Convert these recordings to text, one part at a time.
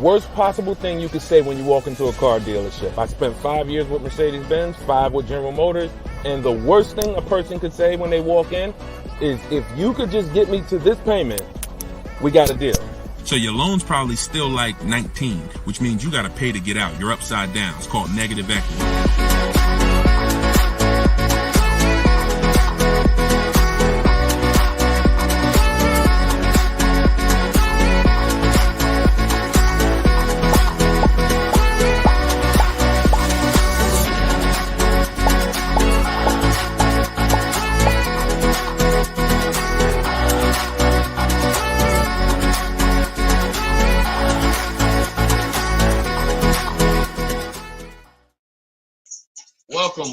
worst possible thing you could say when you walk into a car dealership. I spent 5 years with Mercedes-Benz, 5 with General Motors, and the worst thing a person could say when they walk in is, if you could just get me to this payment, we got a deal. So your loan's probably still like 19, which means you got to pay to get out. You're upside down. It's called negative equity.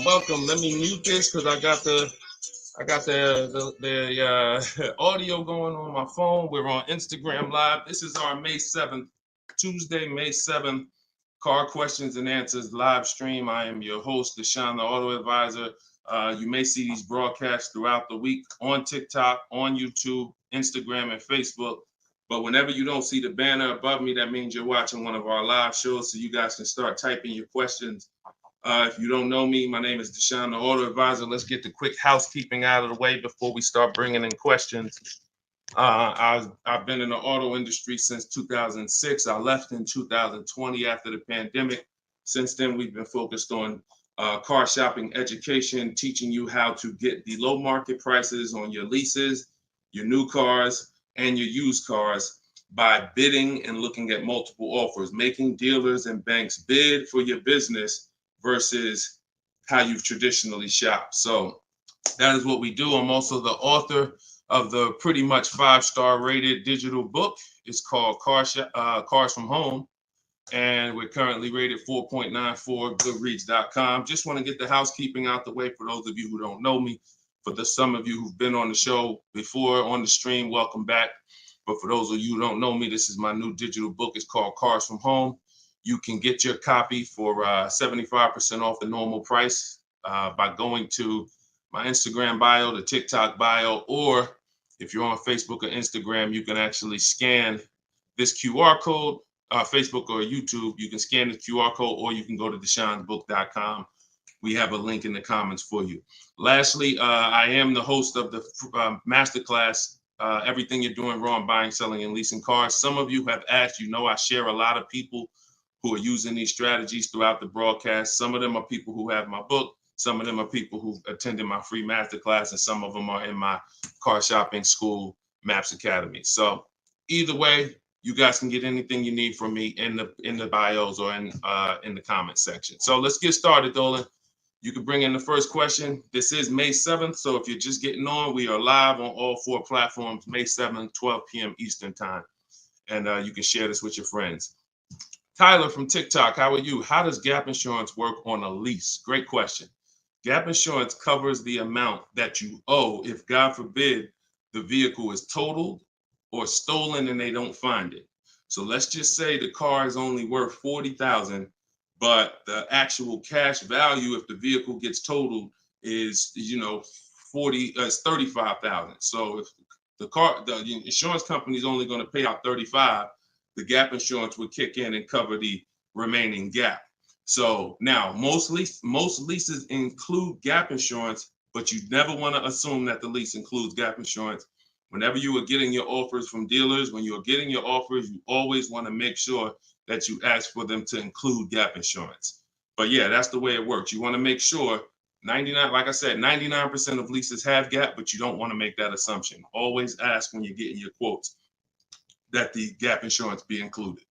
Welcome. Let me mute this because I got the audio going on my phone. We're on Instagram Live. This is our May 7th, Tuesday, May 7th, Car Questions and Answers live stream. I am your host, Deshone the Auto Advisor. You may see these broadcasts throughout the week on TikTok, on YouTube, Instagram, and Facebook. But whenever you don't see the banner above me, that means you're watching one of our live shows, so you guys can start typing your questions. If you don't know me, my name is Deshone the Auto Advisor. Let's get the quick housekeeping out of the way before we start bringing in questions. I've been in the auto industry since 2006. I left in 2020 after the pandemic. Since then, we've been focused on car shopping education, teaching you how to get the low market prices on your leases, your new cars, and your used cars by bidding and looking at multiple offers, making dealers and banks bid for your business versus how you've traditionally shopped. So that is what we do. I'm also the author of the pretty much 5-star rated digital book. It's called Cars from Home, and we're currently rated 4.94, goodreads.com. Just want to get the housekeeping out the way for those of you who don't know me. For some of you who've been on the show before on the stream, welcome back. But for those of you who don't know me, this is my new digital book. It's called Cars from Home. You can get your copy for 75% off the normal price by going to my Instagram bio, the TikTok bio, or if you're on Facebook or Instagram, you can actually scan this QR code, Facebook or YouTube. You can scan the QR code, or you can go to deshonsbook.com. We have a link in the comments for you. Lastly, I am the host of the masterclass, Everything You're Doing Wrong Buying, Selling, and Leasing Cars. Some of you have asked, I share a lot of people who are using these strategies throughout the broadcast. Some of them are people who have my book. Some of them are people who attended my free masterclass, and some of them are in my car shopping school, Maps Academy. So either way, you guys can get anything you need from me in the bios or in the comment section. So let's get started, Dolan. You can bring in the first question. This is May 7th. So if you're just getting on, we are live on all 4 platforms, May 7th, 12 p.m. Eastern time. And you can share this with your friends. Tyler from TikTok, how are you? How does gap insurance work on a lease? Great question. Gap insurance covers the amount that you owe if, God forbid, the vehicle is totaled or stolen and they don't find it. So let's just say the car is only worth $40,000, but the actual cash value if the vehicle gets totaled is, $35,000. So if the insurance company is only going to pay out $35,000, the gap insurance would kick in and cover the remaining gap. So now most leases include gap insurance, but you never want to assume that the lease includes gap insurance. Whenever you are getting your offers from dealers, when you're getting your offers, you always want to make sure that you ask for them to include gap insurance. But yeah, that's the way it works. You want to make sure 99% of leases have gap, but you don't want to make that assumption. Always ask when you're getting your quotes that the gap insurance be included.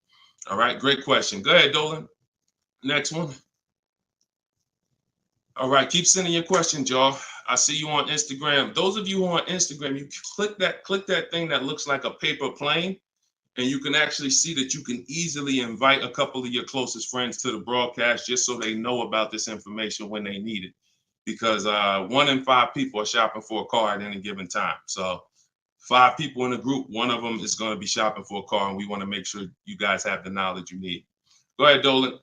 All right, great question. Go ahead, Dolan. Next one. All right, keep sending your questions, y'all. I see you on Instagram. Those of you who are on Instagram, you click that thing that looks like a paper plane, and you can actually see that you can easily invite a couple of your closest friends to the broadcast just so they know about this information when they need it. Because 1 in 5 people are shopping for a car at any given time. So 5 people in a group, 1 of them is going to be shopping for a car, and we want to make sure you guys have the knowledge you need. Go ahead, Dolan.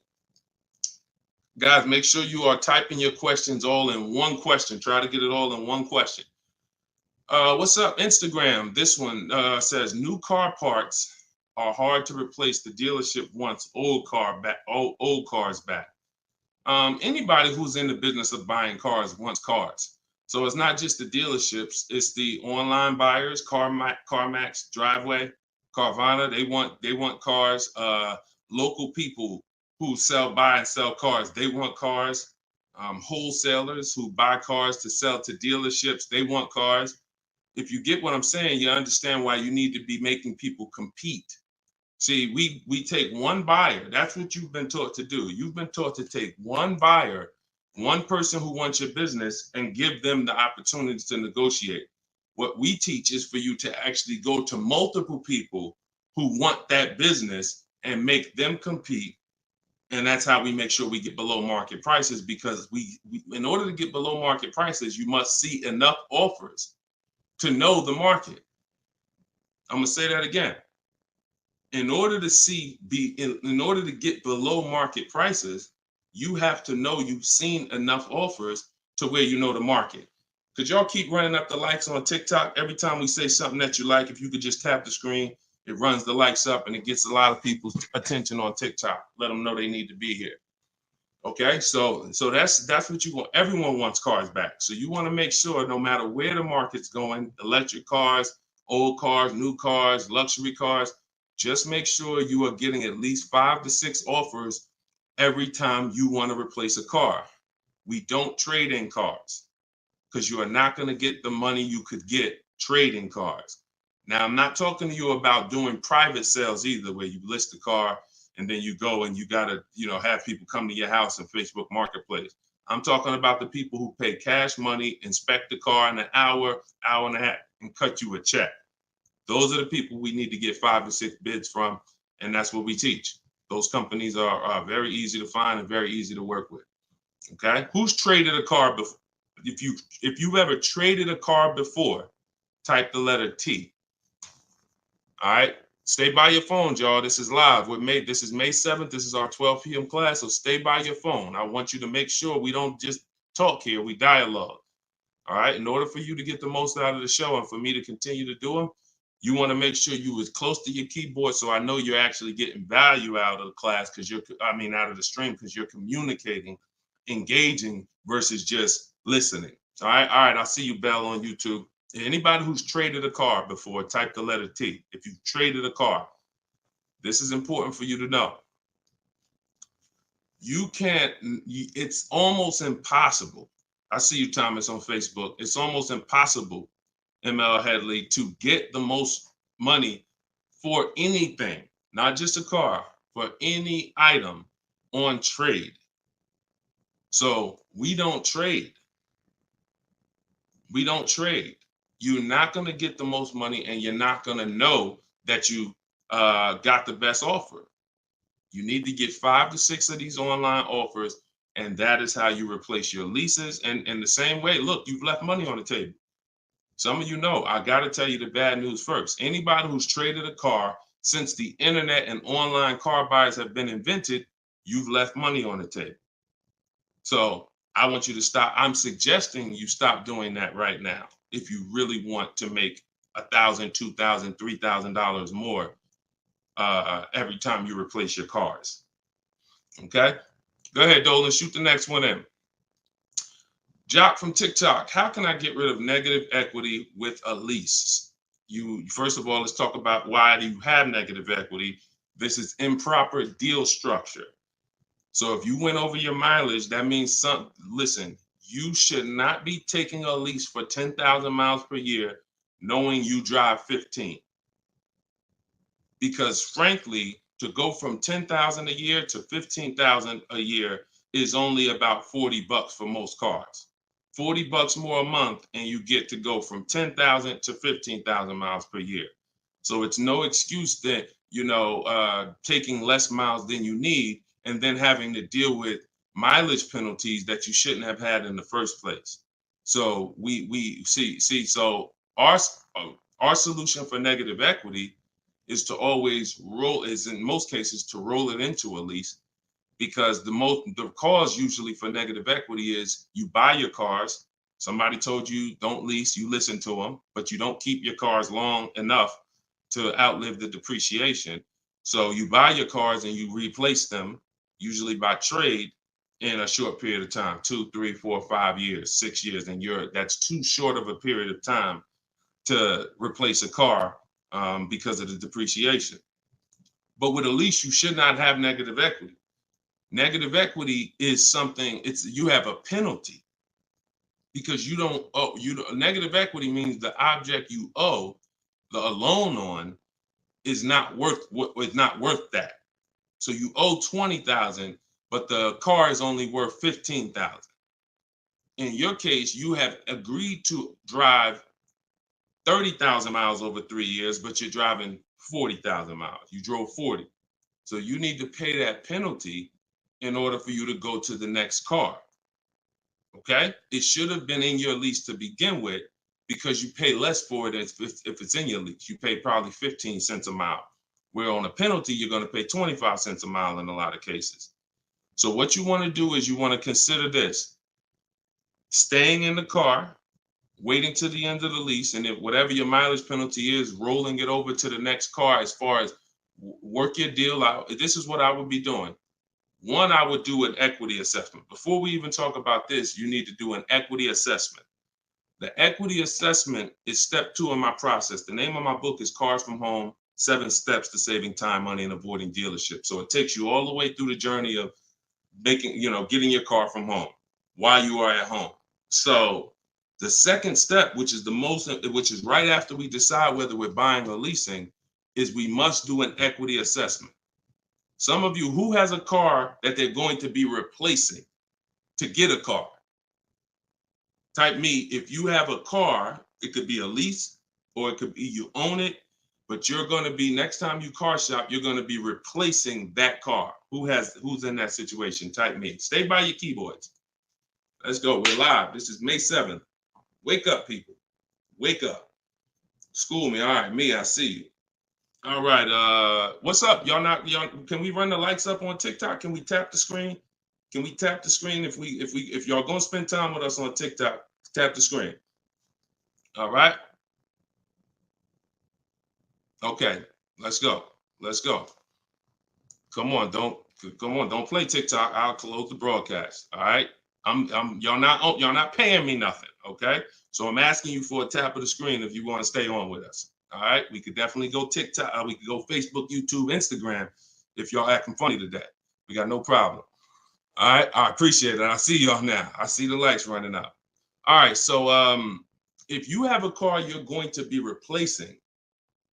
Guys, make sure you are typing your questions all in one question. Try to get it all in one question. What's up, Instagram? This one says, new car parts are hard to replace. The dealership wants old cars back. Anybody who's in the business of buying cars wants cars. So it's not just the dealerships, it's the online buyers, CarMax, Driveway, Carvana. They want cars. Local people who buy and sell cars, they want cars. Wholesalers who buy cars to sell to dealerships, they want cars. If you get what I'm saying, you understand why you need to be making people compete. See, we take one buyer. That's what you've been taught to do. You've been taught to take one buyer, one person who wants your business, and give them the opportunity to negotiate. What we teach is for you to actually go to multiple people who want that business and make them compete. And that's how we make sure we get below market prices, because we in order to get below market prices, you must see enough offers to know the market. I'm gonna say that again. In order to get below market prices, you have to know you've seen enough offers to where you know the market. Could y'all keep running up the likes on TikTok? Every time we say something that you like, if you could just tap the screen, it runs the likes up and it gets a lot of people's attention on TikTok. Let them know they need to be here. Okay, so that's what you want. Everyone wants cars back. So you want to make sure, no matter where the market's going, electric cars, old cars, new cars, luxury cars, just make sure you are getting at least 5 to 6 offers every time you want to replace a car. We don't trade in cars, because you are not going to get the money you could get trading cars. Now, I'm not talking to you about doing private sales either, where you list the car and then you go and you got to, have people come to your house in Facebook Marketplace. I'm talking about the people who pay cash money, inspect the car in an hour, hour and a half, and cut you a check. Those are the people we need to get 5 to 6 bids from, and that's what we teach. Those companies are very easy to find and very easy to work with. Okay, who's traded a car before? If you've ever traded a car before, type the letter T. All right, stay by your phones, y'all. This is live. This is May 7th. This is our 12 p.m. class, so stay by your phone. I want you to make sure we don't just talk here, we dialogue. All right, in order for you to get the most out of the show and for me to continue to do them, you want to make sure you as close to your keyboard, so I know you're actually getting value out of the class, out of the stream, because you're communicating, engaging versus just listening. All right. I'll see you, Bell, on YouTube. Anybody who's traded a car before, type the letter T. If you've traded a car, this is important for you to know. It's almost impossible. I see you, Thomas, on Facebook. It's almost impossible, ML Headley, to get the most money for anything, not just a car, for any item on trade. So we don't trade. We don't trade. You're not going to get the most money, and you're not going to know that you got the best offer. You need to get 5 to 6 of these online offers, and that is how you replace your leases. And in the same way, look, you've left money on the table. Some of you know, I got to tell you the bad news first. Anybody who's traded a car since the internet and online car buyers have been invented, you've left money on the table. So I want you to stop. I'm suggesting you stop doing that right now if you really want to make $1,000, $2,000, $3,000 more every time you replace your cars. Okay? Go ahead, Dolan. Shoot the next one in. Jock from TikTok. How can I get rid of negative equity with a lease? First of all, let's talk about why do you have negative equity. This is improper deal structure. So if you went over your mileage, that means listen, you should not be taking a lease for 10,000 miles per year knowing you drive 15. Because frankly, to go from 10,000 a year to 15,000 a year is only about $40 for most cars. $40 more a month, and you get to go from 10,000 to 15,000 miles per year. So it's no excuse that, taking less miles than you need and then having to deal with mileage penalties that you shouldn't have had in the first place. So we see. So our solution for negative equity is to always in most cases, to roll it into a lease, because the cause usually for negative equity is you buy your cars. Somebody told you don't lease, you listen to them, but you don't keep your cars long enough to outlive the depreciation. So you buy your cars and you replace them, usually by trade, in a short period of time, 2, 3, 4, 5 years, 6 years, and that's too short of a period of time to replace a car because of the depreciation. But with a lease, you should not have negative equity. Negative equity is something, you have a penalty because you don't owe. Negative equity means the object you owe a loan on is not worth that. So you owe 20,000, but the car is only worth 15,000. In your case, you have agreed to drive 30,000 miles over 3 years, but you're driving 40,000 miles. You drove 40. So you need to pay that penalty in order for you to go to the next car. Okay? It should have been in your lease to begin with because you pay less for it if it's in your lease. You pay probably 15 cents a mile. Where on a penalty, you're going to pay 25 cents a mile in a lot of cases. So what you want to do is you want to consider this. Staying in the car, waiting to the end of the lease, and if whatever your mileage penalty is, rolling it over to the next car as far as work your deal out. This is what I would be doing. One, I would do an equity assessment. Before we even talk about this, you need to do an equity assessment. The equity assessment is step 2 in my process. The name of my book is Cars from Home, 7 Steps to Saving Time, Money, and Avoiding Dealership. So it takes you all the way through the journey of getting your car from home while you are at home. So the second step, which is right after we decide whether we're buying or leasing, is we must do an equity assessment. Some of you, who has a car that they're going to be replacing to get a car? Type me. If you have a car, it could be a lease or it could be you own it, but you're going to be, next time you car shop, you're going to be replacing that car. Who's in that situation? Type me. Stay by your keyboards. Let's go. We're live. This is May 7th. Wake up, people. Wake up. School me. All right, me, I see you. All right. What's up? Y'all can we run the lights up on TikTok? Can we tap the screen? Can we tap the screen if y'all gonna spend time with us on TikTok, tap the screen. All right. Okay, let's go. Let's go. Come on, don't play TikTok. I'll close the broadcast. All right. Y'all not paying me nothing. Okay. So I'm asking you for a tap of the screen if you want to stay on with us. All right, we could definitely go TikTok. We could go Facebook, YouTube, Instagram. If y'all acting funny today, we got no problem. All right, I appreciate it. I see y'all now. I see the lights running up. All right, so if you have a car you're going to be replacing,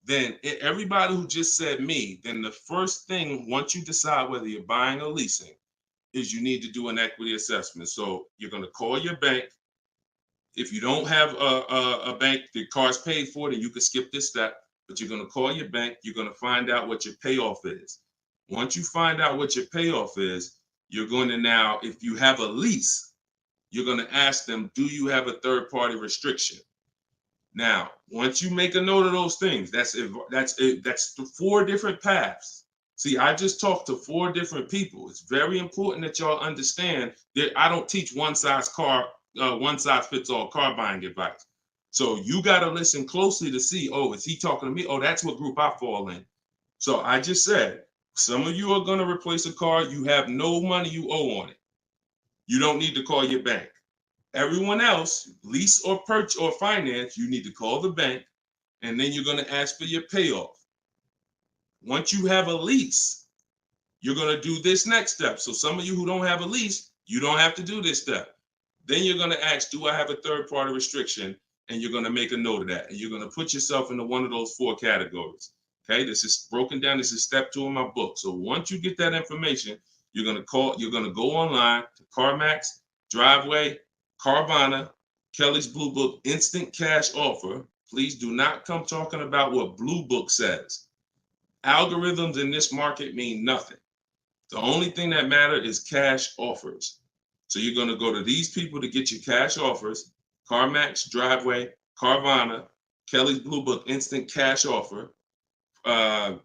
then everybody who just said me, then the first thing, once you decide whether you're buying or leasing, is you need to do an equity assessment. So you're going to call your bank. If you don't have a bank, the car's paid for, then you can skip this step, but you're going to call your bank. You're going to find out what your payoff is. Once you find out what your payoff is, you're going to now, if you have a lease, you're going to ask them, do you have a third-party restriction? Now, once you make a note of those things, that's 4 different paths. See, I just talked to 4 different people. It's very important that y'all understand that I don't teach one size fits all car buying advice. So you got to listen closely to see, oh, is he talking to me? Oh, that's what group I fall in. So I just said, some of you are going to replace a car. You have no money you owe on it. You don't need to call your bank. Everyone else, lease or purchase or finance, you need to call the bank, and then you're going to ask for your payoff. Once you have a lease, you're going to do this next step. So some of you who don't have a lease, you don't have to do this step. Then you're going to ask, do I have a third-party restriction? And you're going to make a note of that. And you're going to put yourself into one of those 4 categories. Okay, this is broken down. This is step 2 in my book. So once you get that information, you're going to go online to CarMax, Driveway, Carvana, Kelly's Blue Book, Instant Cash Offer. Please do not come talking about what Blue Book says. Algorithms in this market mean nothing. The only thing that matters is cash offers. So you're going to go to these people to get your cash offers: CarMax, Driveway, Carvana, Kelly's Blue Book, Instant Cash Offer, Car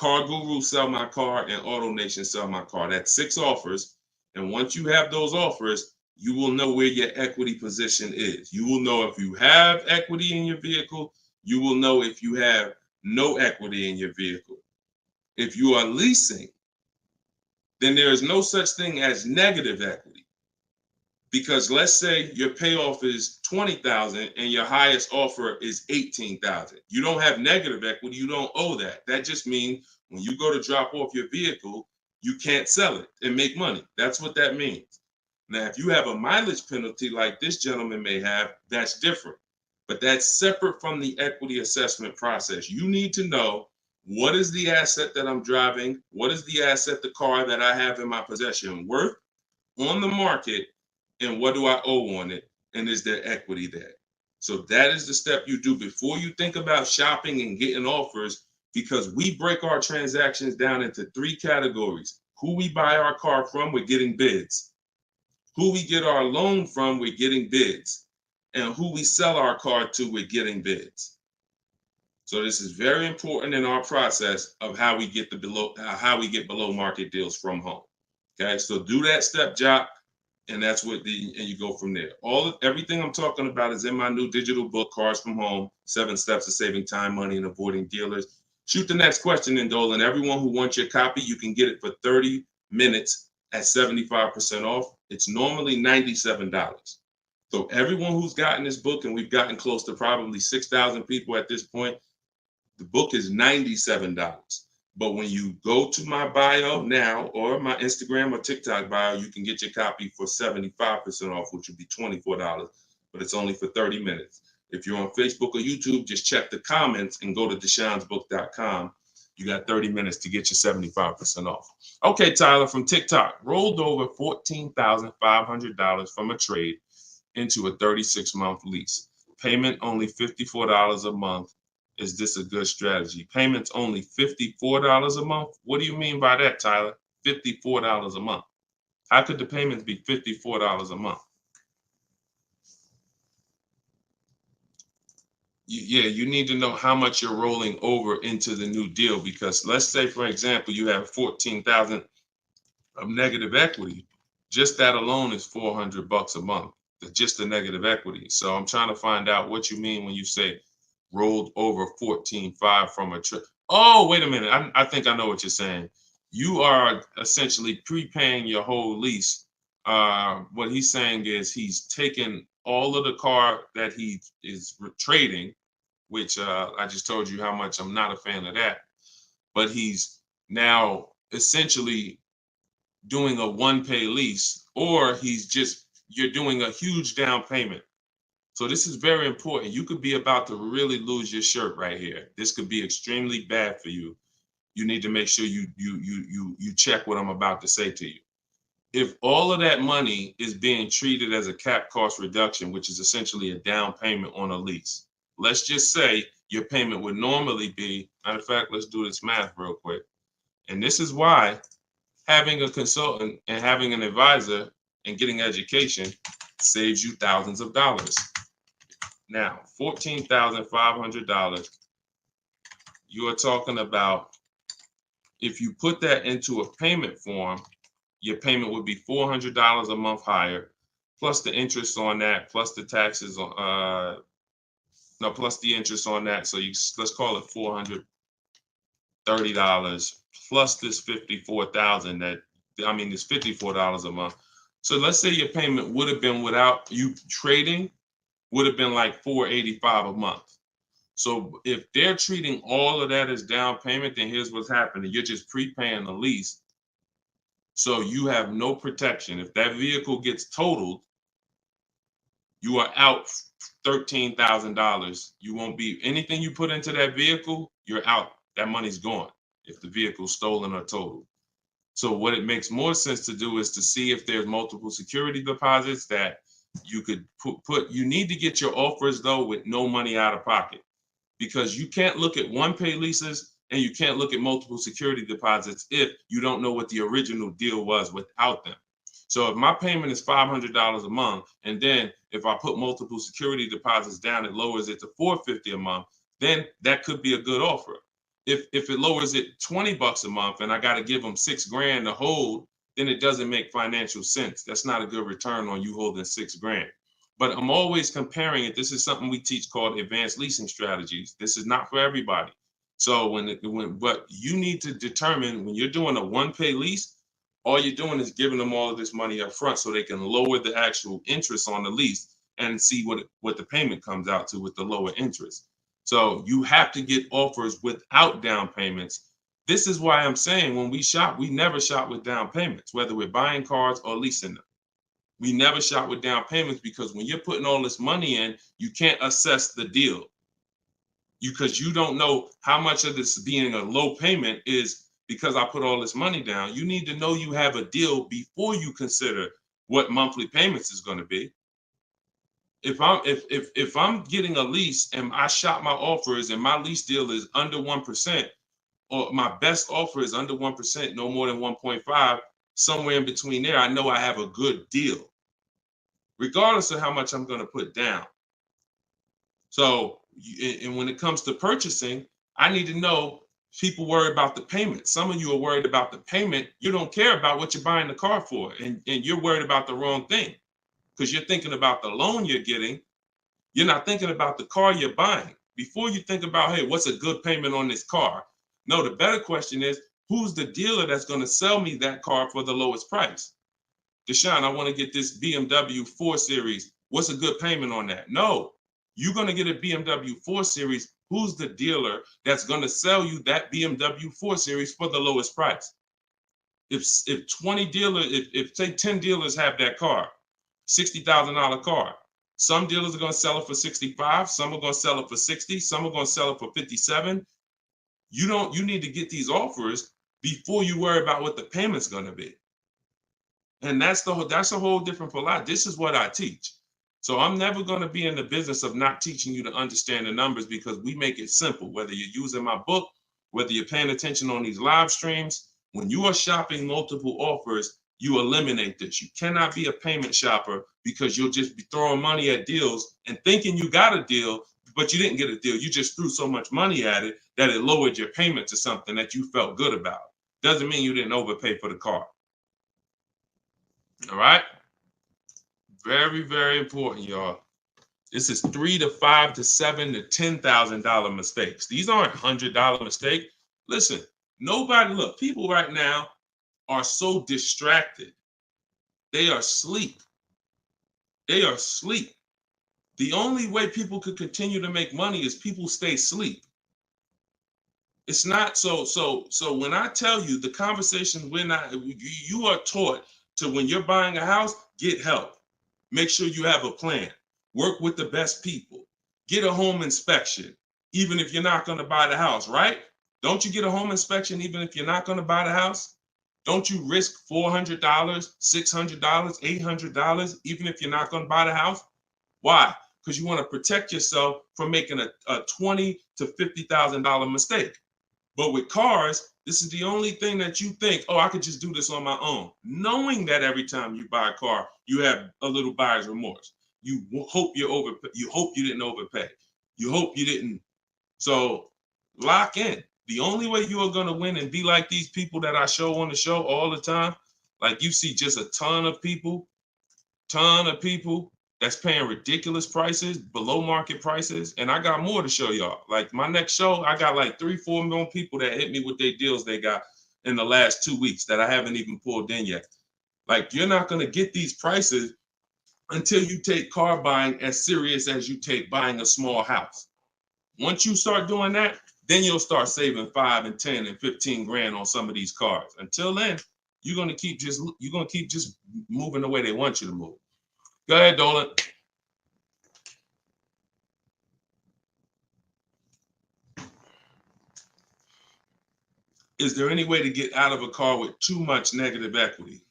Guru, Sell My Car, and Auto Nation, Sell My Car. That's 6 offers. And once you have those offers, you will know where your equity position is. You will know if you have equity in your vehicle. You will know if you have no equity in your vehicle. If you are leasing, then there is no such thing as negative equity. Because let's say your payoff is $20,000 and your highest offer is $18,000. You don't have negative equity. You don't owe that. That just means when you go to drop off your vehicle, you can't sell it and make money. That's what that means. Now, if you have a mileage penalty like this gentleman may have, that's different. But that's separate from the equity assessment process. You need to know, what is the asset that I'm driving? What is the asset, the car that I have in my possession, worth on the market? And what do I owe on it? And is there equity there? So that is the step you do before you think about shopping and getting offers, because we break our transactions down into 3 categories. Who we buy our car from, we're getting bids. Who we get our loan from, we're getting bids. And who we sell our car to, we're getting bids. So this is very important in our process of how we get below market deals from home. Okay, so do that step, Jock. And that's what and you go from there. Everything I'm talking about is in my new digital book, Cars from Home, 7 Steps to Saving Time, Money, and Avoiding Dealers. Shoot the next question in, Dolan. Everyone who wants your copy, you can get it for 30 minutes at 75% off. It's normally $97. So everyone who's gotten this book, and we've gotten close to probably 6,000 people at this point, the book is $97. But when you go to my bio now, or my Instagram or TikTok bio, you can get your copy for 75% off, which would be $24, but it's only for 30 minutes. If you're on Facebook or YouTube, just check the comments and go to deshonsbook.com. You got 30 minutes to get your 75% off. Okay, Tyler from TikTok, rolled over $14,500 from a trade into a 36-month lease. Payment only $54 a month. Is this a good strategy? Payments only $54 a month? What do you mean by that, Tyler? $54 a month. How could the payments be $54 a month? You need to know how much you're rolling over into the new deal, because let's say, for example, you have $14,000 of negative equity. Just that alone is $400 a month. Just the negative equity. So I'm trying to find out what you mean when you say rolled over 14.5 from a trip. Oh, wait a minute. I think I know what you're saying. You are essentially prepaying your whole lease. What he's saying is he's taken all of the car that he is trading, which I just told you how much I'm not a fan of that. But he's now essentially doing a one-pay lease, or you're doing a huge down payment. So this is very important. You could be about to really lose your shirt right here. This could be extremely bad for you. You need to make sure you check what I'm about to say to you. If all of that money is being treated as a cap cost reduction, which is essentially a down payment on a lease, let's just say your payment would normally be, matter of fact, let's do this math real quick. And this is why having a consultant and having an advisor and getting education saves you thousands of dollars. Now, $14,500, you are talking about, if you put that into a payment form, your payment would be $400 a month higher, plus the interest on that, plus the taxes on, plus the interest on that. So let's call it $430 plus this $54,000 it's $54 a month. So let's say your payment would have been, without you trading, would have been like $485 a month. So if they're treating all of that as down payment, then here's what's happening. You're just prepaying the lease. So you have no protection. If that vehicle gets totaled, you are out $13,000. You won't be, anything you put into that vehicle, you're out. That money's gone if the vehicle's stolen or totaled. So what it makes more sense to do is to see if there's multiple security deposits that you could put. You need to get your offers, though, with no money out of pocket, because you can't look at one-pay leases and you can't look at multiple security deposits if you don't know what the original deal was without them. So if my payment is $500 a month, and then if I put multiple security deposits down, it lowers it to $450 a month, then that could be a good offer. If it lowers it $20 a month and I got to give them $6,000 to hold, then it doesn't make financial sense. That's not a good return on you holding $6,000. But I'm always comparing it. This is something we teach called advanced leasing strategies. This is not for everybody. So but you need to determine when you're doing a one-pay lease, all you're doing is giving them all of this money up front so they can lower the actual interest on the lease and see what the payment comes out to with the lower interest. So you have to get offers without down payments. This is why I'm saying when we shop, we never shop with down payments, whether we're buying cars or leasing them. We never shop with down payments because when you're putting all this money in, you can't assess the deal. Because you don't know how much of this being a low payment is because I put all this money down. You need to know you have a deal before you consider what monthly payments is going to be. If I'm getting a lease and I shop my offers and my lease deal is under 1%, or my best offer is under 1%, no more than 1.5, somewhere in between there, I know I have a good deal, regardless of how much I'm going to put down. So, and when it comes to purchasing, I need to know people worry about the payment. Some of you are worried about the payment. You don't care about what you're buying the car for, and you're worried about the wrong thing because you're thinking about the loan you're getting. You're not thinking about the car you're buying. Before you think about, hey, what's a good payment on this car? No, the better question is, who's the dealer that's going to sell me that car for the lowest price? Deshone, I want to get this BMW 4 Series. What's a good payment on that? No, you're going to get a BMW 4 Series. Who's the dealer that's going to sell you that BMW 4 Series for the lowest price? If 20 dealers, if say 10 dealers have that car, $60,000 car, some dealers are going to sell it for 65, some are going to sell it for 60, some are going to sell it for 57. You need to get these offers before you worry about what the payment's going to be. And that's a whole different philosophy. This is what I teach. So I'm never going to be in the business of not teaching you to understand the numbers because we make it simple. Whether you're using my book, whether you're paying attention on these live streams, when you are shopping multiple offers, you eliminate this. You cannot be a payment shopper because you'll just be throwing money at deals and thinking you got a deal, but you didn't get a deal. You just threw so much money at it that it lowered your payment to something that you felt good about. Doesn't mean you didn't overpay for the car. All right. Very, very important, y'all. This is $3,000 to $5,000 to $7,000 to $10,000 mistakes. These aren't $100 mistakes. Listen, look, people right now are so distracted. They are asleep. They are asleep. The only way people could continue to make money is people stay asleep. It's not so when I tell you the conversation, you are taught to, when you're buying a house, get help. Make sure you have a plan. Work with the best people. Get a home inspection, even if you're not going to buy the house, right? Don't you get a home inspection even if you're not going to buy the house? Don't you risk $400, $600, $800, even if you're not going to buy the house? Why? Because you want to protect yourself from making a $20,000 to $50,000 mistake. But with cars, this is the only thing that you think, oh, I could just do this on my own. Knowing that every time you buy a car, you have a little buyer's remorse. You hope you hope you didn't overpay. You hope you didn't. So lock in. The only way you are going to win and be like these people that I show on the show all the time, like you see just a ton of people that's paying ridiculous prices, below market prices. And I got more to show y'all. Like my next show, I got like 3-4 million people that hit me with their deals they got in the last 2 weeks that I haven't even pulled in yet. Like you're not going to get these prices until you take car buying as serious as you take buying a small house. Once you start doing that, then you'll start saving 5 and 10 and 15 grand on some of these cars. Until then, you're going to keep just moving the way they want you to move. Go ahead, Dolan. Is there any way to get out of a car with too much negative equity?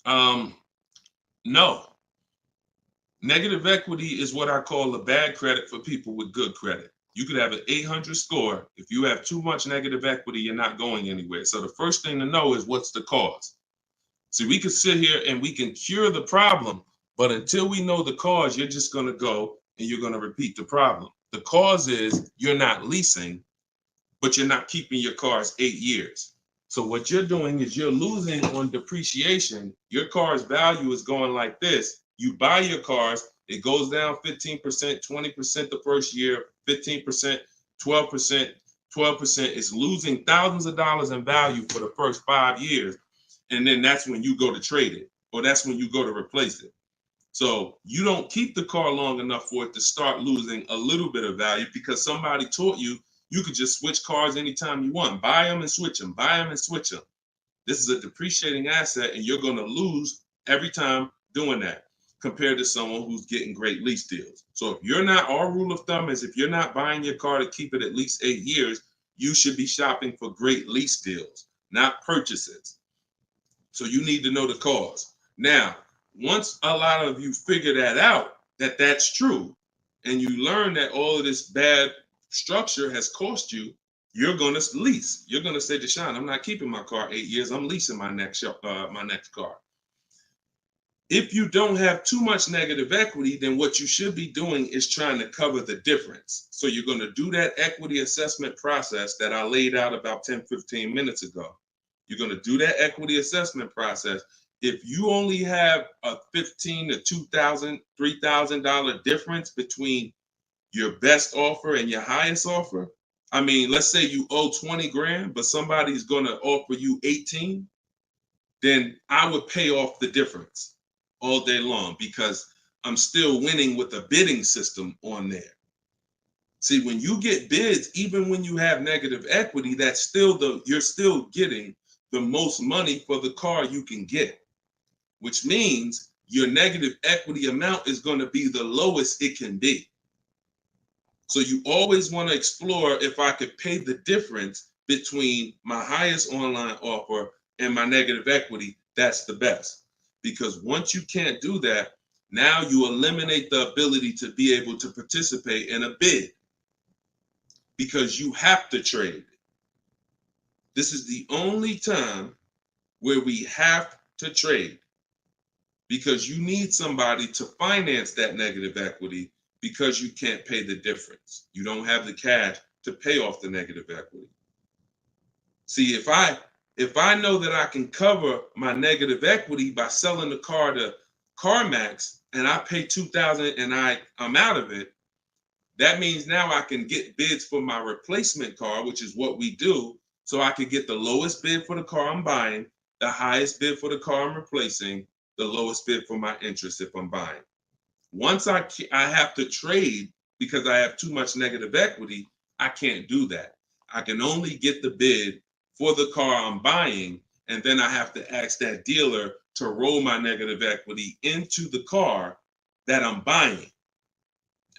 No. Negative equity is what I call a bad credit for people with good credit. You could have an 800 score. If you have too much negative equity, you're not going anywhere. So the first thing to know is what's the cause. See, we can sit here and we can cure the problem, but until we know the cause, you're just going to go and you're going to repeat the problem. The cause is you're not leasing, but you're not keeping your cars 8 years. So what you're doing is you're losing on depreciation. Your car's value is going like this, You buy your cars, it goes down 15%, 20% the first year, 15%, 12%, 12%. It's losing thousands of dollars in value for the first 5 years. And then that's when you go to trade it, or that's when you go to replace it. So you don't keep the car long enough for it to start losing a little bit of value because somebody taught you you could just switch cars anytime you want. Buy them and switch them, buy them and switch them. This is a depreciating asset, and you're going to lose every time doing that compared to someone who's getting great lease deals. So if you're not, our rule of thumb is if you're not buying your car to keep it at least 8 years, you should be shopping for great lease deals, not purchases. So you need to know the cause. Now, once a lot of you figure that out, that that's true, and you learn that all of this bad structure has cost you, you're going to lease. You're going to say, Deshone, I'm not keeping my car 8 years. I'm leasing my next car. If you don't have too much negative equity, then what you should be doing is trying to cover the difference. So you're going to do that equity assessment process that I laid out about 10, 15 minutes ago. You're going to do that equity assessment process. If you only have a $1,500 to $2,000, $3,000 difference between your best offer and your highest offer, I mean, let's say you owe 20 grand, but somebody's going to offer you 18, then I would pay off the difference all day long because I'm still winning with a bidding system on there. See, when you get bids, even when you have negative equity, that's still you're still getting the most money for the car you can get, which means your negative equity amount is going to be the lowest it can be. So you always want to explore if I could pay the difference between my highest online offer and my negative equity, that's the best. Because once you can't do that, now you eliminate the ability to be able to participate in a bid because you have to trade. This is the only time where we have to trade because you need somebody to finance that negative equity because you can't pay the difference. You don't have the cash to pay off the negative equity. See, if I know that I can cover my negative equity by selling the car to CarMax and I pay $2,000 and I'm out of it, that means now I can get bids for my replacement car, which is what we do. So I could get the lowest bid for the car I'm buying, the highest bid for the car I'm replacing, the lowest bid for my interest if I'm buying. Once I have to trade because I have too much negative equity, I can't do that. I can only get the bid for the car I'm buying, and then I have to ask that dealer to roll my negative equity into the car that I'm buying.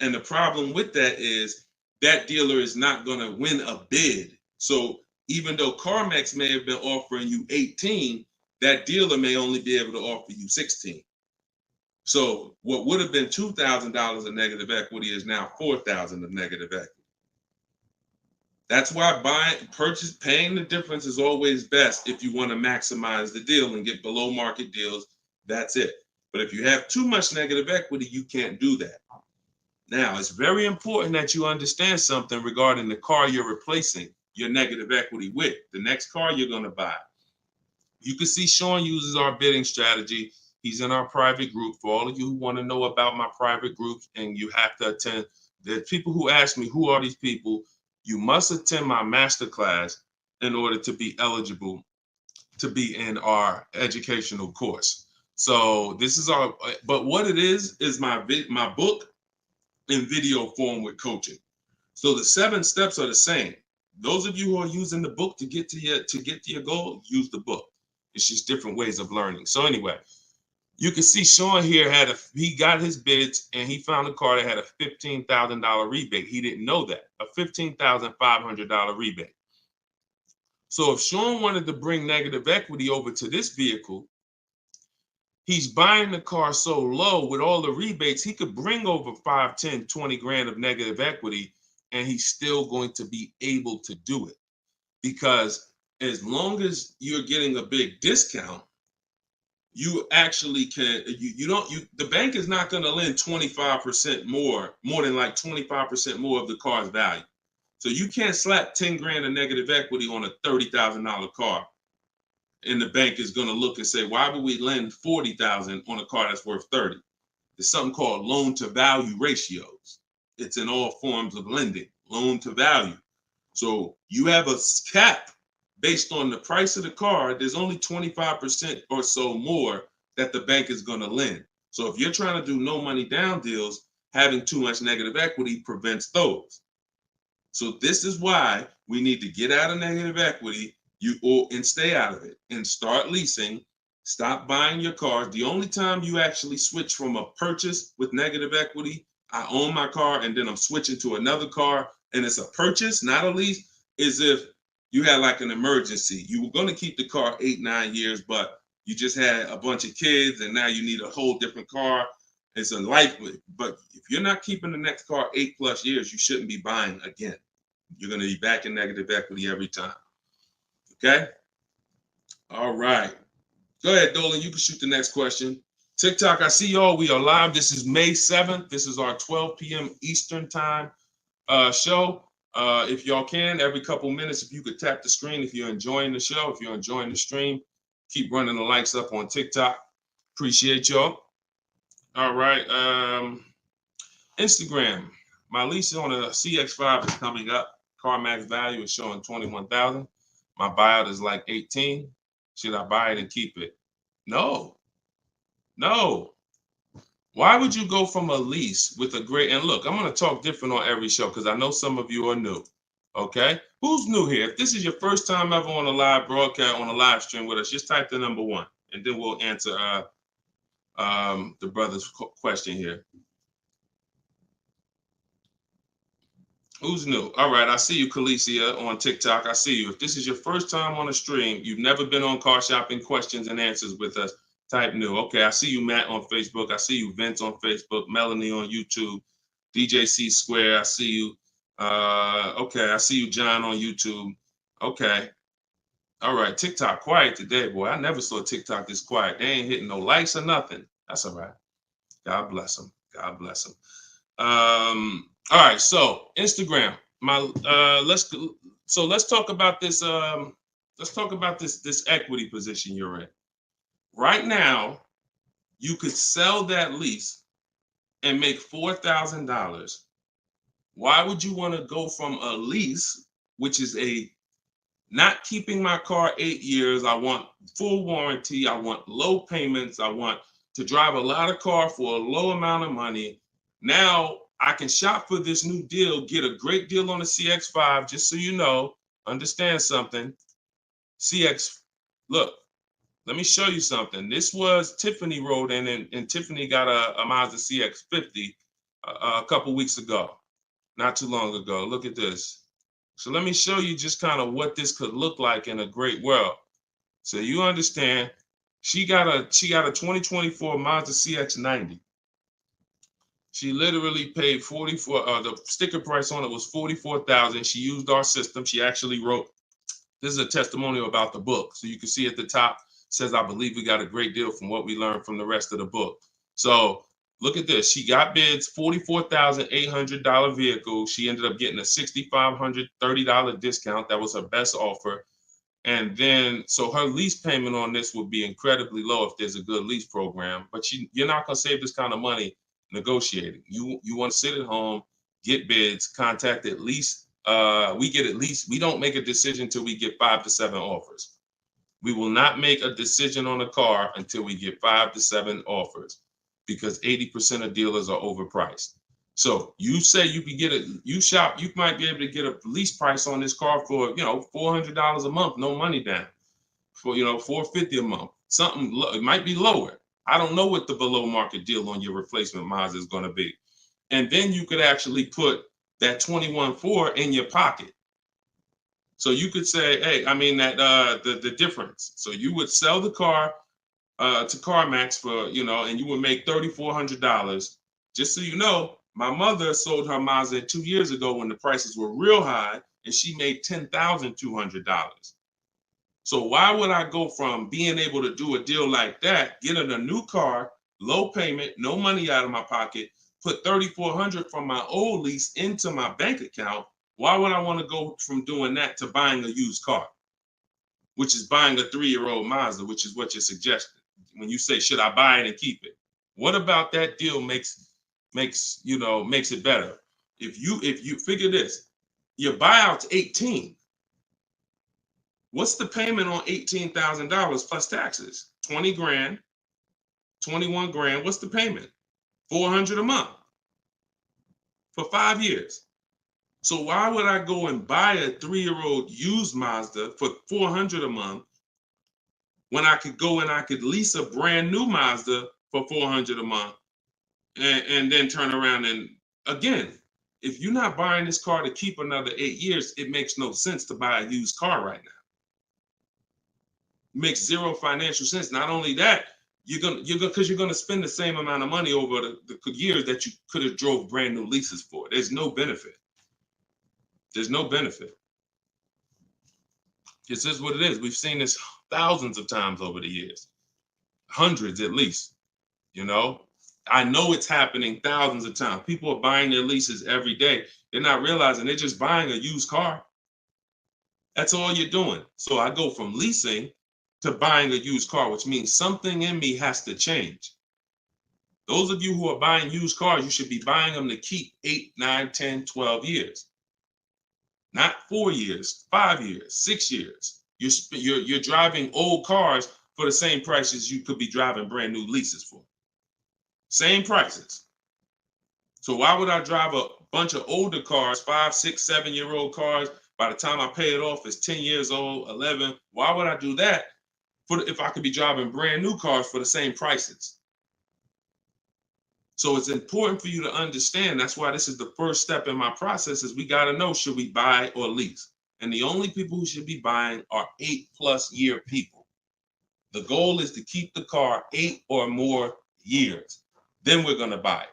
And the problem with that is that dealer is not going to win a bid. So even though CarMax may have been offering you 18, that dealer may only be able to offer you 16. So what would have been $2,000 of negative equity is now $4,000 of negative equity. That's why paying the difference is always best if you want to maximize the deal and get below market deals. That's it. But if you have too much negative equity, you can't do that. Now, it's very important that you understand something regarding the car you're replacing your negative equity with, the next car you're going to buy. You can see Sean uses our bidding strategy. He's in our private group. For all of you who want to know about my private groups, and you have to attend, there's people who ask me, who are these people? You must attend my masterclass in order to be eligible to be in our educational course. So this is but what it is my book in video form with coaching. So the 7 steps are the same. Those of you who are using the book to get to your goal, use the book. It's just different ways of learning. So anyway, you can see Sean here he got his bids and he found a car that had a $15,000 rebate. He didn't know that, a $15,500 rebate. So if Sean wanted to bring negative equity over to this vehicle, he's buying the car so low with all the rebates, he could bring over 5, 10, 20 grand of negative equity, and he's still going to be able to do it. Because as long as you're getting a big discount, you actually can, the bank is not going to lend 25% more than like 25% more of the car's value. So you can't slap 10 grand of negative equity on a $30,000 car. And the bank is going to look and say, why would we lend $40,000 on a car that's worth $30,000? there's something called loan to value ratios. It's in all forms of lending, loan to value. So you have a cap based on the price of the car. There's only 25% or so more that the bank is going to lend. So if you're trying to do no money down deals, having too much negative equity prevents those. So this is why we need to get out of negative equity and stay out of it and start leasing. Stop buying your cars. The only time you actually switch from a purchase with negative equity, I own my car and then I'm switching to another car and it's a purchase, not a lease, is if you had like an emergency. You were going to keep the car 8-9 years, but you just had a bunch of kids and now you need a whole different car. It's a life. But if you're not keeping the next car 8+ years, you shouldn't be buying again. You're going to be back in negative equity every time. Okay? All right. Go ahead, Dolan. You can shoot the next question. TikTok, I see y'all. We are live. This is May 7th. This is our 12 p.m. Eastern time show. If y'all can, every couple minutes, if you could tap the screen, if you're enjoying the show, if you're enjoying the stream, keep running the likes up on TikTok. Appreciate y'all. All right. Instagram. My lease on a CX5 is coming up. CarMax value is showing $21,000. My buyout is like $18,000. Should I buy it and keep it? No. Why would you go from a lease with a great, and look, I'm going to talk different on every show because I know some of you are new. Okay? Who's new here? If this is your first time ever on a live broadcast, on a live stream with us, just type the number 1 and then we'll answer the brother's question here. Who's new? All right, I see you, Khaleesi, on TikTok. I see you. If this is your first time on a stream, you've never been on Car Shopping Questions and Answers with us, type new. Okay, I see you, Matt, on Facebook. I see you, Vince, on Facebook. Melanie on YouTube. DJ C Square, I see you. Okay, I see you, John, on YouTube. Okay. All right, TikTok quiet today, boy. I never saw TikTok this quiet. They ain't hitting no likes or nothing. That's all right. God bless them. God bless them. All right, so Instagram. Let's talk about this. Let's talk about this equity position you're in. Right now, you could sell that lease and make $4,000. Why would you want to go from a lease, which is a not keeping my car 8 years? I want full warranty. I want low payments. I want to drive a lot of car for a low amount of money. Now I can shop for this new deal, get a great deal on the CX5, just so you know, understand something. Look, let me show you something. This was Tiffany rode in, and Tiffany got a Mazda CX50 a couple weeks ago, not too long ago. Look at this. So let me show you just kind of what this could look like in a great world. So you understand, she got a 2024 Mazda CX90. She literally paid the sticker price on it was $44,000. She used our system. She actually wrote, this is a testimonial about the book. So you can see at the top, says, I believe we got a great deal from what we learned from the rest of the book. So look at this. She got bids, $44,800 vehicle. She ended up getting a $6,530 discount. That was her best offer. And then, so her lease payment on this would be incredibly low if there's a good lease program. But you're not going to save this kind of money negotiating. You want to sit at home, get bids, contact at least. We don't make a decision until we get 5 to 7 offers. We will not make a decision on a car until we get 5 to 7 offers, because 80% of dealers are overpriced. So you say you can get you might be able to get a lease price on this car for, $400 a month, no money down, for, $450 a month. Something, it might be lower. I don't know what the below market deal on your replacement Mazda is going to be. And then you could actually put that 21.4 in your pocket. So you could say, hey, the difference. So you would sell the car to CarMax for, and you would make $3,400. Just so you know, my mother sold her Mazda 2 years ago when the prices were real high, and she made $10,200. So why would I go from being able to do a deal like that, getting a new car, low payment, no money out of my pocket, put $3,400 from my old lease into my bank account? Why would I want to go from doing that to buying a used car, which is buying a 3-year-old Mazda, which is what you're suggesting when you say, should I buy it and keep it? What about that deal makes it better? If you figure this, your buyout's 18. What's the payment on $18,000 plus taxes? 20 grand, 21 grand. What's the payment? 400 a month for 5 years. So why would I go and buy a 3-year-old used Mazda for 400 a month when I could go and I could lease a brand new Mazda for 400 a month and then turn around and again, if you're not buying this car to keep another 8 years, it makes no sense to buy a used car right now. It makes zero financial sense. Not only that, you're gonna spend the same amount of money over the years that you could have drove brand new leases for. There's no benefit. There's no benefit. This is what it is. We've seen this thousands of times over the years, hundreds at least. I know it's happening thousands of times. People are buying their leases every day. They're not realizing they're just buying a used car. That's all you're doing. So I go from leasing to buying a used car, which means something in me has to change. Those of you who are buying used cars, you should be buying them to keep 8, 9, 10, 12 years. Not 4 years, 5 years, 6 years. You're driving old cars for the same prices you could be driving brand new leases for. Same prices. So why would I drive a bunch of older cars, 5, 6, 7-year-old cars? By the time I pay it off, it's 10 years old, 11. Why would I do that if I could be driving brand new cars for the same prices? So it's important for you to understand. That's why this is the first step in my process is we got to know, should we buy or lease? And the only people who should be buying are 8+ year people. The goal is to keep the car 8 or more years. Then we're going to buy it.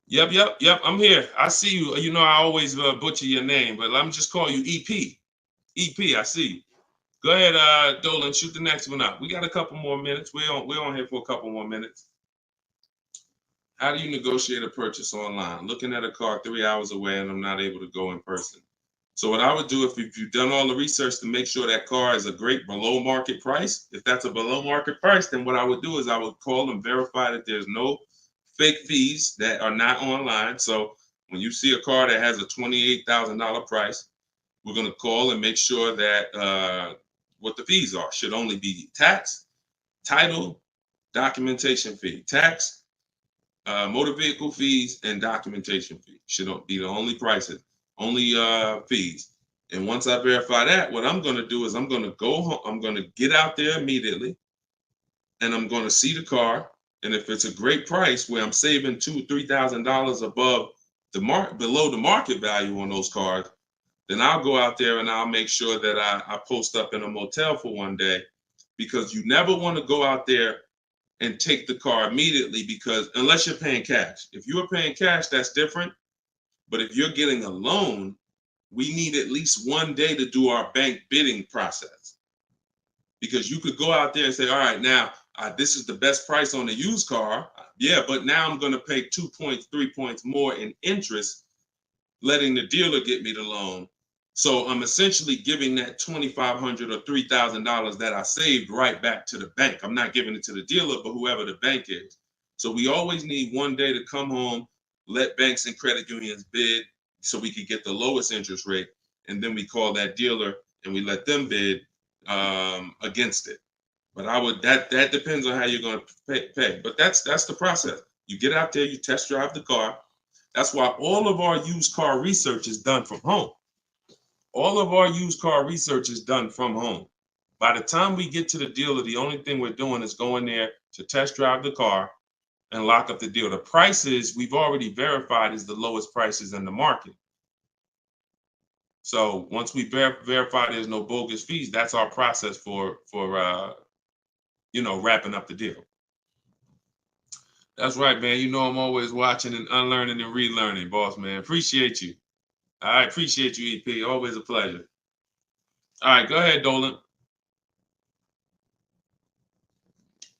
Yep. I'm here. I see you. You know, I always butcher your name, but let me just call you EP. EP, I see you. Go ahead, Dolan, shoot the next one up. We got a couple more minutes. We're on here for a couple more minutes. How do you negotiate a purchase online? Looking at a car 3 hours away and I'm not able to go in person. So what I would do, if you've done all the research to make sure that car is a great below market price, if that's a below market price, then what I would do is I would call and verify that there's no fake fees that are not online. So when you see a car that has a $28,000 price, we're going to call and make sure that what the fees are should only be tax, title, documentation fee. Tax, motor vehicle fees, and documentation fee should be the only prices, only fees. And once I verify that, what I'm going to do is I'm going to go home. I'm going to get out there immediately, and I'm going to see the car. And if it's a great price where I'm saving $2,000-3,000 above below the market value on those cars, then I'll go out there and I'll make sure that I post up in a motel for one day, because you never want to go out there and take the car immediately, because unless you're paying cash. If you're paying cash, that's different. But if you're getting a loan, we need at least one day to do our bank bidding process. Because you could go out there and say, all right, now this is the best price on the used car. Yeah, but now I'm going to pay 2 points, 3 points more in interest, letting the dealer get me the loan. So I'm essentially giving that $2,500 or $3,000 that I saved right back to the bank. I'm not giving it to the dealer, but whoever the bank is. So we always need one day to come home, let banks and credit unions bid so we could get the lowest interest rate. And then we call that dealer and we let them bid against it. But that depends on how you're going to pay. But that's the process. You get out there, you test drive the car. That's why all of our used car research is done from home. All of our used car research is done from home. By the time we get to the dealer, the only thing we're doing is going there to test drive the car and lock up the deal. The prices we've already verified is the lowest prices in the market. So once we verify there's no bogus fees, that's our process for wrapping up the deal. That's right, man. You know I'm always watching and unlearning and relearning, boss man. Appreciate you. I appreciate you, EP. Always a pleasure. All right, go ahead, Dolan.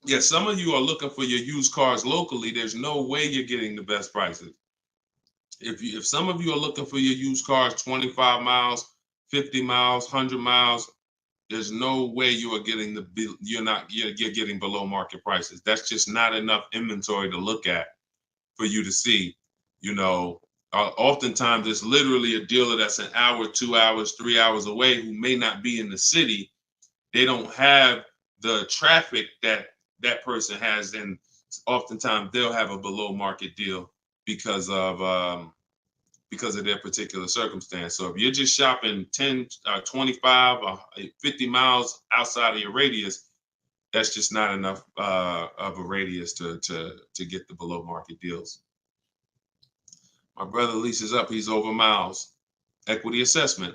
Yeah, some of you are looking for your used cars locally. There's no way you're getting the best prices. If some of you are looking for your used cars 25 miles, 50 miles, 100 miles, There's no way you are getting you're getting below market prices. That's just not enough inventory to look at for you to see. You know, oftentimes it's literally a dealer that's an hour, 2 hours, 3 hours away who may not be in the city. They don't have the traffic that that person has, and oftentimes they'll have a below market deal because of their particular circumstance. So if you're just shopping 10, 25, 50 miles outside of your radius, that's just not enough of a radius to get the below market deals. My brother leases up. He's over miles. Equity assessment.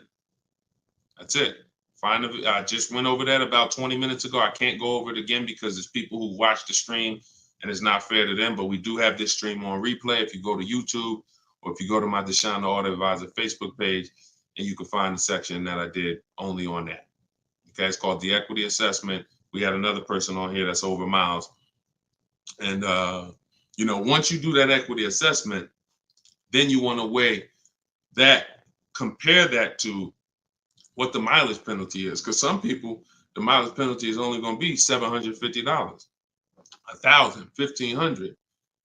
That's it. I just went over that about 20 minutes ago. I can't go over it again because there's people who watch the stream and it's not fair to them. But we do have this stream on replay. If you go to YouTube or if you go to my Deshone the Auto Advisor Facebook page, and you can find the section that I did only on that. Okay, it's called the equity assessment. We had another person on here that's over miles. And, you know, once you do that equity assessment, then you want to weigh that, compare that to what the mileage penalty is. Because some people, the mileage penalty is only going to be $750, $1,000, $1,500.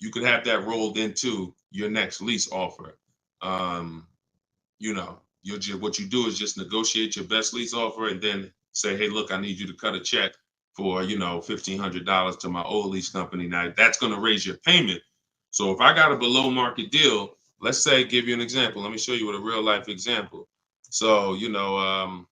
You could have that rolled into your next lease offer. You know, what you do is just negotiate your best lease offer and then say, hey, look, I need you to cut a check for, you know, $1,500 to my old lease company. Now that's going to raise your payment. So if I got a below market deal, let's say, give you an example. Let me show you with a real life example. So, you know,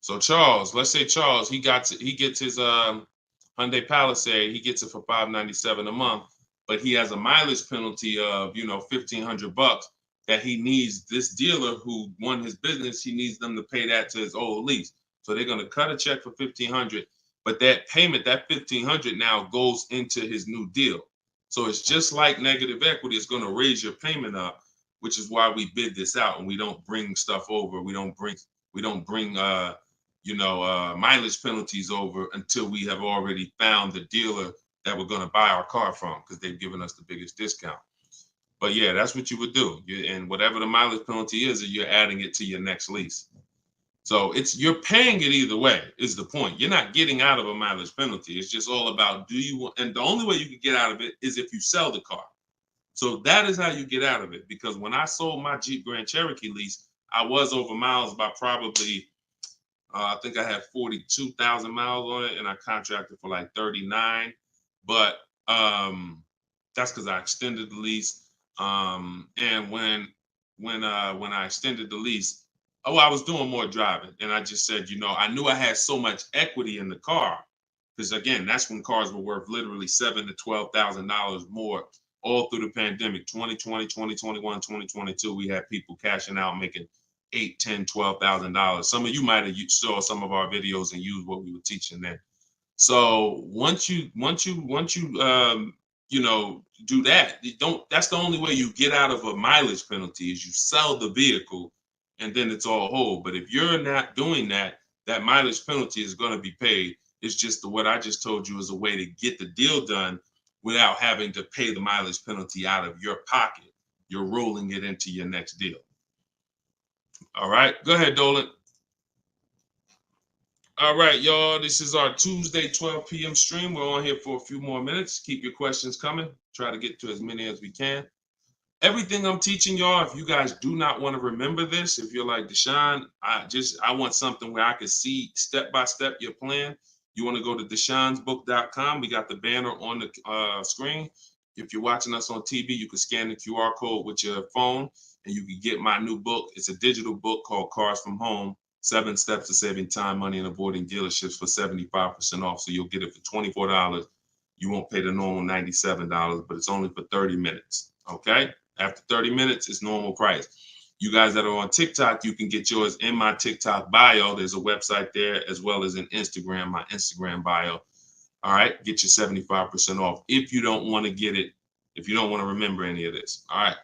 so Charles, let's say Charles, he gets his Hyundai Palisade, he gets it for $597 a month, but he has a mileage penalty of, you know, $1,500 that he needs. This dealer who won his business, he needs them to pay that to his old lease. So they're going to cut a check for $1,500, but that payment, that $1,500 now goes into his new deal. So it's just like negative equity. It's going to raise your payment up, which is why we bid this out and we don't bring stuff over. We don't bring mileage penalties over until we have already found the dealer that we're going to buy our car from, because they've given us the biggest discount. But yeah, that's what you would do. And whatever the mileage penalty is, you're adding it to your next lease. So you're paying it either way is the point. You're not getting out of a mileage penalty. It's just all about and the only way you can get out of it is if you sell the car. So that is how you get out of it. Because when I sold my Jeep Grand Cherokee lease, I was over miles by probably, I think I had 42,000 miles on it, and I contracted for like 39. But that's because I extended the lease. And when I extended the lease, I was doing more driving, and I just said, you know, I knew I had so much equity in the car, because again, that's when cars were worth literally $7,000 to $12,000 more all through the pandemic. 2020, 2021, 2022, we had people cashing out, making $8,000, $10,000, $12,000. Some of you might have saw some of our videos and used what we were teaching then. So once you you know, do that, that's the only way you get out of a mileage penalty is you sell the vehicle, and then it's all whole. But if you're not doing that, that mileage penalty is going to be paid. It's just what I just told you is a way to get the deal done without having to pay the mileage penalty out of your pocket. You're rolling it into your next deal. All right, go ahead, Dolan. All right, y'all, this is our Tuesday 12 p.m. stream. We're on here for a few more minutes. Keep your questions coming. Try to get to as many as we can. Everything I'm teaching y'all, if you guys do not want to remember this, if you're like, Deshone, I want something where I can see step-by-step your plan, you want to go to deshonesbook.com. We got the banner on the screen. If you're watching us on TV, you can scan the QR code with your phone, and you can get my new book. It's a digital book called Cars from Home, 7 Steps to Saving Time, Money, and Avoiding Dealerships for 75% off. So you'll get it for $24. You won't pay the normal $97, but it's only for 30 minutes, okay? After 30 minutes, it's normal price. You guys that are on TikTok, you can get yours in my TikTok bio. There's a website there, as well as in Instagram, my Instagram bio. All right, get your 75% off if you don't want to get it, if you don't want to remember any of this. All right,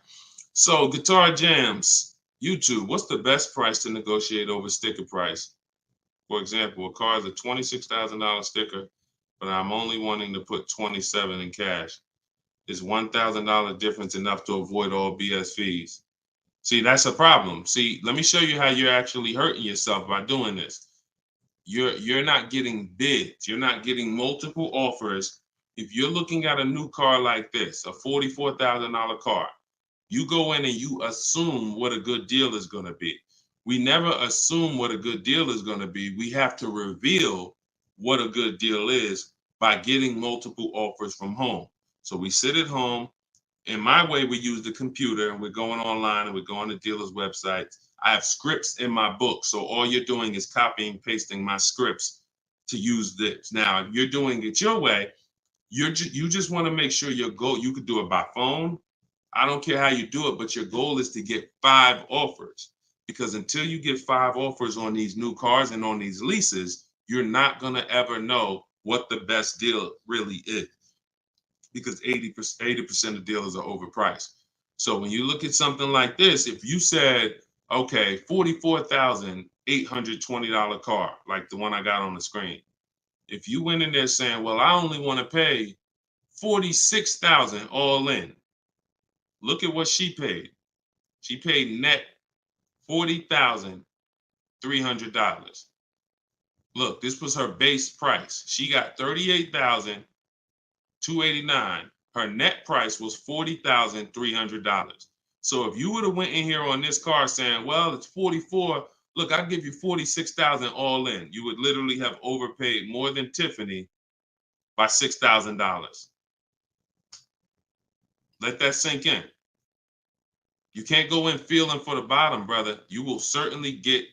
so Guitar Jams, YouTube, what's the best price to negotiate over sticker price? For example, a car is a $26,000 sticker, but I'm only wanting to put $27,000 in cash. Is $1,000 difference enough to avoid all BS fees? See, that's a problem. See, let me show you how you're actually hurting yourself by doing this. you're not getting bids. You're not getting multiple offers. If you're looking at a new car like this, a $44,000 car, you go in and you assume what a good deal is going to be. We never assume what a good deal is going to be. We have to reveal what a good deal is by getting multiple offers from home. So we sit at home. In my way, we use the computer and we're going online and we're going to dealers' websites. I have scripts in my book. So all you're doing is copying, pasting my scripts to use this. Now, if you're doing it your way, you just want to make sure your goal, you could do it by phone. I don't care how you do it, but your goal is to get 5 offers, because until you get 5 offers on these new cars and on these leases, you're not going to ever know what the best deal really is, because 80% of dealers are overpriced. So when you look at something like this, if you said, okay, $44,820 car, like the one I got on the screen, if you went in there saying, well, I only want to pay $46,000 all in, look at what she paid. She paid net $40,300. Look, this was her base price. She got $38,289. Her net price was $40,300. So if you would have went in here on this car saying, well, it's 44, look, I'll give you 46,000 all in, you would literally have overpaid more than Tiffany by $6,000. Let that sink in. You can't go in feeling for the bottom, brother. You will certainly get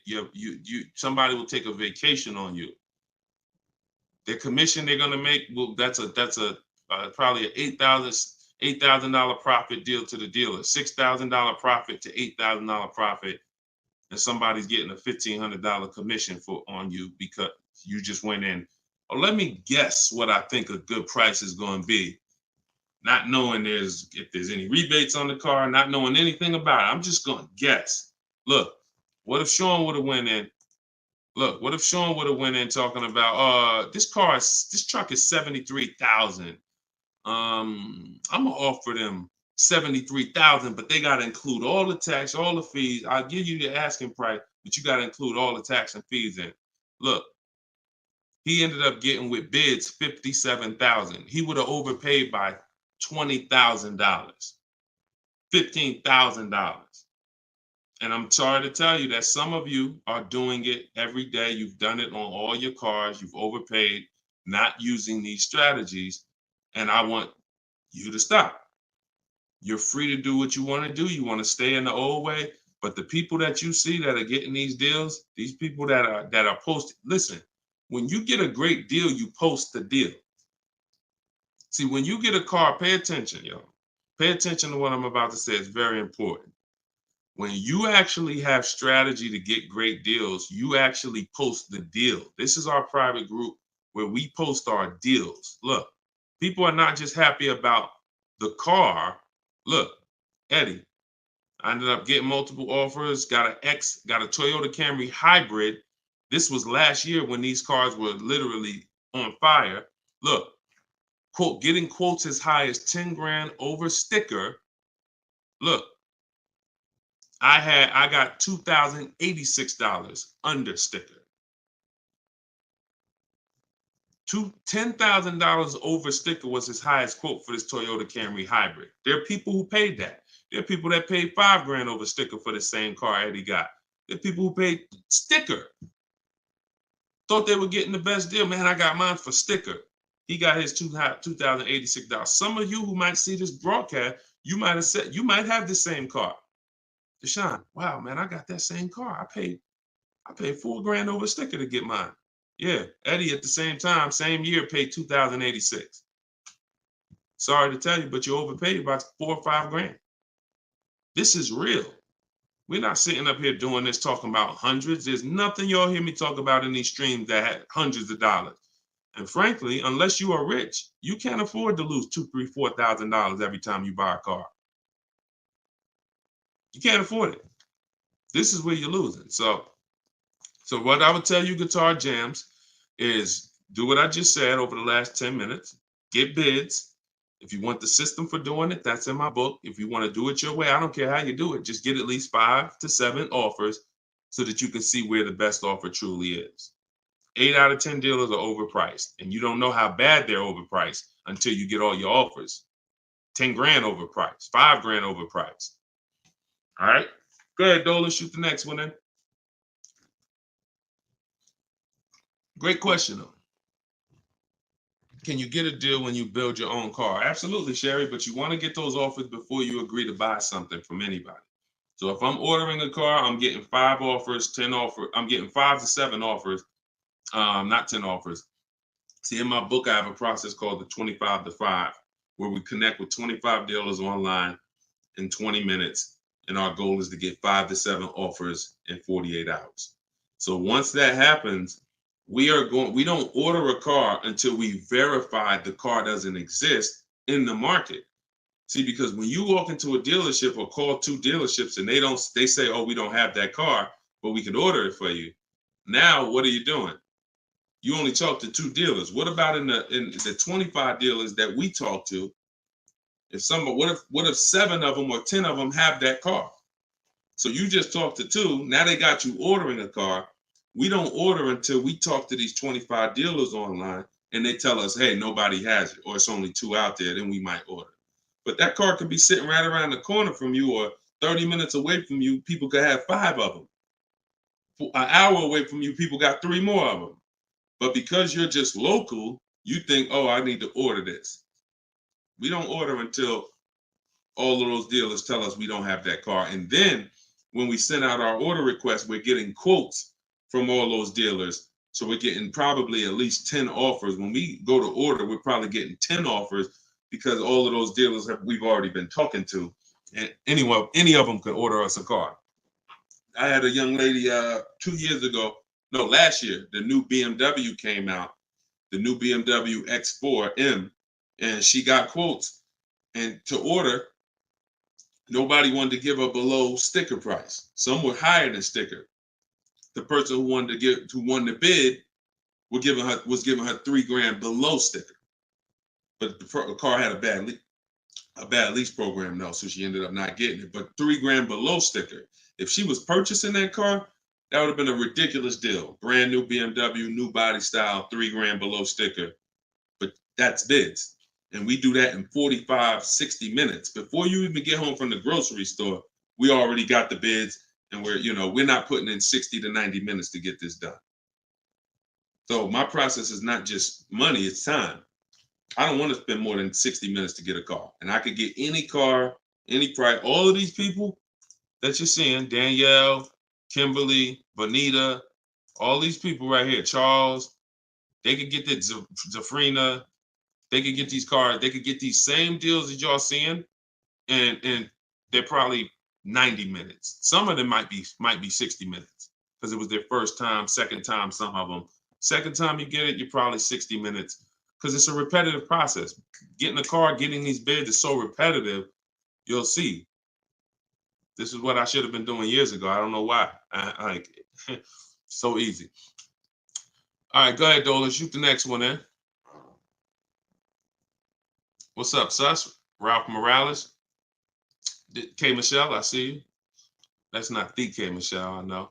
somebody will take a vacation on you. Their commission they're gonna make, well, that's probably an $8,000 profit deal to the dealer, $6,000 profit to $8,000 profit, and somebody's getting a $1,500 commission on you because you just went in. Oh, let me guess what I think a good price is going to be. Not knowing if there's any rebates on the car, not knowing anything about it. I'm just going to guess. Look, what if Sean would have went in? Look, what if Sean would have went in talking about, this truck is $73,000. I'm gonna offer them $73,000, but they got to include all the tax, all the fees. I'll give you the asking price, but you got to include all the tax and fees in. Look, he ended up getting with bids $57,000. He would have overpaid by $20,000, $15,000. And I'm sorry to tell you that some of you are doing it every day. You've done it on all your cars. You've overpaid, not using these strategies. And I want you to stop. You're free to do what you want to do. You want to stay in the old way. But the people that you see that are getting these deals, these people that are posting, listen, when you get a great deal, you post the deal. See, when you get a car, pay attention, y'all. Pay attention to what I'm about to say. It's very important. When you actually have strategy to get great deals, you actually post the deal. This is our private group where we post our deals. Look, people are not just happy about the car. Look, Eddie, I ended up getting multiple offers, got a Toyota Camry hybrid. This was last year when these cars were literally on fire. Look, quote, getting quotes as high as 10 grand over sticker. Look, I got $2,086 under sticker. $10,000 over sticker was his highest quote for this Toyota Camry hybrid. There are people who paid that. There are people that paid 5 grand over sticker for the same car Eddie got. There are people who paid sticker. Thought they were getting the best deal. Man, I got mine for sticker. He got his $2,086. Some of you who might see this broadcast, you might have the same car. Deshone, wow, man, I got that same car. I paid 4 grand over sticker to get mine. Yeah, Eddie at the same time, same year, paid $2,086. Sorry to tell you, but you overpaid by 4 or 5 grand. This is real. We're not sitting up here doing this talking about hundreds. There's nothing y'all hear me talk about in these streams that had hundreds of dollars. And frankly, unless you are rich, you can't afford to lose $2,000, $3,000, $4,000 every time you buy a car. You can't afford it. This is where you're losing. So what I would tell you, Guitar Jams, is do what I just said over the last 10 minutes. Get bids. If you want the system for doing it, that's in my book. If you want to do it your way, I don't care how you do it. Just get at least 5 to 7 offers so that you can see where the best offer truly is. 8 out of 10 dealers are overpriced, and you don't know how bad they're overpriced until you get all your offers. 10 grand overpriced, 5 grand overpriced. All right, go ahead, Dolan, shoot the next one in. Great question, though. Can you get a deal when you build your own car? Absolutely, Sherry, but you want to get those offers before you agree to buy something from anybody. So if I'm ordering a car, I'm getting 5 offers, 10 offers. I'm getting 5 to 7 offers, not 10 offers. See, in my book, I have a process called the 25 to 5, where we connect with 25 dealers online in 20 minutes. And our goal is to get 5 to 7 offers in 48 hours. So once that happens, we don't order a car until we verify the car doesn't exist in the market. See, because when you walk into a dealership or call 2 dealerships and they say, oh, we don't have that car, but we can order it for you. Now, what are you doing? You only talk to 2 dealers. What about in the 25 dealers that we talk to? What if 7 of them or 10 of them have that car? So you just talked to 2. Now they got you ordering a car. We don't order until we talk to these 25 dealers online and they tell us, hey, nobody has it, or it's only 2 out there, then we might order. But that car could be sitting right around the corner from you, or 30 minutes away from you. People could have 5 of them. An hour away from you, people got 3 more of them. But because you're just local, you think, oh, I need to order this. We don't order until all of those dealers tell us we don't have that car. And then when we send out our order request, we're getting quotes from all those dealers. So we're getting probably at least 10 offers. When we go to order, we're probably getting 10 offers because all of those dealers we've already been talking to. And any of them could order us a car. I had a young lady 2 years ago, no, last year, the new BMW came out, the new BMW X4M, and she got quotes. And to order, nobody wanted to give her below sticker price. Some were higher than sticker. The person who won the bid was giving her 3 grand below sticker. But the car had a bad lease program though, so she ended up not getting it. But 3 grand below sticker. If she was purchasing that car, that would have been a ridiculous deal. Brand new BMW, new body style, 3 grand below sticker. But that's bids. And we do that in 45, 60 minutes. Before you even get home from the grocery store, we already got the bids, and we're not putting in 60 to 90 minutes to get this done. So my process is not just money, it's time. I don't want to spend more than 60 minutes to get a car. And I could get any car, any price. All of these people that you're seeing, Danielle, Kimberly, Bonita, all these people right here, Charles, they could get the Zafrina, they could get these cars, they could get these same deals that y'all seeing, and they're probably 90 minutes. Some of them might be 60 minutes because it was their first time, second time, some of them. Second time you get it, you're probably 60 minutes because it's a repetitive process. Getting a car, getting these bids is so repetitive, you'll see. This is what I should have been doing years ago. I don't know why. So easy. All right, go ahead, Dolan. Shoot the next one in. What's up, Sus? Ralph Morales. K. Michelle, I see you. That's not the K. Michelle, I know.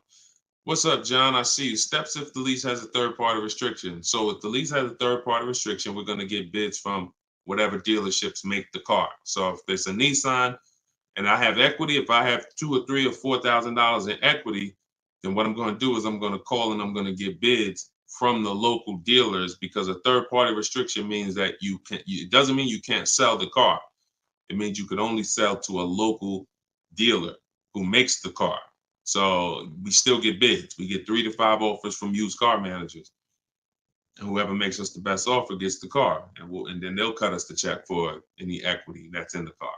What's up, John? I see you. Steps if the lease has a third-party restriction. So if the lease has a third-party restriction, we're going to get bids from whatever dealerships make the car. So if there's a Nissan and I have equity, if I have $2,000 or $3,000 or $4,000 in equity, then what I'm going to do is I'm going to call and I'm going to get bids from the local dealers, because a third-party restriction means that it doesn't mean you can't sell the car. It means you could only sell to a local dealer who makes the car. So we still get bids. We get 3 to 5 offers from used car managers. And whoever makes us the best offer gets the car. And then they'll cut us the check for any equity that's in the car.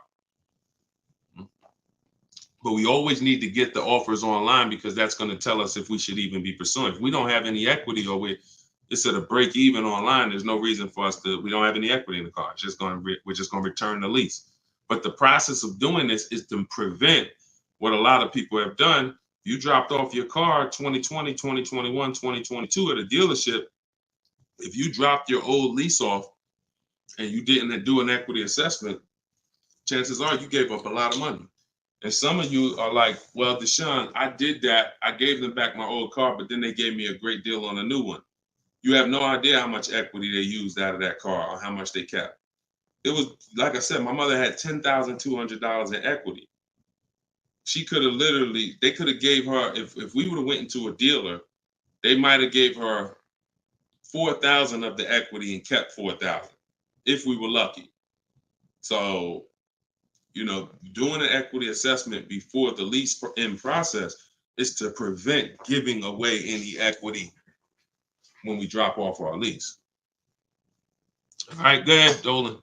But we always need to get the offers online, because that's going to tell us if we should even be pursuing. If we don't have any equity, or it's at a break even online, there's no reason for us we don't have any equity in the car. We're just going to return the lease. But the process of doing this is to prevent what a lot of people have done. You dropped off your car 2020, 2021, 2022 at a dealership. If you dropped your old lease off and you didn't do an equity assessment, chances are you gave up a lot of money. And some of you are like, well, Deshone, I did that. I gave them back my old car, but then they gave me a great deal on a new one. You have no idea how much equity they used out of that car or how much they kept. It was, like I said, my mother had $10,200 in equity. She could have literally, they could have gave her, if we would have went into a dealer, they might have gave her 4,000 of the equity and kept 4,000 if we were lucky. So, doing an equity assessment before the lease in process is to prevent giving away any equity when we drop off our lease. All right, go ahead, Dolan.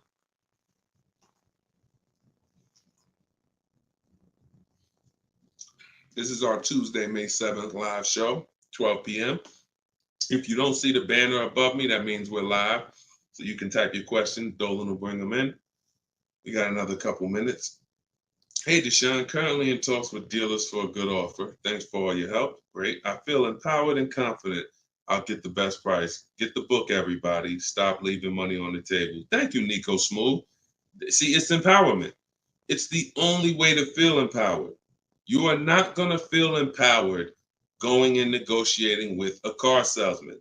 This is our Tuesday, May 7th live show, 12 p.m. If you don't see the banner above me, that means we're live. So you can type your question. Dolan will bring them in. We got another couple minutes. Hey, Deshone, currently in talks with dealers for a good offer. Thanks for all your help. Great. I feel empowered and confident I'll get the best price. Get the book, everybody. Stop leaving money on the table. Thank you, Nico Smooth. See, it's empowerment. It's the only way to feel empowered. You are not going to feel empowered going and negotiating with a car salesman.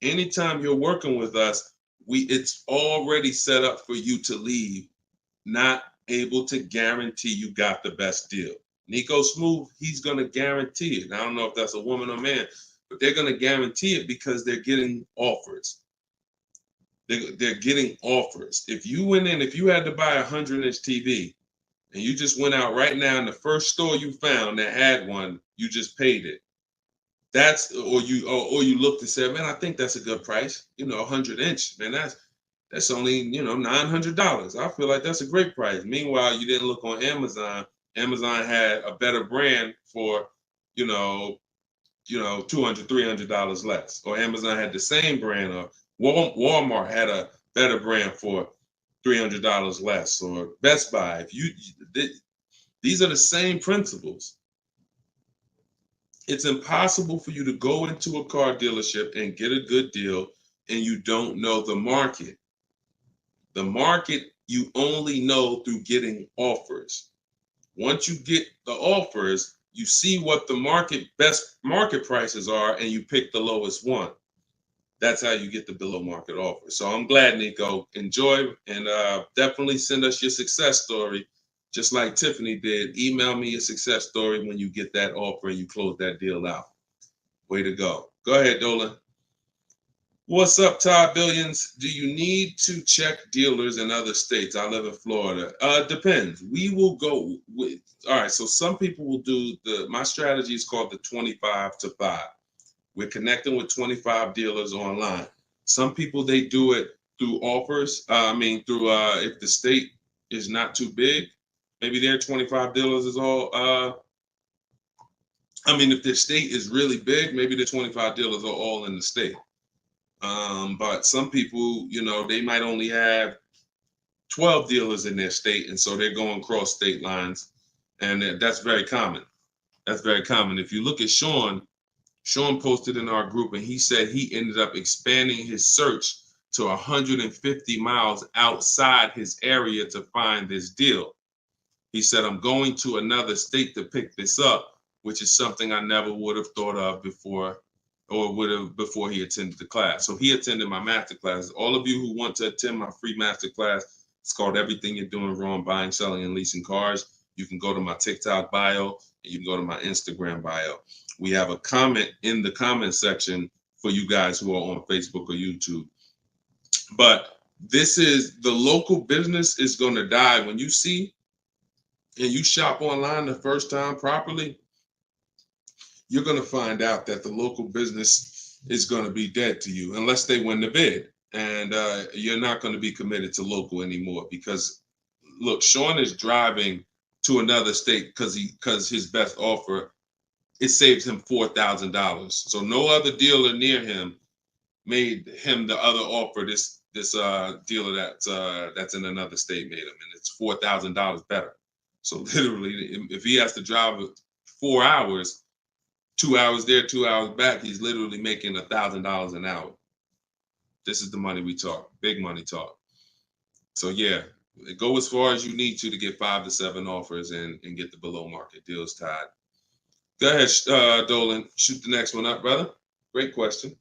Anytime you're working with us, it's already set up for you to leave, not able to guarantee you got the best deal. Nico Smooth, he's going to guarantee it. I don't know if that's a woman or man, but they're going to guarantee it because they're getting offers. They're getting offers. If you had to buy a 100-inch TV and you just went out right now in the first store you found that had one, you just paid it. Or you looked and said, man, I think that's a good price. 100-inch, man, that's only, $900. I feel like that's a great price. Meanwhile, you didn't look on Amazon. Amazon had a better brand for, $200, $300 less. Or Amazon had the same brand, or Walmart had a better brand for $300 less, or Best Buy. These are the same principles. It's impossible for you to go into a car dealership and get a good deal and you don't know the market. The market you only know through getting offers. Once you get the offers, you see what the best market prices are and you pick the lowest one. That's how you get the below market offer. So I'm glad, Nico. Enjoy, and definitely send us your success story. Just like Tiffany did, email me a success story when you get that offer and you close that deal out. Way to go. Go ahead, Dolan. What's up, Todd Billions? Do you need to check dealers in other states? I live in Florida. Depends. We will go with, all right, so some people will do my strategy is called the 25 to 5. We're connecting with 25 dealers online. Some people, they do it through offers. If the state is not too big, maybe their 25 dealers is all, if their state is really big, maybe the 25 dealers are all in the state. But some people, they might only have 12 dealers in their state, and so they're going across state lines, and that's very common. That's very common. If you look at Sean posted in our group, and he said he ended up expanding his search to 150 miles outside his area to find this deal. He said, I'm going to another state to pick this up, which is something I never would have thought of before he attended the class. So he attended my master class. All of you who want to attend my free master class, it's called Everything You're Doing Wrong, Buying, Selling, and Leasing Cars. You can go to my TikTok bio, and you can go to my Instagram bio. We have a comment in the comment section for you guys who are on Facebook or YouTube. But this is, the local business is going to die. When you see and you shop online the first time properly, you're going to find out that the local business is going to be dead to you unless they win the bid. And you're not going to be committed to local anymore because, look, Sean is driving to another state because his best offer, it saves him $4,000. So no other dealer near him made him the other offer. This dealer that's in another state made him, and it's $4,000 better. So literally, if he has to drive 4 hours, 2 hours there, 2 hours back, he's literally making $1,000 an hour. This is the money we talk, big money talk. So yeah, go as far as you need to get 5 to 7 offers and get the below market deals tied. Go ahead, Dolan, shoot the next one up, brother. Great question.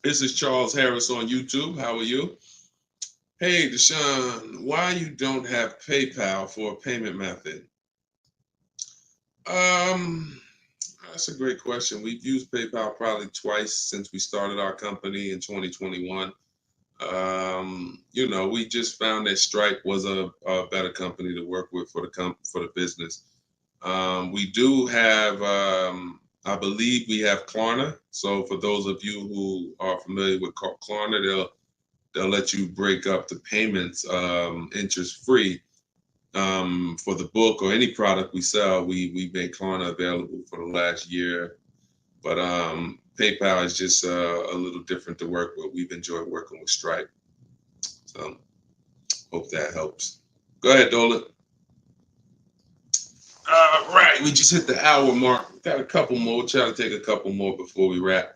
This is Charles Harris on YouTube. How are you? Hey, Deshone, why you don't have PayPal for a payment method? Um, that's a great question. We've used PayPal probably twice since we started our company in 2021. We just found that Stripe was a better company to work with for the business. We do have, I believe we have Klarna. So for those of you who are familiar with Klarna, they'll let you break up the payments interest free. For the book or any product we sell, we make Klarna available for the last year. But PayPal is just a little different to work with. We've enjoyed working with Stripe. So hope that helps. Go ahead, Dolan. All right, we just hit the hour mark. Got a couple more. Try to take a couple more before we wrap.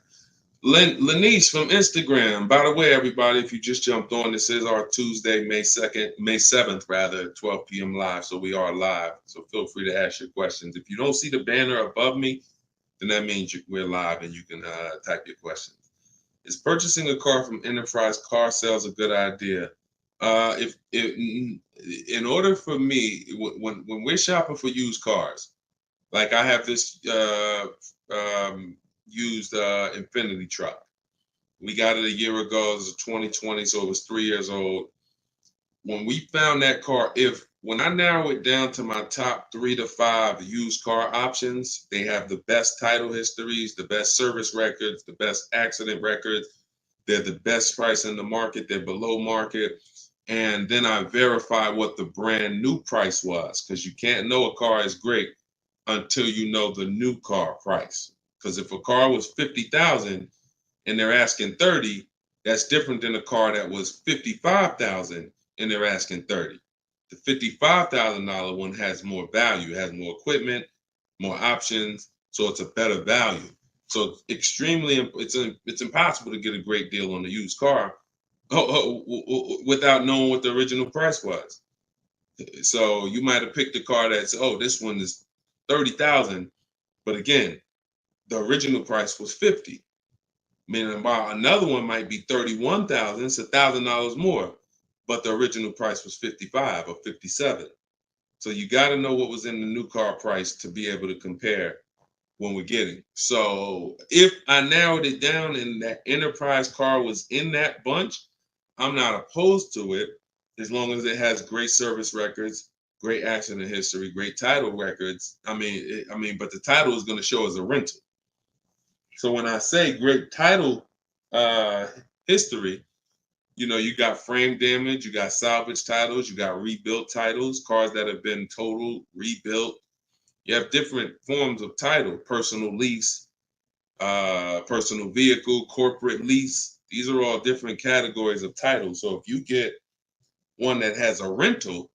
Lenice from Instagram. By the way, everybody, if you just jumped on, this is our Tuesday, May 7th, rather, 12 p.m. live. So we are live. So feel free to ask your questions. If you don't see the banner above me, then that means we're live and you can type your questions. Is purchasing a car from Enterprise Car Sales a good idea? If in order for me, when we're shopping for used cars, like I have this used Infinity truck. We got it a year ago. It was 2020, so it was 3 years old. When we found that car, when I narrow it down to my top 3 to 5 used car options, they have the best title histories, the best service records, the best accident records. They're the best price in the market. They're below market. And then I verify what the brand new price was, because you can't know a car is great until you know the new car price. Because if a car was 50,000 and they're asking 30, that's different than a car that was 55,000 and they're asking 30. The $55,000 one has more value, has more equipment, more options, so it's a better value. So it's impossible to get a great deal on a used car without knowing what the original price was. So you might have picked a car that's, this one is 30,000, but again, the original price was 50. Meaning another one might be 31,000, it's $1,000 more, but the original price was 55 or 57. So you got to know what was in the new car price to be able to compare when we're getting. So if I narrowed it down and that Enterprise car was in that bunch, I'm not opposed to it as long as it has great service records, great accident history, great title records. But the title is going to show as a rental. So when I say great title history, you got frame damage, you got salvage titles, you got rebuilt titles, cars that have been totaled, rebuilt. You have different forms of title: personal lease, personal vehicle, corporate lease. These are all different categories of title. So if you get one that has a rental,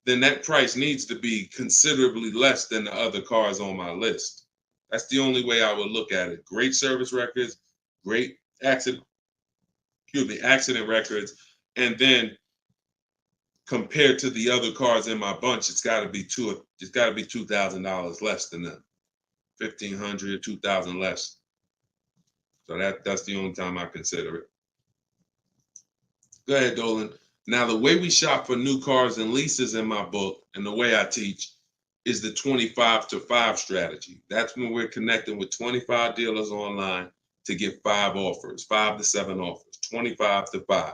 then that price needs to be considerably less than the other cars on my list. That's the only way I would look at it. Great service records, great accident records, and then compared to the other cars in my bunch, it's got to be $2,000 less than them. $1,500, $2,000 less. So that's the only time I consider it. Go ahead, Dolan. Now, the way we shop for new cars and leases in my book, and the way I teach, is the 25 to 5 strategy. That's when we're connecting with 25 dealers online to get 5 to 7 offers, 25 to 5.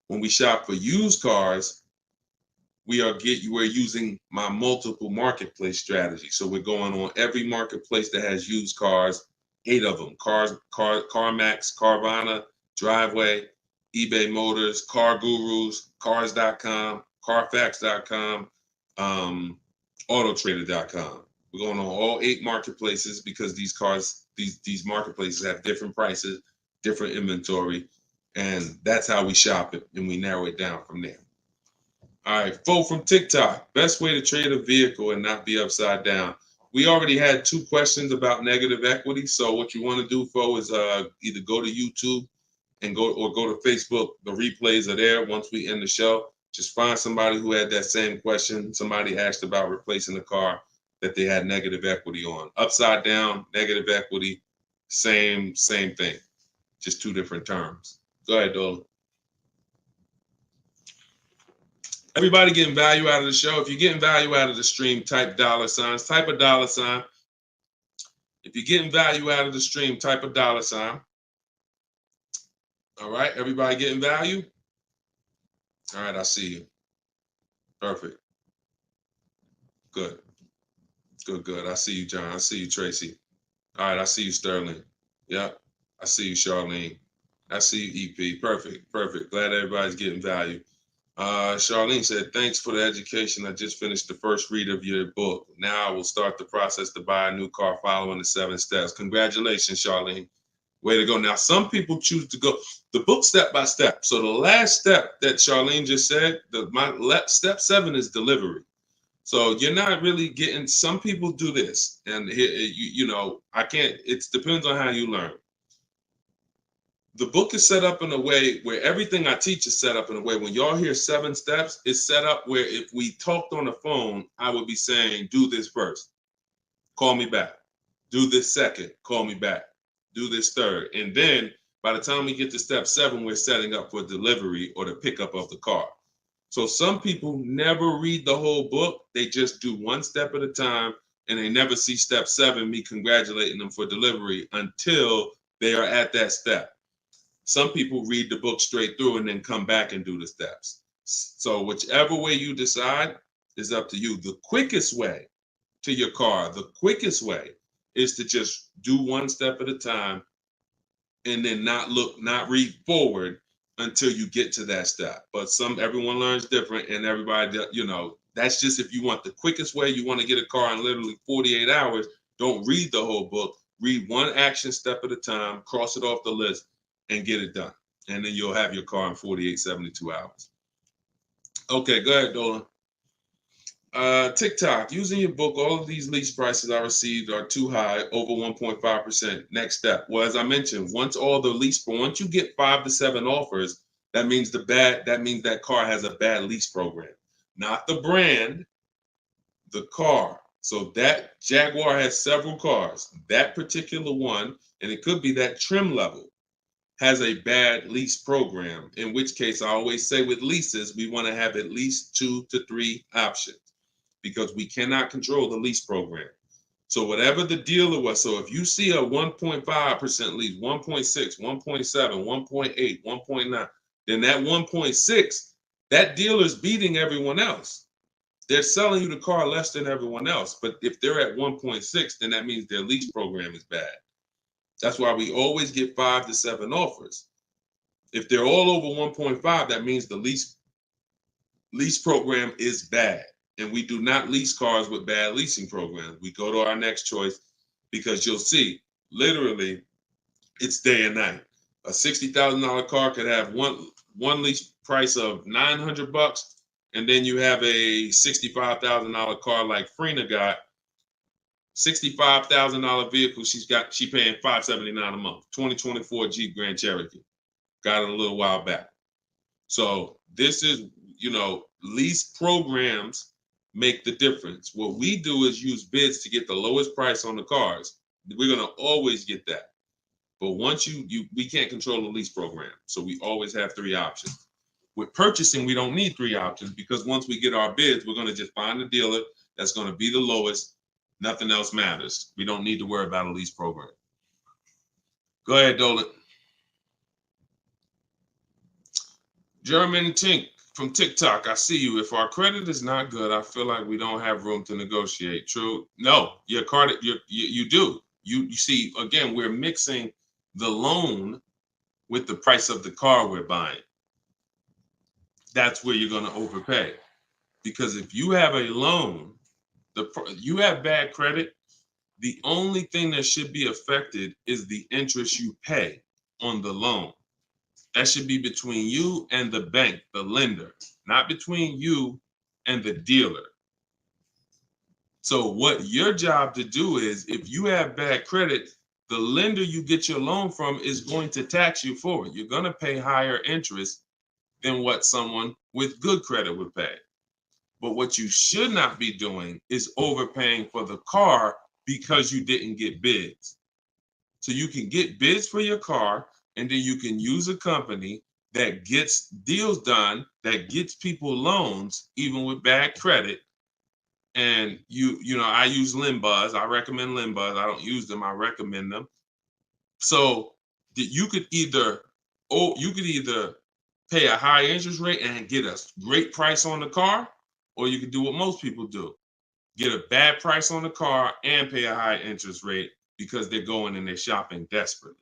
When we shop for used cars, we're using my multiple marketplace strategy. So we're going on every marketplace that has used cars, 8 of them: CarMax, Carvana, Driveway, eBay Motors, Car Gurus, Cars.com, Carfax.com, Autotrader.com. We're going on all 8 marketplaces because these marketplaces have different prices, different inventory, and that's how we shop it, and we narrow it down from there. All right, Fo from TikTok. Best way to trade a vehicle and not be upside down. We already had 2 questions about negative equity. So what you want to do, Fo, is either go to YouTube and go to Facebook. The replays are there once we end the show. Just find somebody who had that same question. Somebody asked about replacing a car that they had negative equity on. Upside down, negative equity, same thing. just two different terms. Go ahead, Dolan. Everybody getting value out of the show. If you're getting value out of the stream, type $signs, type a $sign. If you're getting value out of the stream, type a $sign. All right, everybody getting value? All right, I see you. Perfect. Good. Good. I see you, John. I see you, Tracy. All right, I see you, Sterling. Yep. I see you, Charlene. I see you, EP. Perfect. Glad everybody's getting value. Charlene said, thanks for the education. I just finished the first read of your book. Now I will start the process to buy a new car following the 7 steps. Congratulations, Charlene. Way to go. Now, some people choose to go the book step by step. So the last step that Charlene just said, step 7 is delivery. So you're not really getting, some people do this. And I can't, it depends on how you learn. The book is set up in a way where everything I teach is set up in a way when y'all hear 7 steps, it's set up where if we talked on the phone, I would be saying, do this first, call me back. Do this second, call me back. Do this third. And then by the time we get to step 7, we're setting up for delivery or the pickup of the car. So some people never read the whole book. They just do 1 step at a time, and they never see step 7, me congratulating them for delivery until they are at that step. Some people read the book straight through and then come back and do the steps. So whichever way you decide is up to you. The quickest way to your car, the quickest way is to just do 1 step at a time and then not read forward until you get to that step. But everyone learns different, and everybody, that's just if you want the quickest way, you want to get a car in literally 48 hours, don't read the whole book. Read 1 action step at a time, cross it off the list, and get it done. And then you'll have your car in 48, 72 hours. Okay, go ahead, Dolan. TikTok, using your book, all of these lease prices I received are too high, over 1.5%. Next step. Well, as I mentioned, once you get 5 to 7 offers, that means that car has a bad lease program. Not the brand, the car. So that Jaguar has several cars. That particular one, and it could be that trim level, has a bad lease program, in which case I always say with leases, we want to have at least 2 to 3 options, because we cannot control the lease program. So whatever the dealer was, so if you see a 1.5% lease, 1.6, 1.7, 1.8, 1.9, then that 1.6, that dealer's beating everyone else. They're selling you the car less than everyone else. But if they're at 1.6, then that means their lease program is bad. That's why we always get 5 to 7 offers. If they're all over 1.5, that means the lease program is bad. And we do not lease cars with bad leasing programs. We go to our next choice, because you'll see, literally, it's day and night. A $60,000 car could have one lease price of $900, and then you have a $65,000 car like Frena got. $65,000 vehicle she paying $579 a month. 2024 Jeep Grand Cherokee. Got it a little while back. So this is, lease programs make the difference. What we do is use bids to get the lowest price on the cars. We're gonna always get that. But once we can't control the lease program. So we always have 3 options. With purchasing, we don't need 3 options, because once we get our bids, we're gonna just find a dealer that's gonna be the lowest. Nothing else matters. We don't need to worry about a lease program. Go ahead, Dolan. German Tink from TikTok, I see you. If our credit is not good, I feel like we don't have room to negotiate. True? No, your credit, you do. You see, again, we're mixing the loan with the price of the car we're buying. That's where you're going to overpay. Because if you have a loan, you have bad credit, the only thing that should be affected is the interest you pay on the loan. That should be between you and the bank, the lender, not between you and the dealer. So what your job to do is, if you have bad credit, the lender you get your loan from is going to tax you for it. You're going to pay higher interest than what someone with good credit would pay. But what you should not be doing is overpaying for the car because you didn't get bids. So you can get bids for your car, and then you can use a company that gets deals done, that gets people loans, even with bad credit. And you know, I use Limbuzz. I recommend Limbuzz. I don't use them. I recommend them. So you could either, pay a high interest rate and get a great price on the car, or you could do what most people do: get a bad price on the car and pay a high interest rate because they're going and they're shopping desperately.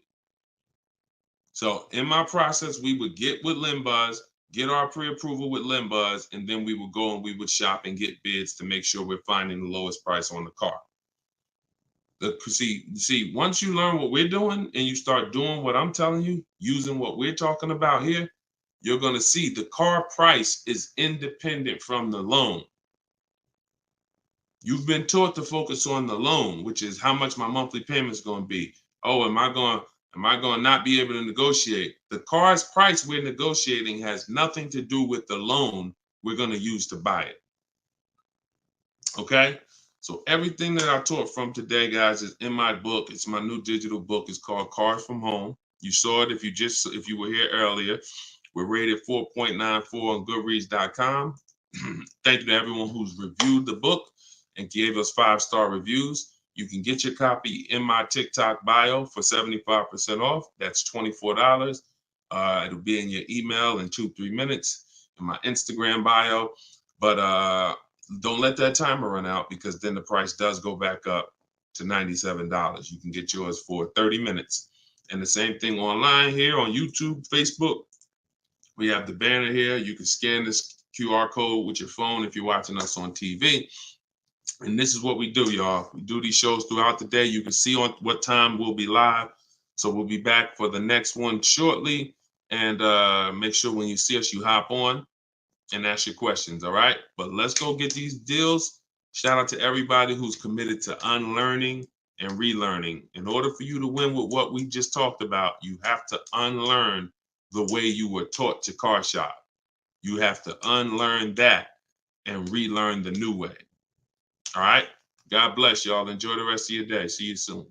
So in my process, we would get with Limbuzz, get our pre-approval with Limbuzz, and then we would go and we would shop and get bids to make sure we're finding the lowest price on the car. See, once you learn what we're doing and you start doing what I'm telling you, using what we're talking about here, you're going to see the car price is independent from the loan. You've been taught to focus on the loan, which is how much my monthly payment is going to be. Oh, am I going to not be able to negotiate? The car's price we're negotiating has nothing to do with the loan we're going to use to buy it. Okay? So everything that I taught from today, guys, is in my book. It's my new digital book. It's called Cars from Home. You saw it if you were here earlier. We're rated 4.94 on Goodreads.com. Thank you to everyone who's reviewed the book and gave us 5-star reviews. You can get your copy in my TikTok bio for 75% off. That's $24. It'll be in your email in 2-3 minutes, in my Instagram bio. But don't let that timer run out, because then the price does go back up to $97. You can get yours for 30 minutes. And the same thing online here on YouTube, Facebook. We have the banner here. You can scan this QR code with your phone if you're watching us on TV. And this is what we do, y'all. We do these shows throughout the day. You can see on what time we'll be live. So we'll be back for the next one shortly. And make sure when you see us, you hop on and ask your questions, all right? But let's go get these deals. Shout out to everybody who's committed to unlearning and relearning. In order for you to win with what we just talked about, you have to unlearn the way you were taught to car shop. You have to unlearn that and relearn the new way. All right? God bless y'all. Enjoy the rest of your day. See you soon.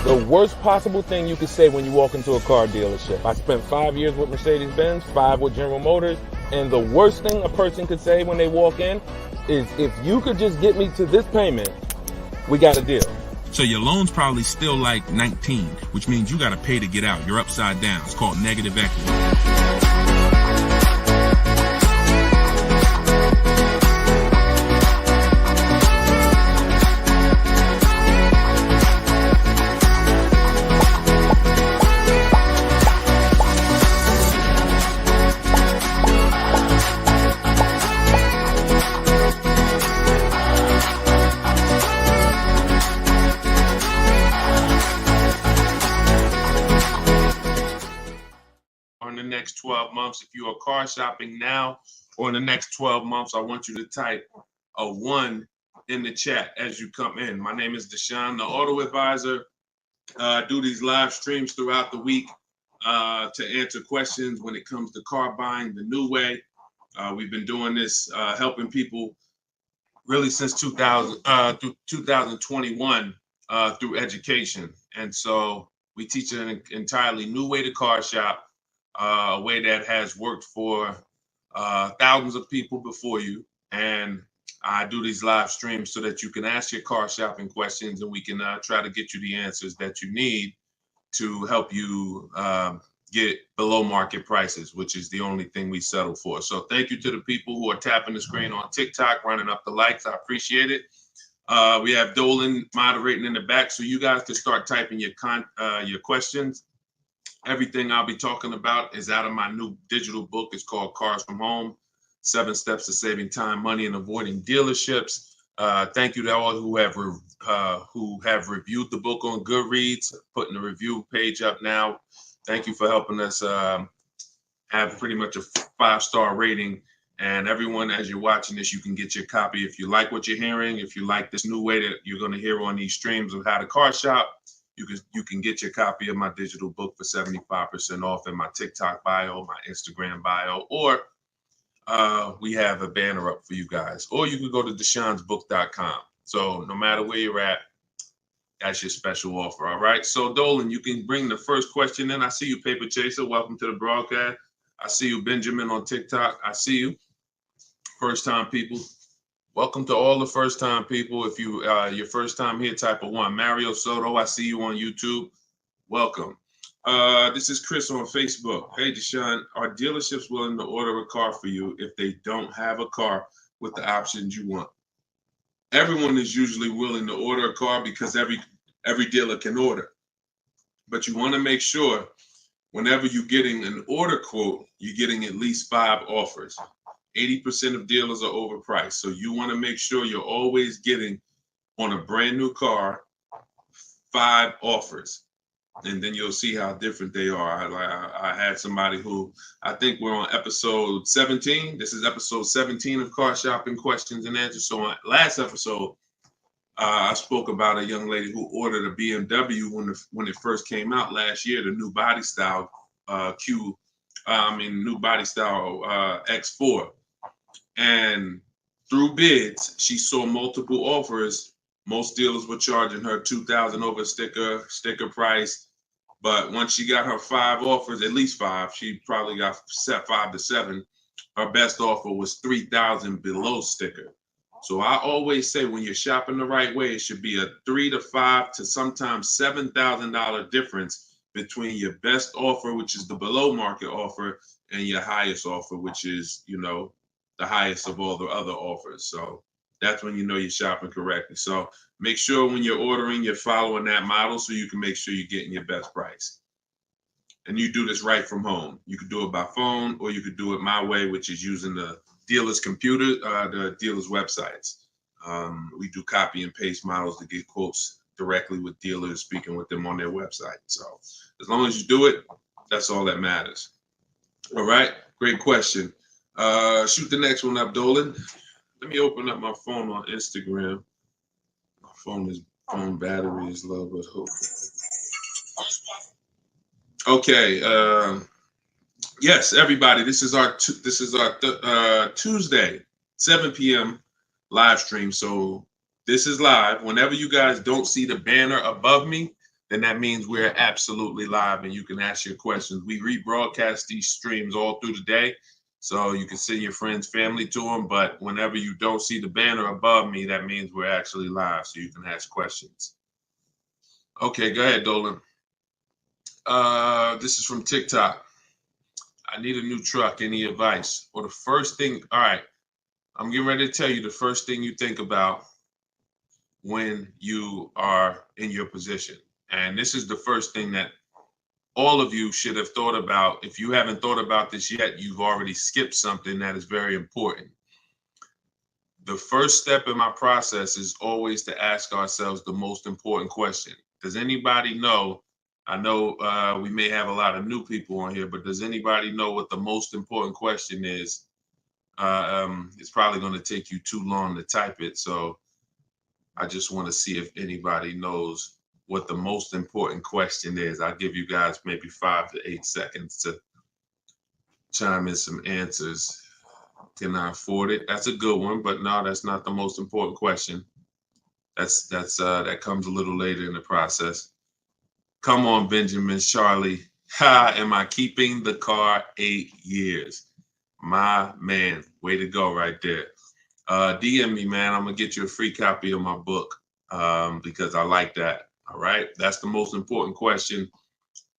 The worst possible thing you could say when you walk into a car dealership. I spent 5 years with Mercedes-Benz, 5 with General Motors, and the worst thing a person could say when they walk in is, if you could just get me to this payment, we got a deal. So your loan's probably still like 19, which means you got to pay to get out. You're upside down. It's called negative equity. In the next 12 months, if you are car shopping now, or in the next 12 months, I want you to type a 1 in the chat as you come in. My name is Deshone the Auto Advisor. I do these live streams throughout the week to answer questions when it comes to car buying the new way. We've been doing this, helping people really since 2021 through education. And so we teach an entirely new way to car shop, a way that has worked for thousands of people before you. And I do these live streams so that you can ask your car shopping questions, and we can try to get you the answers that you need to help you get below market prices, which is the only thing we settle for. So thank you to the people who are tapping the screen on TikTok, running up the likes. I appreciate it. We have Dolan moderating in the back, so you guys can start typing your questions. Everything I'll be talking about is out of my new digital book. It's called Cars from Home, 7 Steps to Saving Time, Money, and Avoiding Dealerships. Thank you to all who have reviewed the book on Goodreads, putting the review page up now. Thank you for helping us have pretty much a 5-star rating And everyone, as you're watching this, you can get your copy. If you like what you're hearing, if you like this new way that you're going to hear on these streams of how to car shop, you can get your copy of my digital book for 75% off in my TikTok bio, my Instagram bio, or we have a banner up for you guys. Or you can go to deshonsbook.com. So no matter where you're at, that's your special offer. All right. So Dolan, you can bring the first question in. I see you, Paper Chaser. Welcome to the broadcast. I see you, Benjamin, on TikTok. I see you. First time people. Welcome to all the first time people. If you your first time here, type of 1. Mario Soto, I see you on YouTube. Welcome. This is Chris on Facebook. Hey, Deshone, are dealerships willing to order a car for you if they don't have a car with the options you want? Everyone is usually willing to order a car because every dealer can order. But you want to make sure whenever you're getting an order quote, you're getting at least 5 offers. 80% of dealers are overpriced. So you want to make sure you're always getting on a brand new car 5 offers. And then you'll see how different they are. I had somebody who, I think we're on episode 17. This is episode 17 of Car Shopping Questions and Answers. So on last episode, I spoke about a young lady who ordered a BMW when it first came out last year, the new body style new body style X4. And through bids, she saw multiple offers. Most dealers were charging her $2,000 over sticker price. But once she got her 5 offers, at least 5, she probably got set 5 to 7. Her best offer was $3,000 below sticker. So I always say when you're shopping the right way, it should be a $3,000 to $5,000 to sometimes $7,000 difference between your best offer, which is the below market offer, and your highest offer, which is, the highest of all the other offers. So that's when you know you're shopping correctly. So make sure when you're ordering, you're following that model so you can make sure you're getting your best price. And you do this right from home. You could do it by phone, or you could do it my way, which is using the dealer's computer, the dealer's websites. We do copy and paste models to get quotes directly with dealers, speaking with them on their website. So as long as you do it, that's all that matters. All right, great question. Shoot the next one up, Dolan. Let me open up my phone on Instagram. My phone battery is low, but hope. Okay. Yes, everybody. This is our Tuesday 7 p.m. live stream. So this is live. Whenever you guys don't see the banner above me, then that means we're absolutely live, and you can ask your questions. We rebroadcast these streams all through the day. So you can send your friends, family to them. But whenever you don't see the banner above me, that means we're actually live. So you can ask questions. Okay, go ahead, Dolan. This is from TikTok. I need a new truck. Any advice? Or the first thing, all right, I'm getting ready to tell you the first thing you think about when you are in your position. And this is the first thing that all of you should have thought about. If you haven't thought about this yet, you've already skipped something that is very important. The first step in my process is always to ask ourselves the most important question. Does anybody know? I know we may have a lot of new people on here, but does anybody know what the most important question is? It's probably going to take you too long to type it. So I just want to see if anybody knows what the most important question is. I'll give you guys maybe 5 to 8 seconds to chime in some answers. Can I afford it? That's a good one, but no, that's not the most important question. That comes a little later in the process. Come on, Benjamin, Charlie. Am I keeping the car 8 years? My man, way to go right there. DM me, man. I'm gonna get you a free copy of my book because I like that. All right, that's the most important question.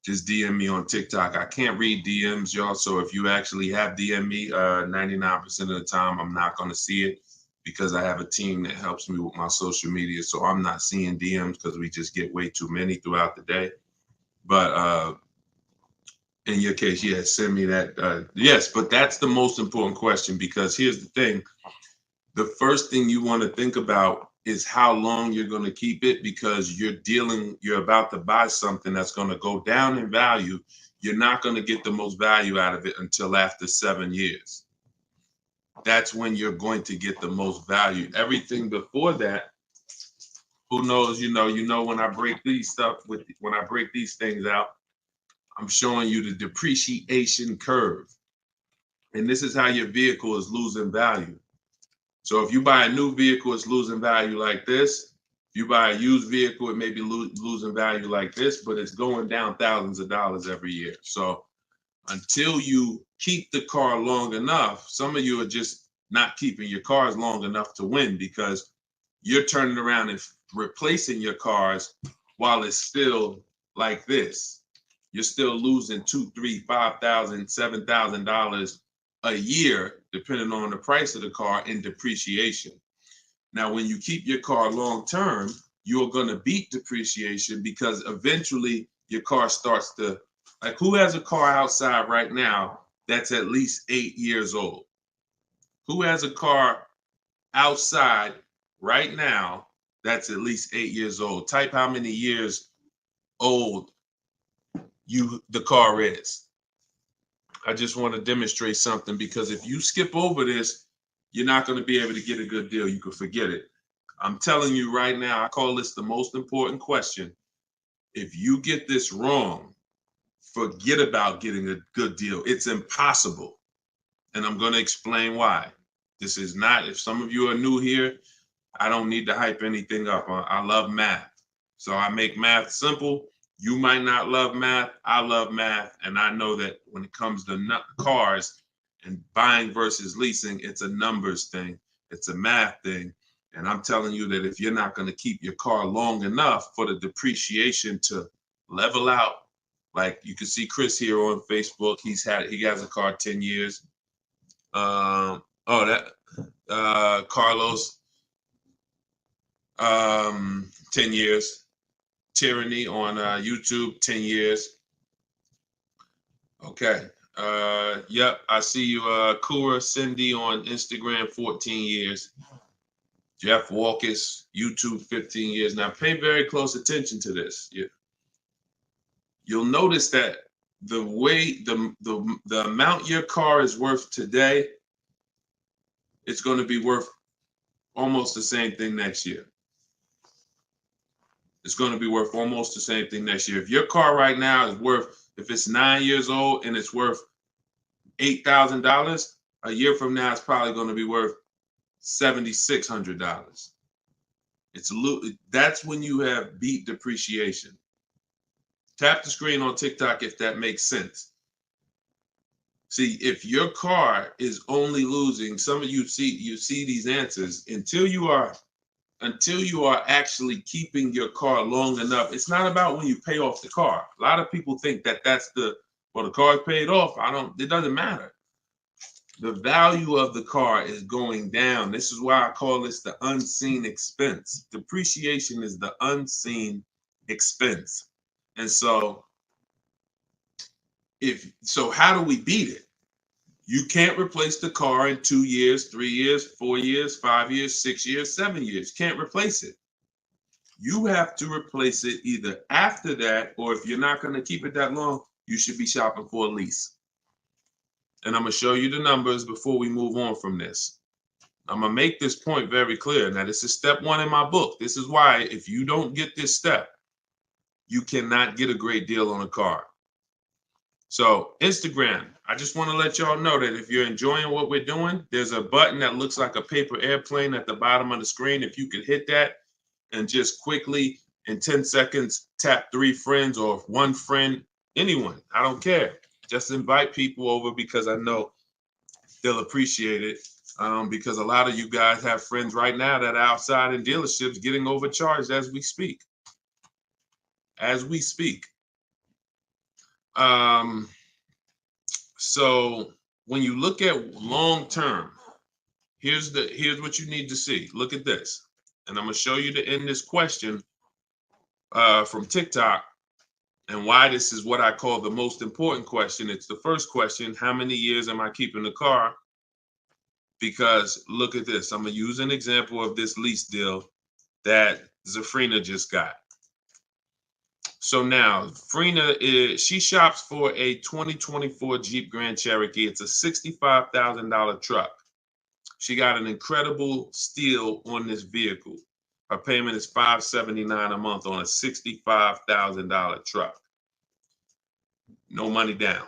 Just DM me on TikTok. I can't read DMs, y'all. So if you actually have DM me, 99% of the time, I'm not going to see it because I have a team that helps me with my social media. So I'm not seeing DMs because we just get way too many throughout the day. But in your case, yeah, send me that. Yes, but that's the most important question because here's the thing. The first thing you want to think about is how long you're going to keep it because you're about to buy something that's going to go down in value. You're not going to get the most value out of it until after 7 years. that's when you're going to get the most value. Everything before that, who knows, when I break these things out, I'm showing you the depreciation curve. And this is how your vehicle is losing value. So if you buy a new vehicle, it's losing value like this. If you buy a used vehicle, it may be losing value like this, but it's going down thousands of dollars every year. So until you keep the car long enough, some of you are just not keeping your cars long enough to win, because you're turning around and replacing your cars while it's still like this. You're still losing $2,000, $3,000, $5,000, $7,000 a year, depending on the price of the car, in depreciation. Now, when you keep your car long term, you're going to beat depreciation, because eventually your car starts to, like, who has a car outside right now that's at least 8 years old? Who has a car outside right now that's at least 8 years old? Type how many years old the car is. I just want to demonstrate something, because if you skip over this, you're not going to be able to get a good deal. You can forget it. I'm telling you right now, I call this the most important question. If you get this wrong, forget about getting a good deal. It's impossible. And I'm going to explain why. This is not, if some of you are new here, I don't need to hype anything up. I love math. So I make math simple. You might not love math. I love math. And I know that when it comes to cars and buying versus leasing, it's a numbers thing. It's a math thing. And I'm telling you that if you're not going to keep your car long enough for the depreciation to level out, like you can see Chris here on Facebook, he has a car 10 years. Carlos, 10 years. Tyranny on YouTube, 10 years. Okay. Yep, I see you. Kura Cindy on Instagram, 14 years. Jeff Walkus, YouTube, 15 years. Now pay very close attention to this. You'll notice that the way the amount your car is worth today, it's going to be worth almost the same thing next year. It's going to be worth almost the same thing next year. If your car right now is worth, if it's 9 years old and it's worth $8,000, a year from now it's probably going to be worth $7,600. That's when you have beat depreciation. Tap the screen on TikTok if that makes sense. See, if your car is only losing, some of you see these answers, until you are actually keeping your car long enough. It's not about when you pay off the car. A lot of people think that that's the car is paid off. It doesn't matter. The value of the car is going down. This is why I call this the unseen expense. Depreciation is the unseen expense. And so how do we beat it? You can't replace the car in 2 years, 3 years, 4 years, 5 years, 6 years, 7 years. Can't replace it. You have to replace it either after that, or if you're not going to keep it that long, you should be shopping for a lease. And I'm going to show you the numbers before we move on from this. I'm going to make this point very clear. Now, this is step 1 in my book. This is why if you don't get this step, you cannot get a great deal on a car. So Instagram, I just want to let y'all know that if you're enjoying what we're doing, there's a button that looks like a paper airplane at the bottom of the screen. If you could hit that and just quickly in 10 seconds, tap 3 friends or 1 friend, anyone, I don't care. Just invite people over, because I know they'll appreciate it. Because a lot of you guys have friends right now that are outside in dealerships getting overcharged as we speak. So when you look at long term, here's what you need to see. Look at this, and I'm gonna show you to end this question from TikTok, and why this is what I call the most important question. It's the first question: how many years am I keeping the car? Because look at this. I'm gonna use an example of this lease deal that Zafrina just got. So now, Frina she shops for a 2024 Jeep Grand Cherokee. It's a $65,000 truck. She got an incredible steal on this vehicle. Her payment is $579 a month on a $65,000 truck. No money down.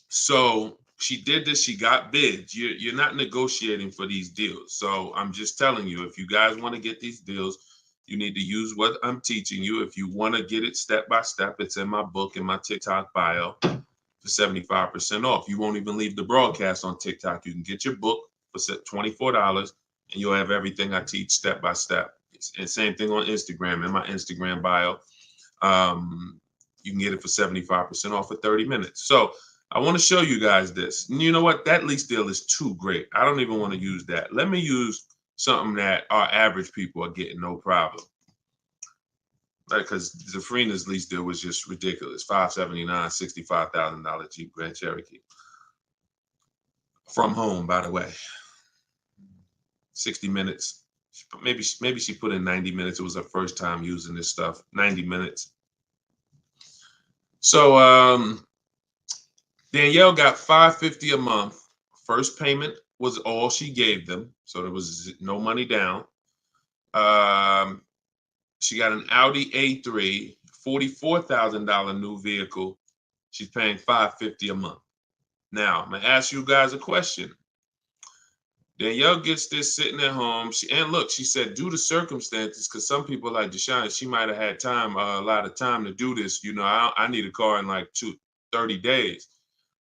So she did this. She got bids. You're not negotiating for these deals. So I'm just telling you, if you guys want to get these deals, you need to use what I'm teaching you. If you want to get it step by step, it's in my book, in my TikTok bio for 75% off. You won't even leave the broadcast on TikTok. You can get your book for $24 and you'll have everything I teach step by step. And same thing on Instagram, in my Instagram bio. You can get it for 75% off for 30 minutes. So I want to show you guys this. And you know what? That lease deal is too great. I don't even want to use that. Let me use something that our average people are getting no problem. Because Zafrina's lease deal was just ridiculous. $579, $65,000 Jeep Grand Cherokee. From home, by the way. 60 minutes. Maybe she put in 90 minutes. It was her first time using this stuff. 90 minutes. So Danielle got $550 a month. First payment was all she gave them, so there was no money down. She got an Audi A3, $44,000 new vehicle. She's paying $550 a month. Now I'm gonna ask you guys a question. Danielle gets this sitting at home. And look, she said due to circumstances, because some people like Deshone, she might have had time, a lot of time to do this. You know, I need a car in like 30 days.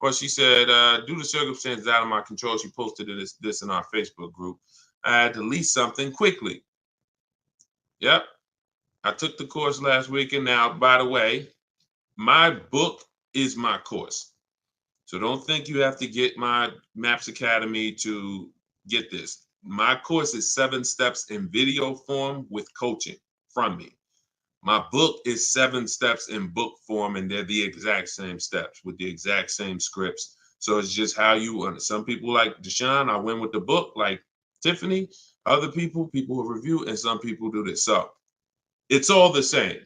But she said, due to circumstances out of my control, she posted this in our Facebook group. I had to lease something quickly. Yep. I took the course last weekend. Now, by the way, my book is my course. So don't think you have to get my Maps Academy to get this. My course is 7 steps in video form with coaching from me. My book is 7 steps in book form, and they're the exact same steps with the exact same scripts. So it's just how you want it. Some people like Deshone, I went with the book, like Tiffany. Other people who review, and some people do this. So it's all the same.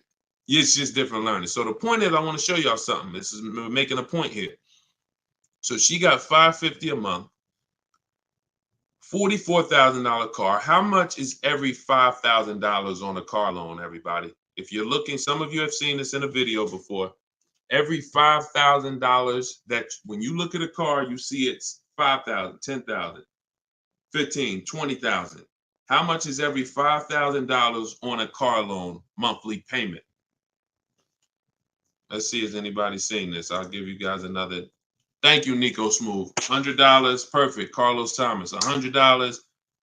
It's just different learning. So the point is, I want to show y'all something. This is making a point here. So she got $550 a month, $44,000 car. How much is every $5,000 on a car loan, everybody? If you're looking, some of you have seen this in a video before. Every $5,000 that when you look at a car, you see it's $5,000, $10,000, $15,000, $20,000. How much is every $5,000 on a car loan monthly payment? Let's see if anybody's seen this. I'll give you guys another. Thank you, Nico Smooth. $100, perfect. Carlos Thomas, $100.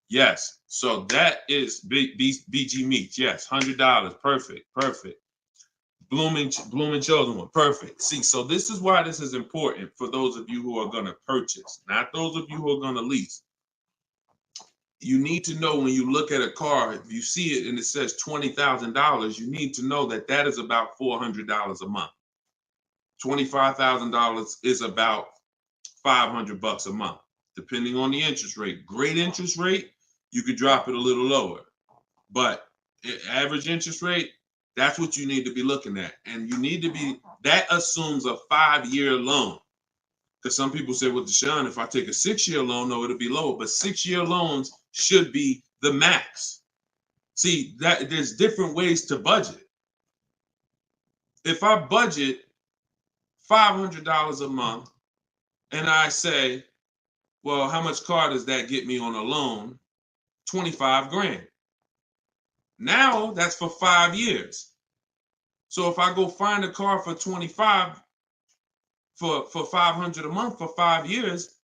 Yes. So that is BG Meats. Yes, $100. Perfect. Perfect. Blooming Chosen One. Perfect. See, so this is why this is important for those of you who are going to purchase, not those of you who are going to lease. You need to know when you look at a car, if you see it and it says $20,000, you need to know that that is about $400 a month. $25,000 is about $500 a month, depending on the interest rate. Great interest rate, you could drop it a little lower. But average interest rate, that's what you need to be looking at. And you need to be, that assumes a 5-year loan. Because some people say, well, Deshone, if I take a 6-year loan, no, it'll be lower. But 6-year loans should be the max. See, that there's different ways to budget. If I budget $500 a month and I say, well, how much car does that get me on a loan? 25 grand. Now that's for 5 years. So if I go find a car for 25 for $500 a month for 5 years,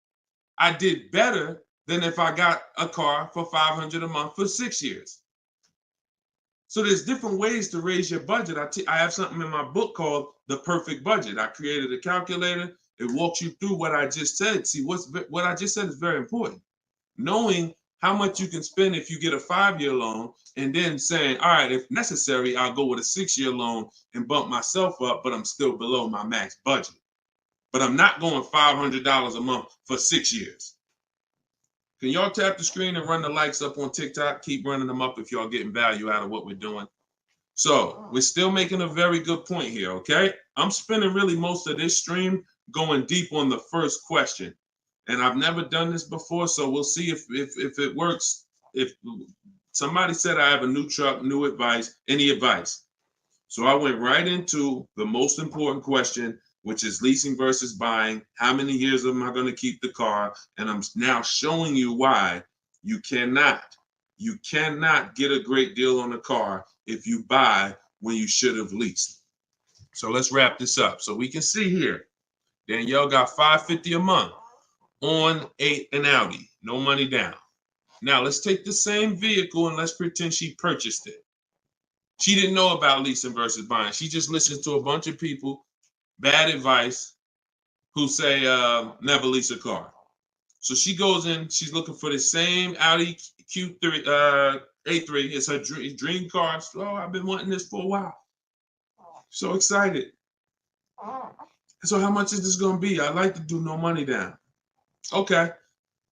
I did better than if I got a car for $500 a month for 6 years. So there's different ways to raise your budget. I have something in my book called The Perfect Budget. I created a calculator. It walks you through what I just said. See, what I just said is very important. Knowing how much you can spend if you get a 5-year loan, and then saying, all right, if necessary, I'll go with a 6-year loan and bump myself up, but I'm still below my max budget. But I'm not going $500 a month for 6 years. Can y'all tap the screen and run the likes up on TikTok? Keep running them up if y'all getting value out of what we're doing. So we're still making a very good point here, okay? I'm spending really most of this stream going deep on the first question. And I've never done this before, so we'll see if it works. If somebody said I have a new truck, new advice, any advice. So I went right into the most important question, which is leasing versus buying. How many years am I going to keep the car? And I'm now showing you why you cannot get a great deal on a car if you buy when you should have leased. So let's wrap this up. So we can see here, Danielle got $550 a month on an Audi, no money down. Now let's take the same vehicle and let's pretend she purchased it. She didn't know about leasing versus buying. She just listened to a bunch of people, bad advice, who say never lease a car. So she goes in, she's looking for the same Audi Q3, A3. It's her dream car. Oh, I've been wanting this for a while. So excited. So how much is this going to be? I'd like to do no money down. Okay.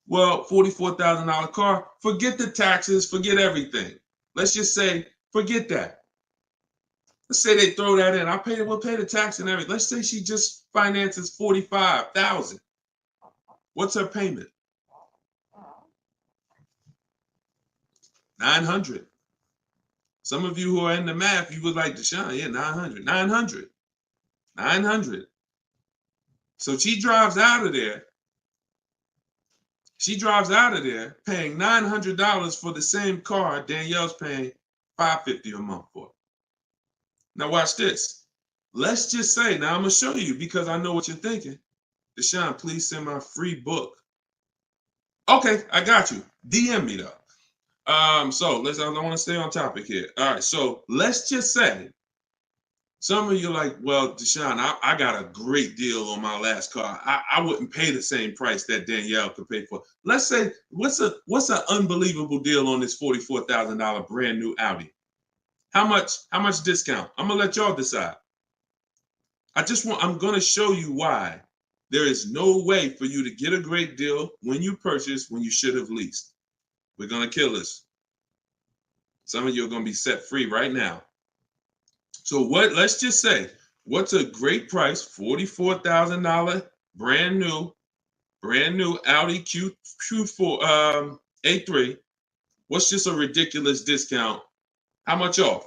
Well, $44,000 car. Forget the taxes. Forget everything. Let's just say, forget that. Let's say they throw that in. We'll pay the tax and everything. Let's say she just finances $45,000. What's her payment? $900. Some of you who are in the math, you would like Deshone, yeah, $900. $900. So she drives out of there. She drives out of there paying $900 for the same car Danielle's paying $550 a month for. Now watch this. Let's just say, now I'm going to show you because I know what you're thinking. Deshone, please send my free book. Okay, I got you. DM me though. So I want to stay on topic here. All right, so let's just say some of you are like, well, Deshone, I got a great deal on my last car. I wouldn't pay the same price that Danielle could pay for. Let's say, what's an unbelievable deal on this $44,000 brand new Audi? How much discount? I'm gonna let y'all decide. I'm gonna show you why there is no way for you to get a great deal when you purchase when you should have leased. We're gonna kill this. Some of you are gonna be set free right now. So let's just say, what's a great price? $44,000 brand new Audi Q4 A3. What's just a ridiculous discount? How much off?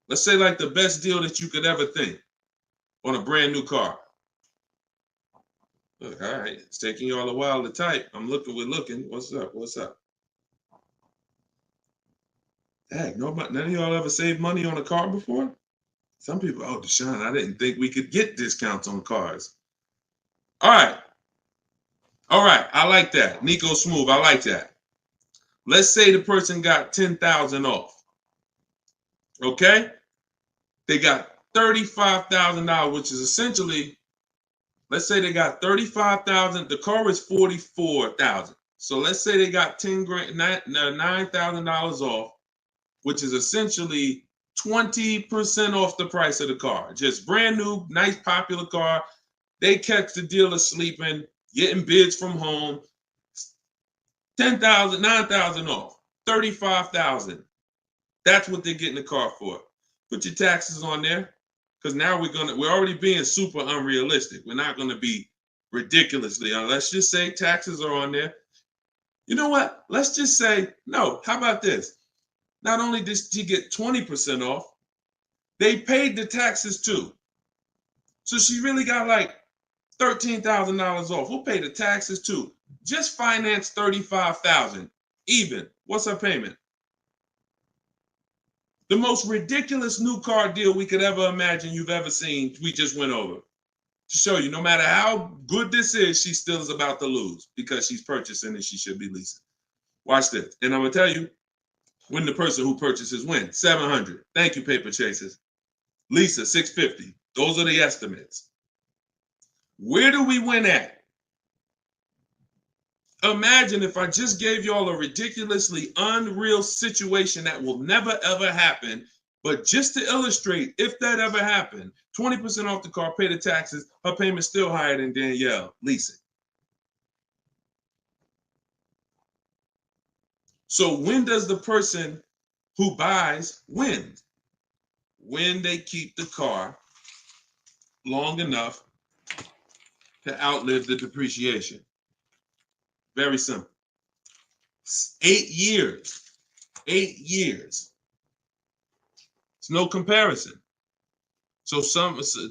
Let's say like the best deal that you could ever think on a brand new car. Look, all right, it's taking y'all a while to type. We're looking. What's up? Heck, none of y'all ever saved money on a car before? Some people, oh, Deshone, I didn't think we could get discounts on cars. All right, I like that. Nico Smooth, I like that. Let's say the person got $10,000 off. Okay? They got $35,000, which is essentially, let's say they got $35,000. The car is $44,000. So let's say they got $9,000 off, which is essentially 20% off the price of the car. Just brand new, nice, popular car. They catch the dealer sleeping, getting bids from home. $10,000, $9,000 off, $35,000. That's what they're getting the car for. Put your taxes on there, because now we're already being super unrealistic. We're not gonna be ridiculously. Let's just say taxes are on there. You know what? Let's just say no. How about this? Not only did she get 20% off, they paid the taxes too. So she really got like $13,000 off. We'll pay the taxes too. Just finance $35,000 even. What's her payment? The most ridiculous new car deal we could ever imagine you've ever seen, we just went over. To show you, no matter how good this is, she still is about to lose because she's purchasing and she should be leasing. Watch this. And I'm going to tell you, when the person who purchases wins, $700. Thank you, paper chasers. Lisa, $650. Those are the estimates. Where do we win at? Imagine if I just gave y'all a ridiculously unreal situation that will never ever happen, but just to illustrate, if that ever happened, 20% off the car, pay the taxes, her payment's still higher than Danielle leasing. So when does the person who buys win? When they keep the car long enough to outlive the depreciation. Very simple. 8 years. 8 years. It's no comparison. So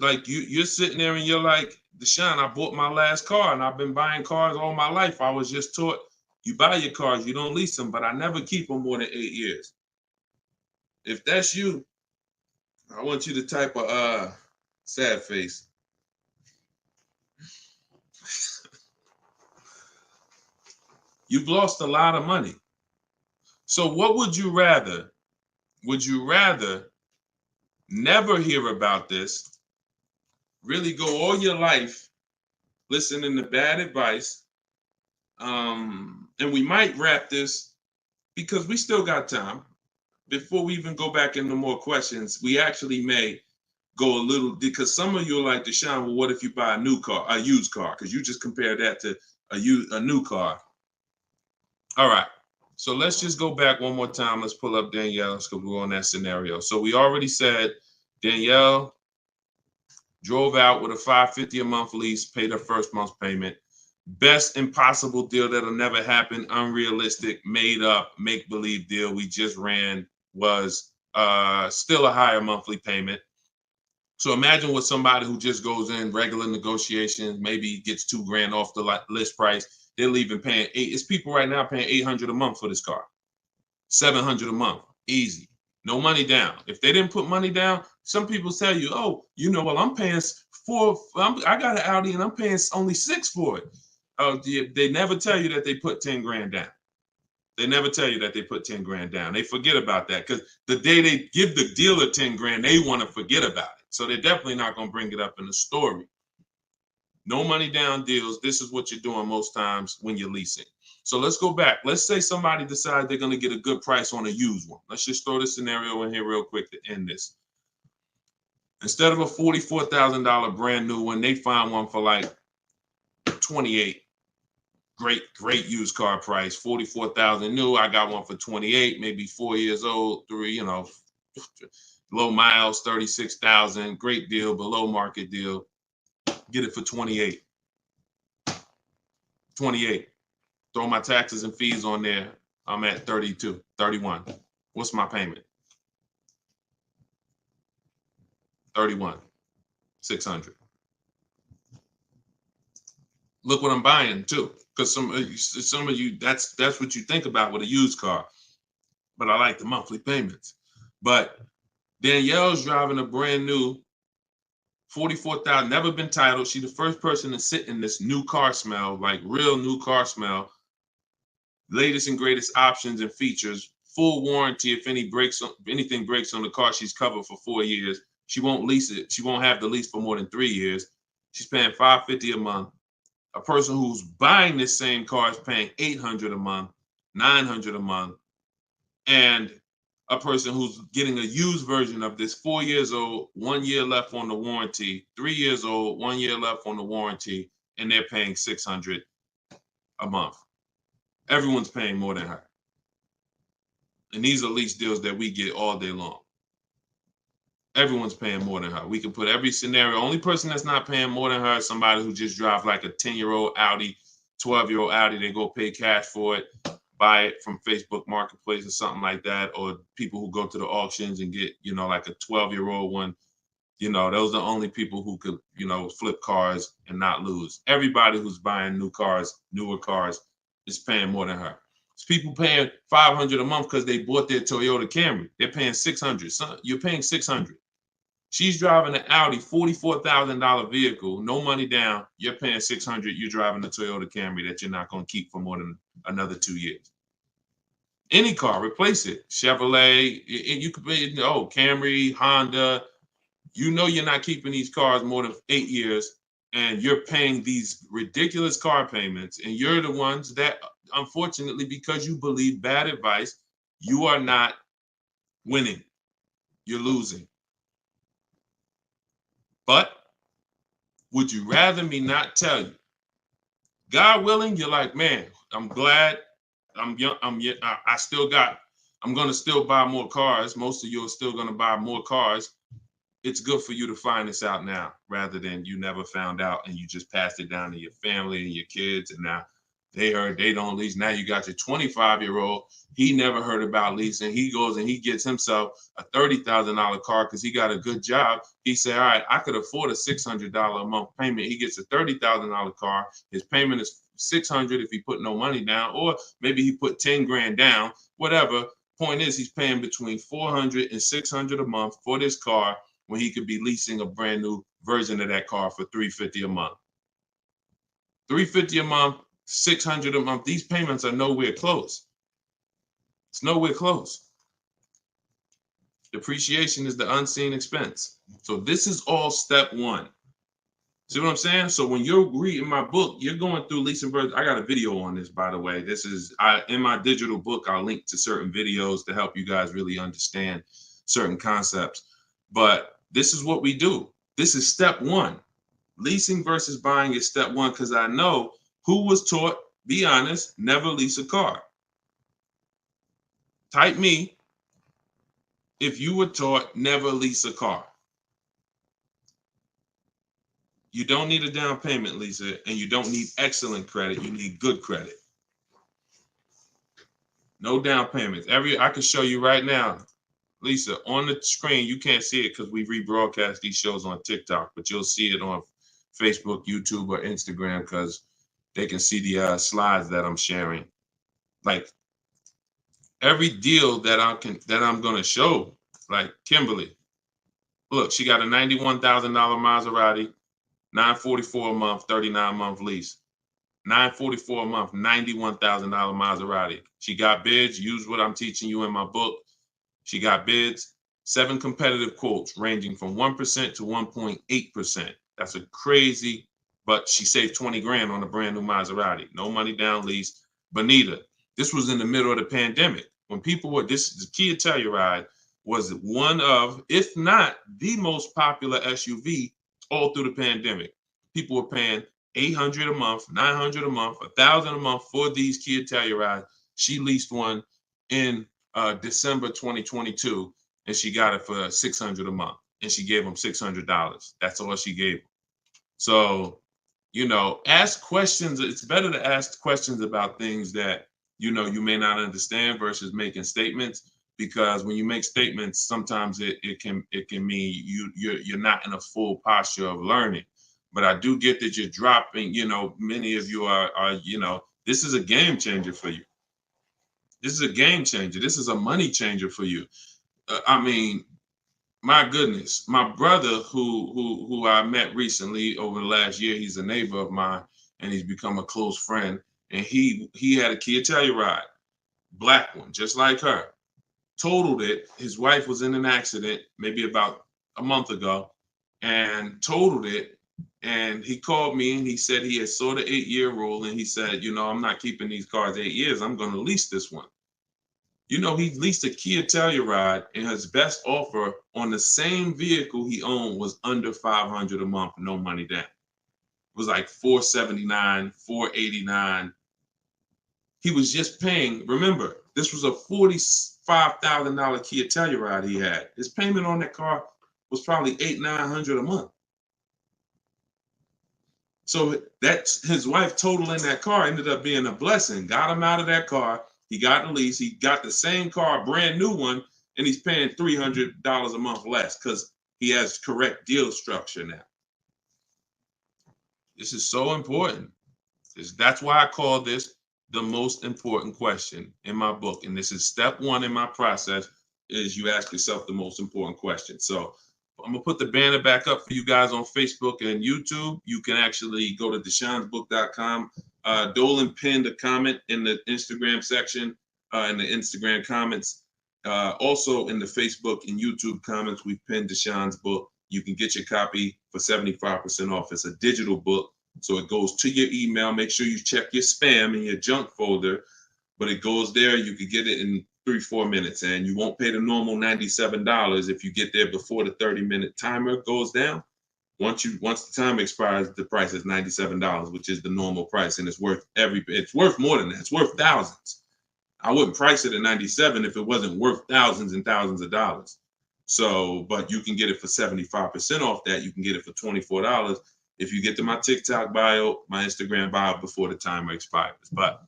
like you're sitting there and you're like, Deshone, I bought my last car and I've been buying cars all my life. I was just taught you buy your cars, you don't lease them, but I never keep them more than 8 years. If that's you, I want you to type a sad face. You've lost a lot of money. So what would you rather? Would you rather never hear about this, really go all your life listening to bad advice? And we might wrap this because we still got time. Before we even go back into more questions, we actually may go a little, because some of you are like, Deshone, well, what if you buy a new car, a used car? Because you just compared that to a new car. All right. So let's just go back one more time. Let's pull up Danielle's because we're on that scenario. So we already said Danielle drove out with a $550 a month lease, paid her first month's payment. Best impossible deal that'll never happen, unrealistic, made up, make-believe deal we just ran was still a higher monthly payment. So imagine with somebody who just goes in regular negotiations, maybe gets $2,000 off the list price. They're leaving paying it's people right now paying $800 a month for this car, $700 a month, easy, no money down. If they didn't put money down, some people tell you, oh, you know, well, I'm paying I got an Audi and I'm paying only $6 for it. They never tell you that they put 10 grand down. They never tell you that they put 10 grand down. They forget about that because the day they give the dealer 10 grand, they want to forget about it. So they're definitely not going to bring it up in the story. No money down deals. This is what you're doing most times when you're leasing. So let's go back. Let's say somebody decides they're going to get a good price on a used one. Let's just throw this scenario in here real quick to end this. Instead of a $44,000 brand new one, they find one for like 28. Great used car price, 44,000 new. I got one for 28, maybe 4 years old, low miles, 36,000. Great deal, below market deal. Get it for 28. 28. Throw my taxes and fees on there. I'm at 32, 31. What's my payment? 31, 600. Look what I'm buying too, because some of you that's what you think about with a used car. But I like the monthly payments. But Danielle's driving a brand new 44,000, never been titled. She's the first person to sit in this new car smell, like real new car smell. Latest and greatest options and features, full warranty. If anything breaks on the car, she's covered for 4 years. She won't lease it. She won't have the lease for more than 3 years. She's paying $550 a month. A person who's buying this same car is paying $800 a month, $900 a month, and a person who's getting a used version of this, 4 years old, 1 year left on the warranty, 3 years old, 1 year left on the warranty, and they're paying $600 a month. Everyone's paying more than her. And these are lease deals that we get all day long. Everyone's paying more than her. We can put every scenario. Only person that's not paying more than her is somebody who just drives like a 10-year-old Audi, 12-year-old Audi. They go pay cash for it, buy it from Facebook Marketplace or something like that, or people who go to the auctions and get, like a 12-year-old one. Those are the only people who could, flip cars and not lose. Everybody who's buying new cars, newer cars, is paying more than her. It's people paying $500 a month because they bought their Toyota Camry. They're paying $600. So you're paying $600. She's driving an Audi, $44,000 vehicle, no money down. You're paying $600. You're driving a Toyota Camry that you're not going to keep for more than another 2 years. Any car, replace it. Chevrolet, you could pay, Camry, Honda. You're not keeping these cars more than 8 years, and you're paying these ridiculous car payments, and you're the ones that, unfortunately, because you believe bad advice, you are not winning. You're losing. But would you rather me not tell you? God willing, you're like, man, I'm glad I'm young. I'm going to still buy more cars. Most of you are still going to buy more cars. It's good for you to find this out now rather than you never found out and you just passed it down to your family and your kids. And now They heard they don't lease. Now you got your 25-year-old. He never heard about leasing. He goes and he gets himself a $30,000 car because he got a good job. He said, all right, I could afford a $600 a month payment. He gets a $30,000 car. His payment is $600 if he put no money down, or maybe he put 10 grand down, whatever. Point is, he's paying between $400 and $600 a month for this car when he could be leasing a brand new version of that car for $350 a month. $350 a month, $600 a month. These payments are nowhere close. It's nowhere close. Depreciation is the unseen expense. So this is all step one. See what I'm saying? So when you're reading my book, you're going through leasing versions. I got a video on this, by the way. This is in my digital book. I'll link to certain videos to help you guys really understand certain concepts. But this is what we do. This is step one. Leasing versus buying is step one, because I know who was taught, be honest, never lease a car. Type me if you were taught never lease a car. You don't need a down payment, Lisa, and you don't need excellent credit. You need good credit. No down payments. I can show you right now, Lisa, on the screen. You can't see it because we rebroadcast these shows on TikTok, but you'll see it on Facebook, YouTube, or Instagram because they can see the slides that I'm sharing. Like every deal that I'm gonna show, like Kimberly. Look, she got a $91,000 Maserati, $944 a month, 39-month lease. $944 a month, $91,000 Maserati. She got bids. Use what I'm teaching you in my book. She got bids. 7 competitive quotes ranging from 1% to 1.8%. That's a crazy, but she saved 20 grand on a brand new Maserati. No money down, lease. Bonita, this was in the middle of the pandemic. When people were, the Kia Telluride was one of, if not the most popular SUV all through the pandemic. People were paying $800 a month, $900 a month, $1,000 a month for these Kia Tellurides. She leased one in December 2022, and she got it for $600 a month, and she gave him $600. That's all she gave him. So, ask questions. It's better to ask questions about things that you may not understand versus making statements. Because when you make statements, sometimes it can mean you're not in a full posture of learning. But I do get that you're dropping. Many of you are this is a game changer for you. This is a game changer. This is a money changer for you. I mean, my goodness, my brother who I met recently over the last year, he's a neighbor of mine, and he's become a close friend. And he had a Kia Telluride, black one, just like her. Totaled it. His wife was in an accident maybe about a month ago and totaled it. And he called me and he said he had saw the 8-year rule. And he said, I'm not keeping these cars 8 years. I'm going to lease this one. He leased a Kia Telluride, and his best offer on the same vehicle he owned was under $500 a month, no money down. It was like $479, $489. He was just paying. Remember, this was a $45,000 Kia Telluride he had. His payment on that car was probably $800-900 a month. So that's his wife totaling that car ended up being a blessing. Got him out of that car. He got the lease. He got the same car, brand new one, and he's paying $300 a month less because he has correct deal structure now. This is so important. That's why I call this the most important question in my book. And this is step one in my process, is you ask yourself the most important question. So I'm going to put the banner back up for you guys on Facebook and YouTube. You can actually go to deshonsbook.com. Dolan pinned a comment in the Instagram section, in the Instagram comments. Also in the Facebook and YouTube comments, we've pinned Deshon's book. You can get your copy for 75% off. It's a digital book, so it goes to your email. Make sure you check your spam and your junk folder, but it goes there. You can get it in 3-4 minutes, and you won't pay the normal $97 if you get there before the 30-minute timer goes down. Once the time expires, the price is $97, which is the normal price, and it's worth more than that. It's worth thousands. I wouldn't price it at $97 if it wasn't worth thousands and thousands of dollars. So, but you can get it for 75% off that. You can get it for $24. if you get to my TikTok bio, my Instagram bio before the timer expires. But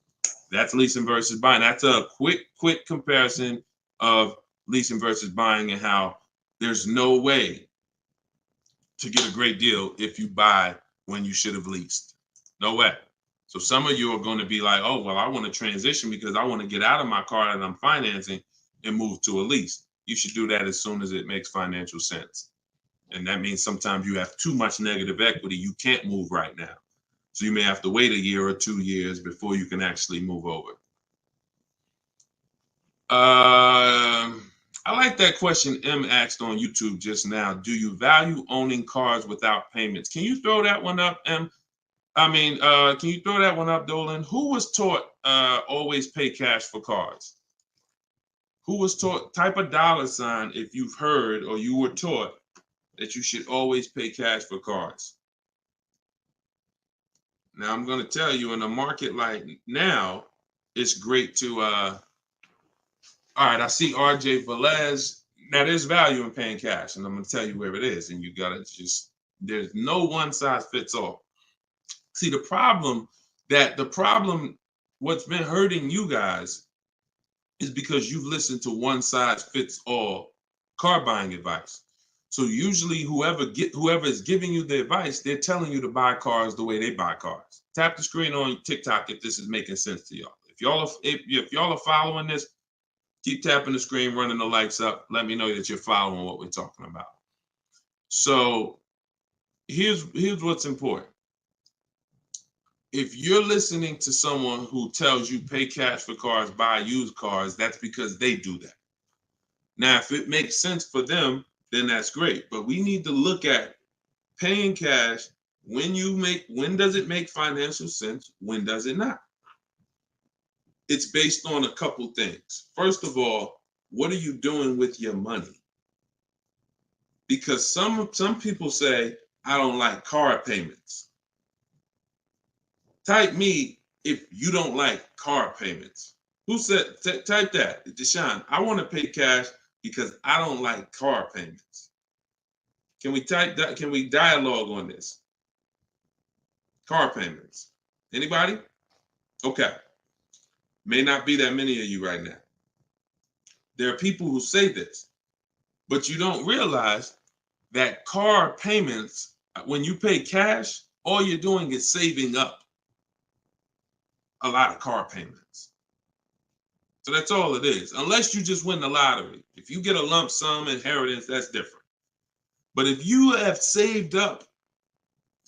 that's leasing versus buying. That's a quick comparison of leasing versus buying and how there's no way to get a great deal if you buy when you should have leased. No way. So some of you are going to be like, oh, well, I want to transition because I want to get out of my car that I'm financing and move to a lease. You should do that as soon as it makes financial sense. And that means sometimes you have too much negative equity. You can't move right now. So you may have to wait a year or 2 years before you can actually move over. I like that question M asked on YouTube just now. Do you value owning cars without payments? Can you throw that one up, M? Can you throw that one up, Dolan? Who was taught always pay cash for cars? Who was taught, type a $sign if you've heard or you were taught that you should always pay cash for cars. Now, I'm going to tell you, in a market like now, it's great to, all right, I see RJ Velez. Now, there's value in paying cash, and I'm going to tell you where it is, and you got to just, there's no one size fits all. See, the problem, what's been hurting you guys is because you've listened to one size fits all car buying advice. So usually whoever is giving you the advice, they're telling you to buy cars the way they buy cars. Tap the screen on TikTok if this is making sense to y'all. If y'all are following this, keep tapping the screen, running the lights up. Let me know that you're following what we're talking about. So here's what's important. If you're listening to someone who tells you pay cash for cars, buy used cars, that's because they do that. Now, if it makes sense for them, then that's great. But we need to look at paying cash. When does it make financial sense? When does it not? It's based on a couple things. First of all, what are you doing with your money? Because some people say, I don't like car payments. Type me if you don't like car payments. Who said, type that, Deshone, I want to pay cash because I don't like car payments. Can we type that? Can we dialogue on this? Car payments. Anybody? Okay. May not be that many of you right now. There are people who say this, but you don't realize that car payments, when you pay cash, all you're doing is saving up a lot of car payments. So that's all it is, unless you just win the lottery. If you get a lump sum inheritance, that's different. But if you have saved up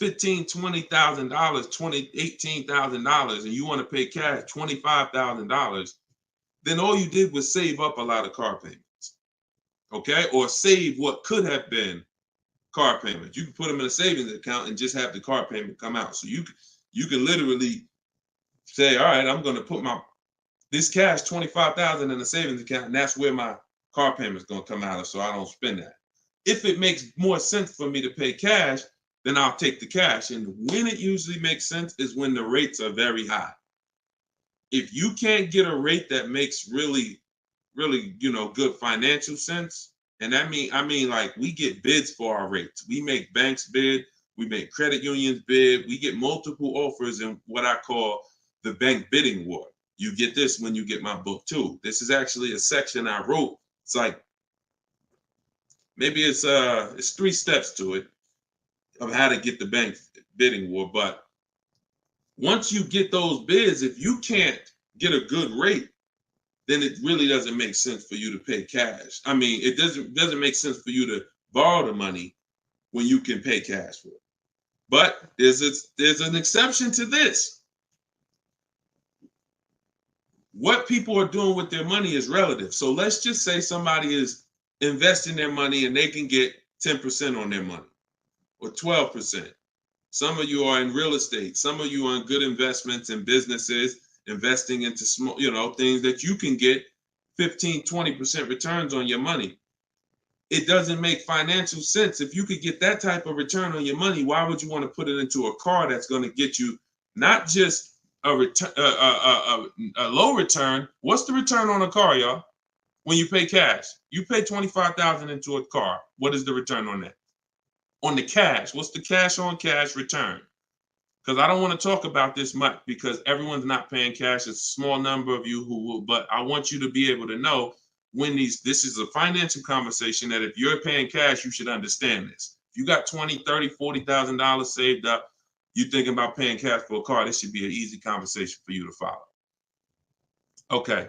$15,000, $20,000, $18,000, and you want to pay cash $25,000, then all you did was save up a lot of car payments, okay? Or save what could have been car payments. You can put them in a savings account and just have the car payment come out. So you can literally say, all right, I'm going to put this cash, $25,000 in a savings account, and that's where my car payment is going to come out of, so I don't spend that. If it makes more sense for me to pay cash, then I'll take the cash. And when it usually makes sense is when the rates are very high. If you can't get a rate that makes really, really, good financial sense, and I mean like we get bids for our rates. We make banks bid, we make credit unions bid, we get multiple offers in what I call the bank bidding war. You get this when you get my book too. This is actually a section I wrote. It's like, maybe it's 3 steps to it of how to get the bank bidding war. But once you get those bids, if you can't get a good rate, then it really doesn't make sense for you to pay cash. I mean, it doesn't make sense for you to borrow the money when you can pay cash for it. But there's an exception to this. What people are doing with their money is relative. So let's just say somebody is investing their money and they can get 10% on their money or 12%. Some of you are in real estate. Some of you are in good investments and businesses, investing into small, things that you can get 15, 20% returns on your money. It doesn't make financial sense. If you could get that type of return on your money, why would you want to put it into a car that's going to get you not just a low return? What's the return on a car, y'all? When you pay cash, you pay $25,000 into a car. What is the return on that? On the cash, what's the cash on cash return? Because I don't want to talk about this much because everyone's not paying cash. It's a small number of you who will, but I want you to be able to know when this is a financial conversation that if you're paying cash, you should understand this. If you got $20,000, $30,000, $40,000 saved up, you're thinking about paying cash for a car, this should be an easy conversation for you to follow. Okay.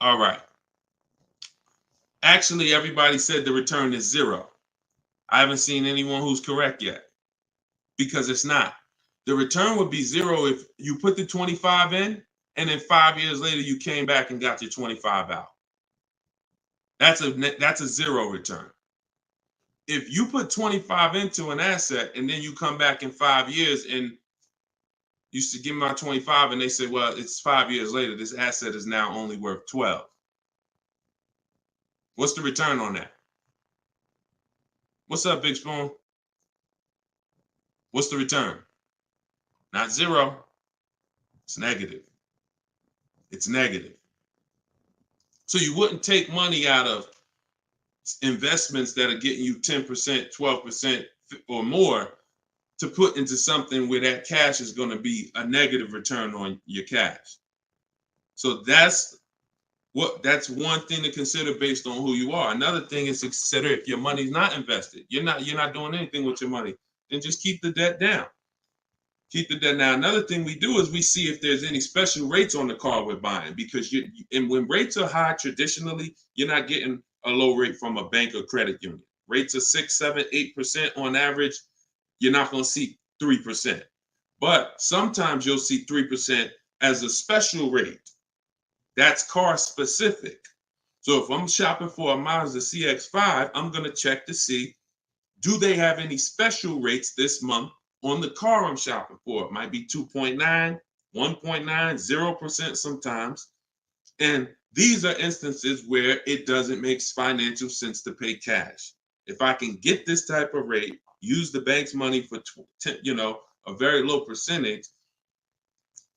All right. Actually, everybody said the return is 0. I haven't seen anyone who's correct yet because it's not. The return would be 0 if you put the 25 in and then 5 years later you came back and got your 25 out. That's a 0 return. If you put 25 into an asset and then you come back in 5 years and you should give me my 25 and they say, well, it's 5 years later, this asset is now only worth 12. What's the return on that? What's up, Big Spoon? What's the return? Not 0. It's negative. It's negative. So you wouldn't take money out of investments that are getting you 10%, 12% or more to put into something where that cash is going to be a negative return on your cash. So that's one thing to consider based on who you are. Another thing is to consider if your money's not invested, you're not doing anything with your money, then just keep the debt down. Keep the debt down. Another thing we do is we see if there's any special rates on the car we're buying, because when rates are high, traditionally, you're not getting a low rate from a bank or credit union. Rates are 6, 7, 8% on average. You're not going to see 3%. But sometimes you'll see 3% as a special rate. That's car specific. So if I'm shopping for a Mazda CX-5, I'm going to check to see, do they have any special rates this month on the car I'm shopping for? It might be 2.9, 1.9, 0% sometimes. And these are instances where it doesn't make financial sense to pay cash. If I can get this type of rate, use the bank's money for a very low percentage,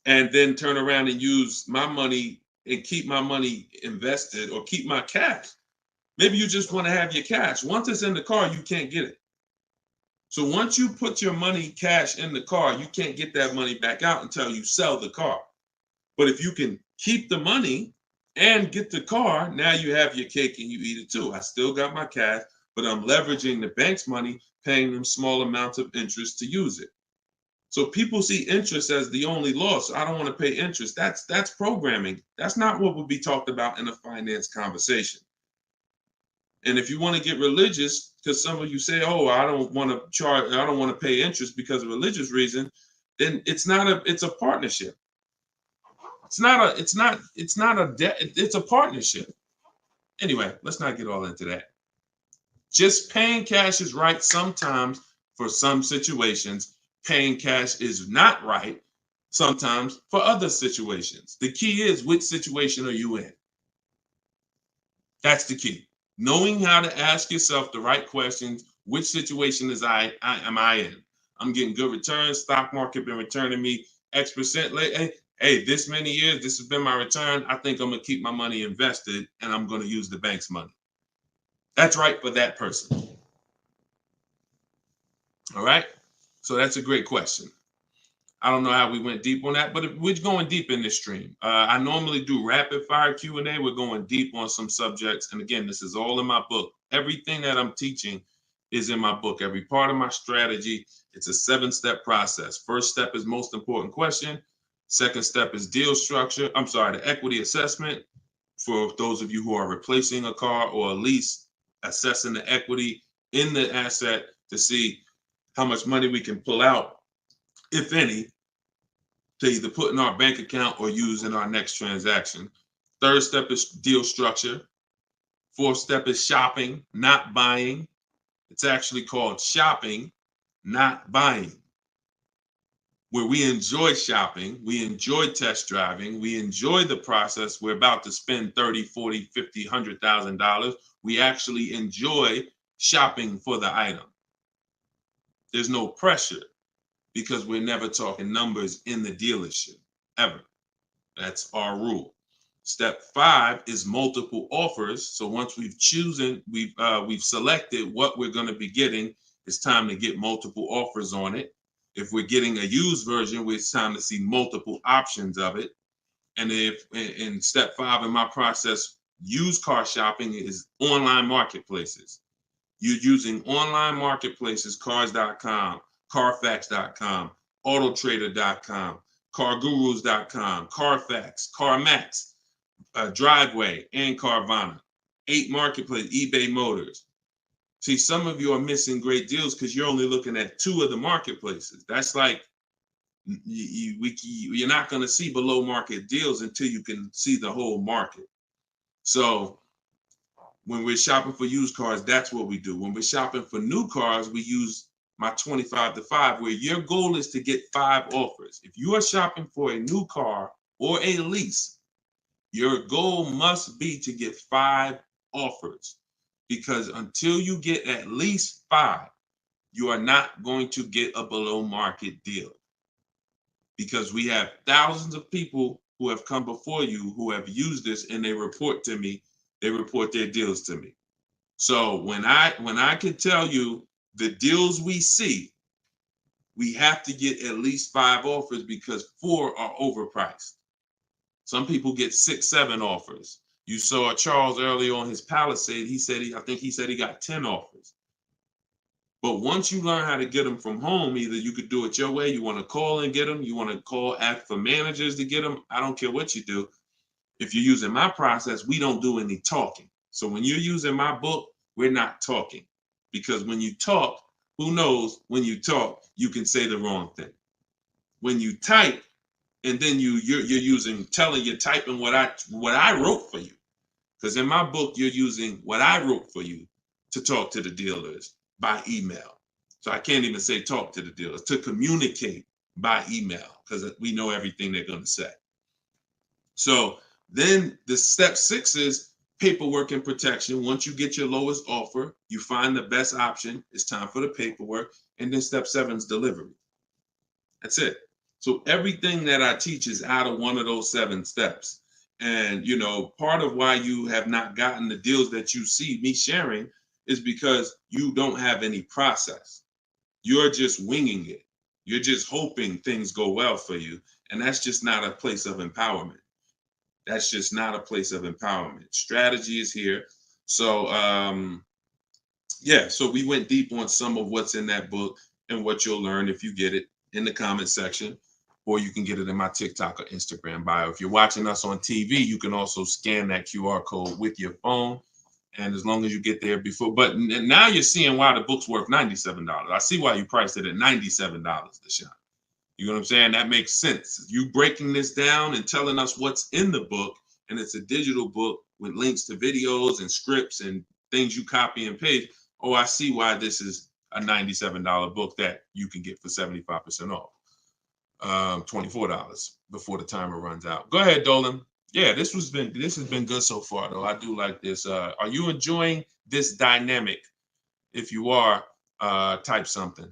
and then turn around and use my money and keep my money invested or keep my cash. Maybe you just want to have your cash. Once it's in the car, you can't get it. So once you put your money cash in the car, you can't get that money back out until you sell the car. But if you can keep the money and get the car, now you have your cake and you eat it too. I still got my cash, but I'm leveraging the bank's money, paying them small amounts of interest to use it. So people see interest as the only loss. I don't want to pay interest. That's programming. That's not what would be talked about in a finance conversation. And if you want to get religious, because some of you say, "Oh, I don't want to pay interest because of religious reason," then it's a partnership. It's not a debt. It's a partnership. Anyway, let's not get all into that. Just paying cash is right sometimes for some situations. Paying cash is not right sometimes for other situations. The key is, which situation are you in? That's the key. Knowing how to ask yourself the right questions. Which situation am I in? I'm getting good returns. Stock market been returning me X% late. Hey, this many years, this has been my return. I think I'm going to keep my money invested and I'm going to use the bank's money. That's right for that person. All right. So that's a great question. I don't know how we went deep on that, but we're going deep in this stream. I normally do rapid fire Q&A. We're going deep on some subjects. And again, this is all in my book. Everything that I'm teaching is in my book. Every part of my strategy, it's a 7-step process. First step is most important question. Second step is deal structure. The equity assessment. For those of you who are replacing a car or a lease, assessing the equity in the asset to see how much money we can pull out, if any, to either put in our bank account or use in our next transaction. Third step is deal structure. Fourth step is shopping, not buying. It's actually called shopping, not buying, where we enjoy shopping, we enjoy test driving, we enjoy the process. We're about to spend $30, $40, $50, $100,000. We actually enjoy shopping for the item. There's no pressure because we're never talking numbers in the dealership, ever. That's our rule. Step 5 is multiple offers. So once we've selected what we're going to be getting, it's time to get multiple offers on it. If we're getting a used version, it's time to see multiple options of it. And if in step 5 in my process, used car shopping is online marketplaces. You're using online marketplaces, cars.com, carfax.com, autotrader.com, cargurus.com, Carfax, CarMax, Driveway, and Carvana. 8 marketplace, eBay Motors. See, some of you are missing great deals because you're only looking at 2 of the marketplaces. That's like you're not going to see below market deals until you can see the whole market. So when we're shopping for used cars, that's what we do. When we're shopping for new cars, we use my 25 to 5, where your goal is to get 5 offers. If you are shopping for a new car or a lease, your goal must be to get 5 offers, because until you get at least 5, you are not going to get a below market deal. Because we have thousands of people who have come before you who have used this, and they report to me, they report their deals to me. So when I can tell you the deals we see, we have to get at least 5 offers, because 4 are overpriced. Some people get 6, 7 offers. You saw Charles earlier on his Palisade. I think he said he got 10 offers. But once you learn how to get them from home, either you could do it your way, you want to call and get them, you want to ask for managers to get them. I don't care what you do. If you're using my process, we don't do any talking. So when you're using my book, we're not talking. Because when you talk, who knows, when you talk, you can say the wrong thing. When you type, and then you're typing what I wrote for you. Because in my book, you're using what I wrote for you to talk to the dealers by email. So I can't even say talk to the dealers, to communicate by email, because we know everything they're going to say. So then the step 6 is paperwork and protection. Once you get your lowest offer, you find the best option. It's time for the paperwork. And then step 7 is delivery. That's it. So everything that I teach is out of one of those 7 steps. And, part of why you have not gotten the deals that you see me sharing is because you don't have any process. You're just winging it. You're just hoping things go well for you. And that's just not a place of empowerment. That's just not a place of empowerment. Strategy is here. So, so we went deep on some of what's in that book and what you'll learn if you get it in the comment section, or you can get it in my TikTok or Instagram bio. If you're watching us on TV, you can also scan that QR code with your phone. And as long as you get there before, but now you're seeing why the book's worth $97. I see why you priced it at $97, Deshone. You know what I'm saying? That makes sense. You breaking this down and telling us what's in the book, and it's a digital book with links to videos and scripts and things you copy and paste. Oh, I see why this is a $97 book that you can get for 75% off. $24 before the timer runs out. Go ahead, Dolan. Yeah, this has been good so far, though. I do like this. Are you enjoying this dynamic? If you are, type something.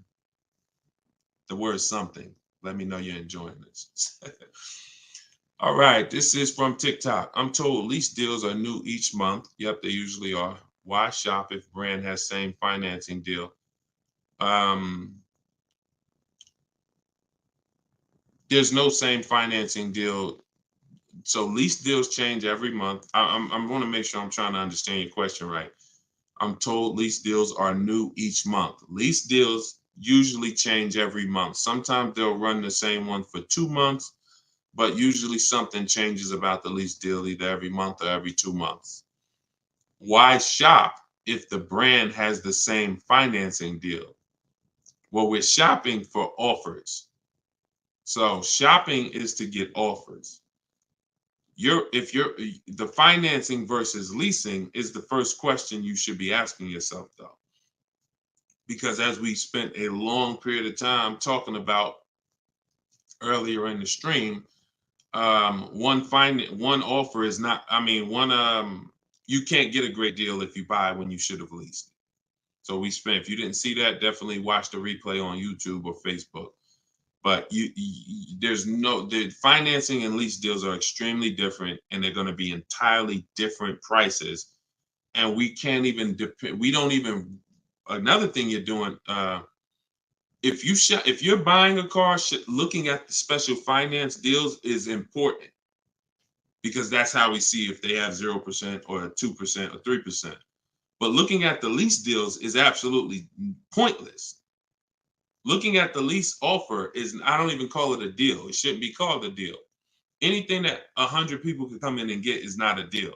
The word something. Let me know you're enjoying this. All right, this is from TikTok. I'm told lease deals are new each month. Yep, they usually are. Why shop if brand has same financing deal? There's no same financing deal. So lease deals change every month. I want to make sure I'm trying to understand your question right. I'm told lease deals are new each month. Lease deals usually change every month. Sometimes they'll run the same one for 2 months, but usually something changes about the lease deal either every month or every 2 months. Why shop if the brand has the same financing deal? Well, we're shopping for offers. So shopping is to get offers. The financing versus leasing is the first question you should be asking yourself, though. Because as we spent a long period of time talking about earlier in the stream, one offer is not, you can't get a great deal if you buy when you should have leased. So if you didn't see that, definitely watch the replay on YouTube or Facebook. But there's no, the financing and lease deals are extremely different, and they're going to be entirely different prices. And we can't even depend. We don't even. Another thing you're doing, if you're buying a car, looking at the special finance deals is important, because that's how we see if they have 0% or 2% or 3%. But looking at the lease deals is absolutely pointless. Looking at the lease offer is, I don't even call it a deal. It shouldn't be called a deal. Anything that 100 people can come in and get is not a deal.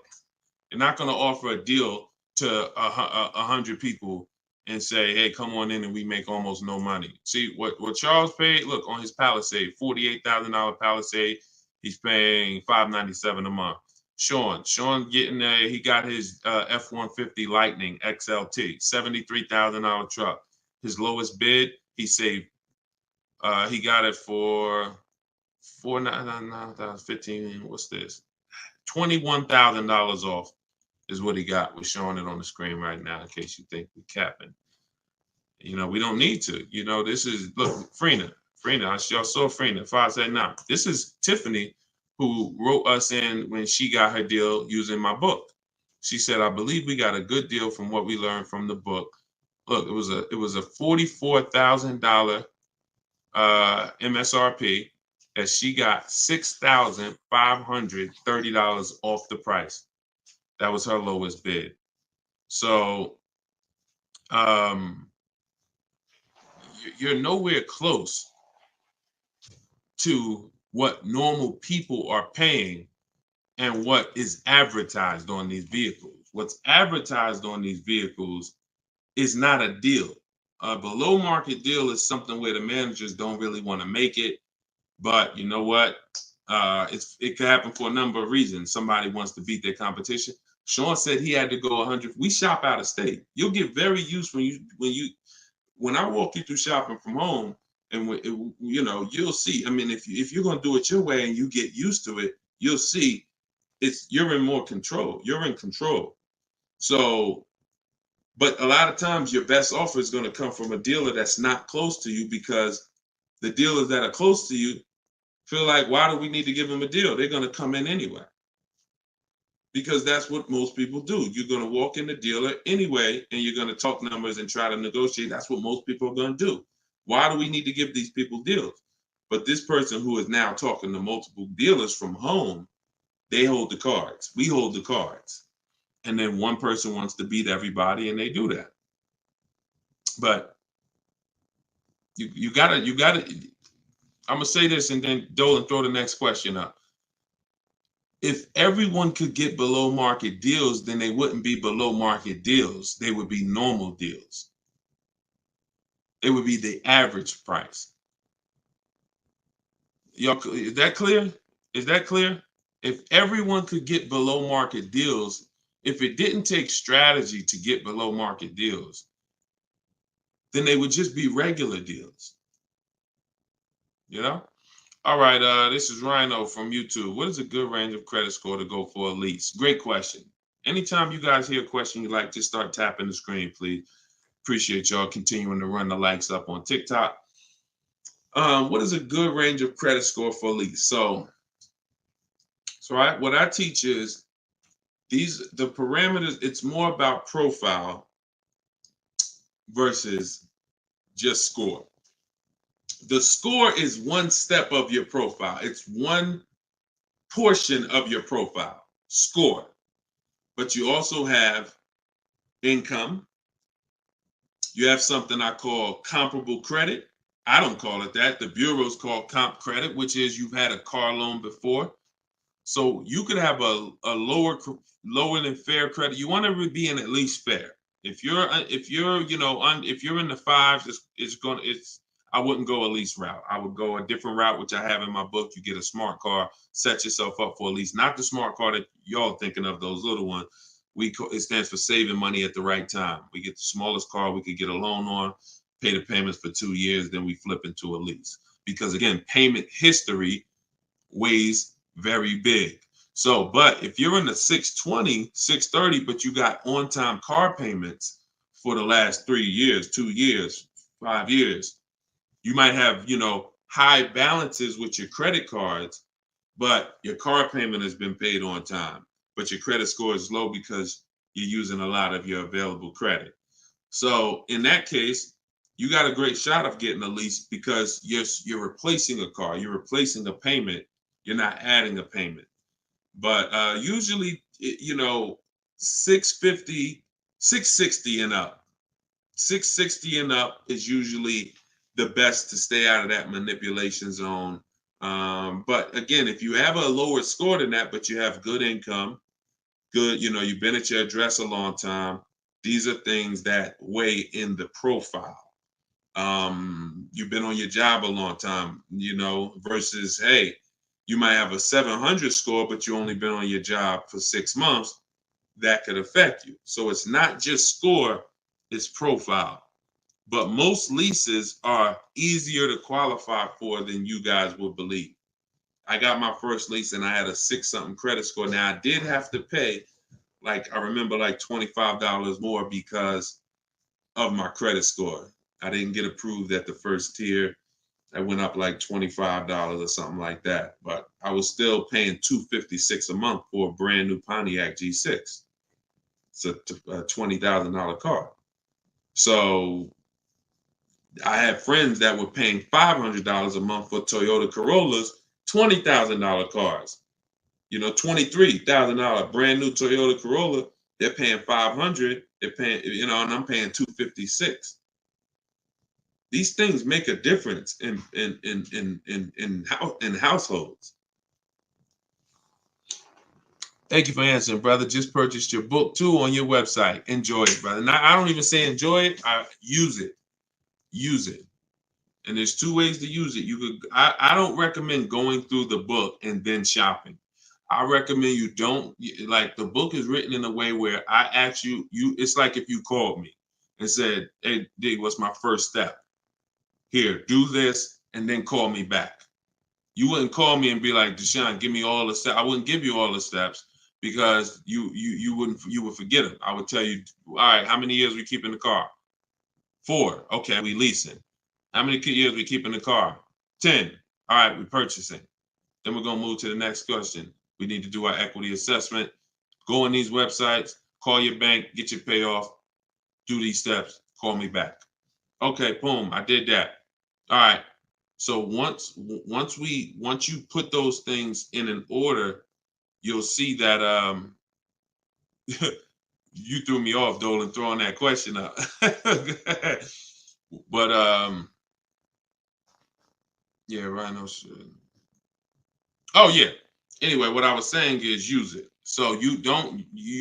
They're not going to offer a deal to 100 people and say, hey, come on in and we make almost no money. See, what Charles paid, look, on his Palisade, $48,000 Palisade, he's paying $597 a month. Sean getting there, he got his F-150 Lightning XLT, $73,000 truck. His lowest bid, he saved, he got it for $4,915. What's this? $21,000 off is what he got. We're showing it on the screen right now in case you think we're capping. You know, we don't need to. You know, this is, look, Frina, y'all saw Frina, 579. This is Tiffany, who wrote us in when she got her deal using my book. She said, I believe we got a good deal from what we learned from the book. Look, it was a $44,000 MSRP that she got $6,530 off the price. That was her lowest bid. So you're nowhere close to what normal people are paying and what is advertised on these vehicles. What's advertised on these vehicles is not a deal. A below market deal is something where the managers don't really want to make it. But you know what? It could happen for a number of reasons. Somebody wants to beat their competition. Sean said he had to go 100. We shop out of state. You'll get very used when I walk you through shopping from home, and you know, you'll see. I mean, if you're gonna do it your way and you get used to it, you'll see you're in more control. You're in control. So, but a lot of times your best offer is going to come from a dealer that's not close to you, because the dealers that are close to you feel like, why do we need to give them a deal? They're going to come in anyway. Because that's what most people do. You're going to walk in the dealer anyway, and you're going to talk numbers and try to negotiate. That's what most people are going to do. Why do we need to give these people deals? But this person who is now talking to multiple dealers from home, they hold the cards. We hold the cards. And then one person wants to beat everybody, and they do that. But you gotta, I'm gonna say this and then Dolan throw the next question up. If everyone could get below market deals, then they wouldn't be below market deals. They would be normal deals. It would be the average price. Y'all, is that clear? Is that clear? If everyone could get below market deals, if it didn't take strategy to get below market deals, then they would just be regular deals. You know? All right, this is Rhino from YouTube. What is a good range of credit score to go for a lease? Great question. Anytime you guys hear a question you like, just start tapping the screen, please. Appreciate y'all continuing to run the likes up on TikTok. What is a good range of credit score for a lease? So what I teach is the parameters. It's more about profile versus just score. The score is one step of your profile. It's one portion of your profile, score. But you also have income. You have something I call comparable credit. I don't call it that. The bureaus call comp credit, which is you've had a car loan before. So you could have a lower than fair credit. You want to be in at least fair. If you're in the fives, I wouldn't go a lease route. I would go a different route, which I have in my book. You get a smart car, set yourself up for a lease. Not the smart car that y'all thinking of, those little ones. It stands for saving money at the right time. We get the smallest car we could get a loan on, pay the payments for 2 years, then we flip into a lease. Because again, payment history weighs very big. So, but if you're in the 620, 630, but you got on-time car payments for the last 3 years, 2 years, 5 years, you might have, high balances with your credit cards, but your car payment has been paid on time, but your credit score is low because you're using a lot of your available credit. So in that case, you got a great shot of getting a lease because you're replacing a car, you're replacing a payment, you're not adding a payment. But usually, 650, 660 and up. 660 and up is usually the best to stay out of that manipulation zone. But again, if you have a lower score than that, but you have good income, good, you've been at your address a long time, these are things that weigh in the profile. You've been on your job a long time, versus, hey, you might have a 700 score, but you only been on your job for 6 months. That could affect you. So it's not just score, it's profile. But most leases are easier to qualify for than you guys would believe. I got my first lease and I had a 6-something credit score. Now I did have to pay, I remember $25 more because of my credit score. I didn't get approved at the first tier. I went up $25 or something like that. But I was still paying $256 a month for a brand new Pontiac G6. It's a $20,000 car. So I had friends that were paying $500 a month for Toyota Corollas, $20,000 cars. $23,000 brand new Toyota Corolla. They're paying $500. They're paying, and I'm paying $256. These things make a difference in households. Thank you for answering, brother. Just purchased your book too on your website. Enjoy it, brother. Now, I don't even say enjoy it. I use it. Use it. And there's 2 ways to use it. I don't recommend going through the book and then shopping. I recommend you don't, the book is written in a way where I ask you, it's like if you called me and said, hey, D, what's my first step? Here, do this, and then call me back. You wouldn't call me and be like, Deshone, give me all the steps. I wouldn't give you all the steps because you would forget them. I would tell you, all right, how many years we keep in the car? 4. Okay, we leasing. How many years we keep in the car? 10. All right, we purchasing. Then we're gonna move to the next question. We need to do our equity assessment. Go on these websites, call your bank, get your payoff, do these steps, call me back. Okay, boom, I did that. All right. So once you put those things in an order, you'll see that you threw me off, Dolan, throwing that question up. But yeah, Rhino should. Oh yeah. Anyway, what I was saying is use it. So you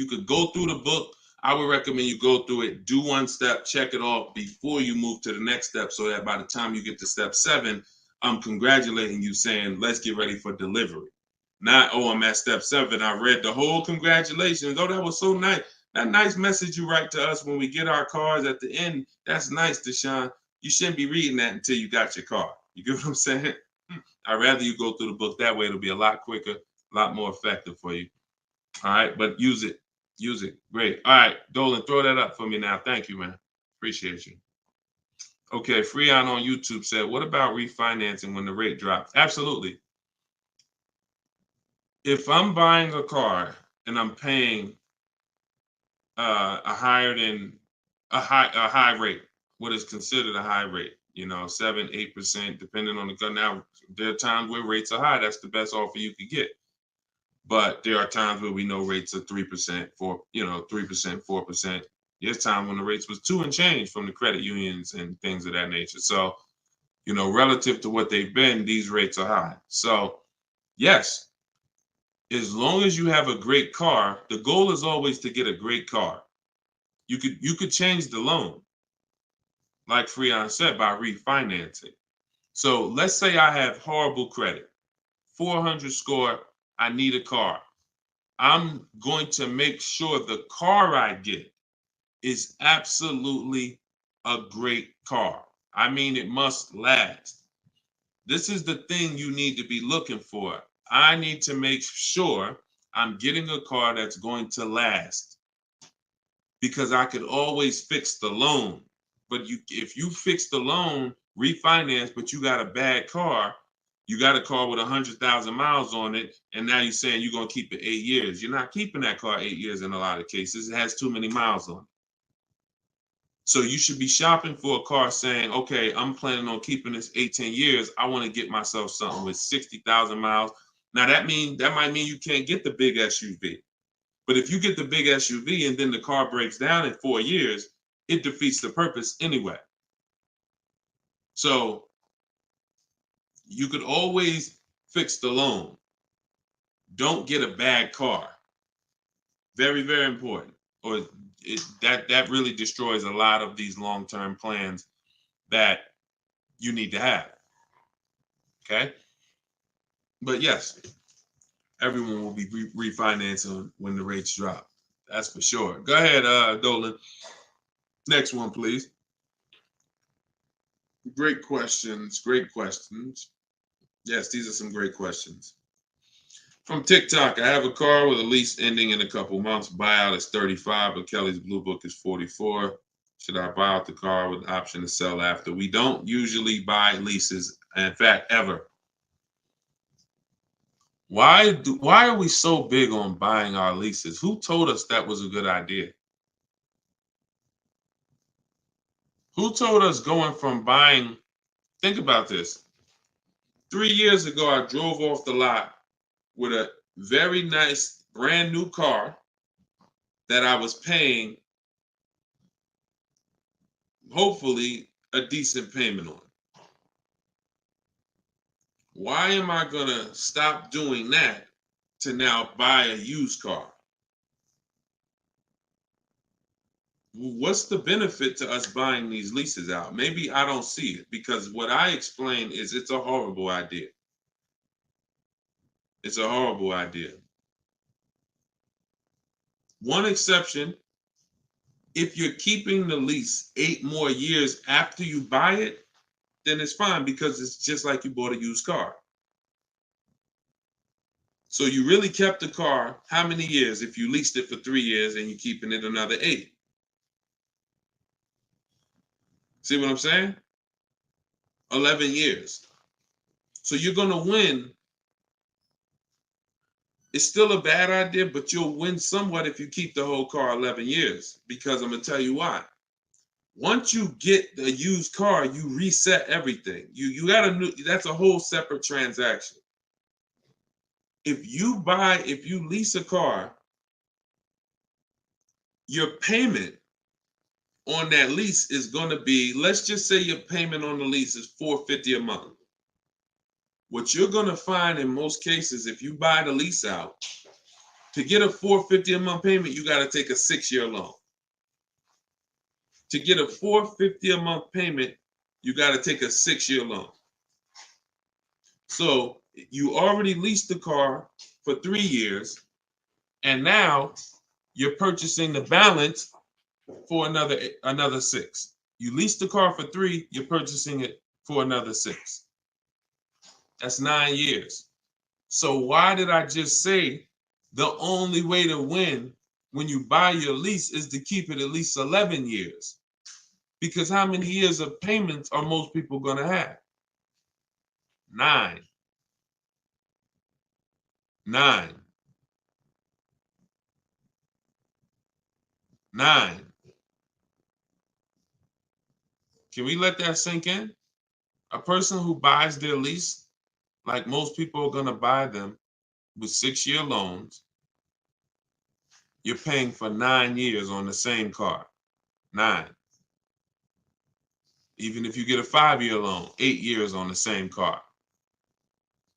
could go through the book. I would recommend you go through it, do 1 step, check it off before you move to the next step, so that by the time you get to step 7, I'm congratulating you saying, let's get ready for delivery. Not, oh, I'm at step 7. I read the whole congratulations. Oh, that was so nice. That nice message you write to us when we get our cars at the end. That's nice, Deshone. You shouldn't be reading that until you got your car. You get what I'm saying? I'd rather you go through the book that way. It'll be a lot quicker, a lot more effective for you. All right, but use it. Use it. Great. All right, Dolan, throw that up for me now. Thank you, man. Appreciate you. Okay, Freon on YouTube said, what about refinancing when the rate drops? Absolutely. If I'm buying a car and I'm paying a high rate, what is considered a high rate, 7-8%, depending on the car. Now, there are times where rates are high. That's the best offer you could get. But there are times where we know rates are 3%, 4%. There's time when the rates was 2 and change from the credit unions and things of that nature. So, relative to what they've been, these rates are high. So, yes, as long as you have a great car, the goal is always to get a great car. You could change the loan, like Freon said, by refinancing. So let's say I have horrible credit, 400 score, I need a car. I'm going to make sure the car I get is absolutely a great car. I mean, it must last. This is the thing you need to be looking for. I need to make sure I'm getting a car that's going to last, because I could always fix the loan. But if you fix the loan, refinance, but you got a bad car. You got a car with 100,000 miles on it, and now you're saying you're going to keep it 8 years. You're not keeping that car 8 years in a lot of cases. It has too many miles on it. So you should be shopping for a car saying, okay, I'm planning on keeping this 18 years. I want to get myself something with 60,000 miles. Now that might mean you can't get the big SUV. But if you get the big SUV and then the car breaks down in 4 years, it defeats the purpose anyway. So you could always fix the loan. Don't get a bad car. Very, very important. Or that really destroys a lot of these long-term plans that you need to have. Okay? But yes, everyone will be refinancing when the rates drop. That's for sure. Go ahead, Dolan. Next one, please. Great questions. Great questions. Yes, these are some great questions. From TikTok, I have a car with a lease ending in a couple months. Buyout is 35, but Kelly's Blue Book is 44. Should I buy out the car with the option to sell after? We don't usually buy leases, in fact, ever. Why are we so big on buying our leases? Who told us that was a good idea? Who told us going from buying? Think about this. 3 years ago, I drove off the lot with a very nice brand new car that I was paying, hopefully, a decent payment on. Why am I going to stop doing that to now buy a used car? What's the benefit to us buying these leases out? Maybe I don't see it, because what I explained is it's a horrible idea. It's a horrible idea. One exception, if you're keeping the lease 8 more years after you buy it, then it's fine, because it's just like you bought a used car. So you really kept the car how many years if you leased it for 3 years and you're keeping it another 8? See what I'm saying? 11 years. So you're going to win. It's still a bad idea, but you'll win somewhat if you keep the whole car 11 years, because I'm going to tell you why. Once you get a used car, you reset everything. You got a new, that's a whole separate transaction. If you lease a car, your payment on that lease is going to be, let's just say your payment on the lease is $450 a month. What you're going to find in most cases, if you buy the lease out, to get a $450 a month payment, you got to take a 6-year loan. To get a $450 a month payment, you got to take a 6-year loan. So you already leased the car for 3 years, and now you're purchasing the balance for another 6. You leased the car for 3, you're purchasing it for another 6. That's 9 years. So why did I just say the only way to win when you buy your lease is to keep it at least 11 years? Because how many years of payments are most people going to have? 9. 9. 9. Can we let that sink in? A person who buys their lease, like most people are going to buy them with 6-year loans, you're paying for 9 years on the same car. 9. Even if you get a 5-year loan, 8 years on the same car.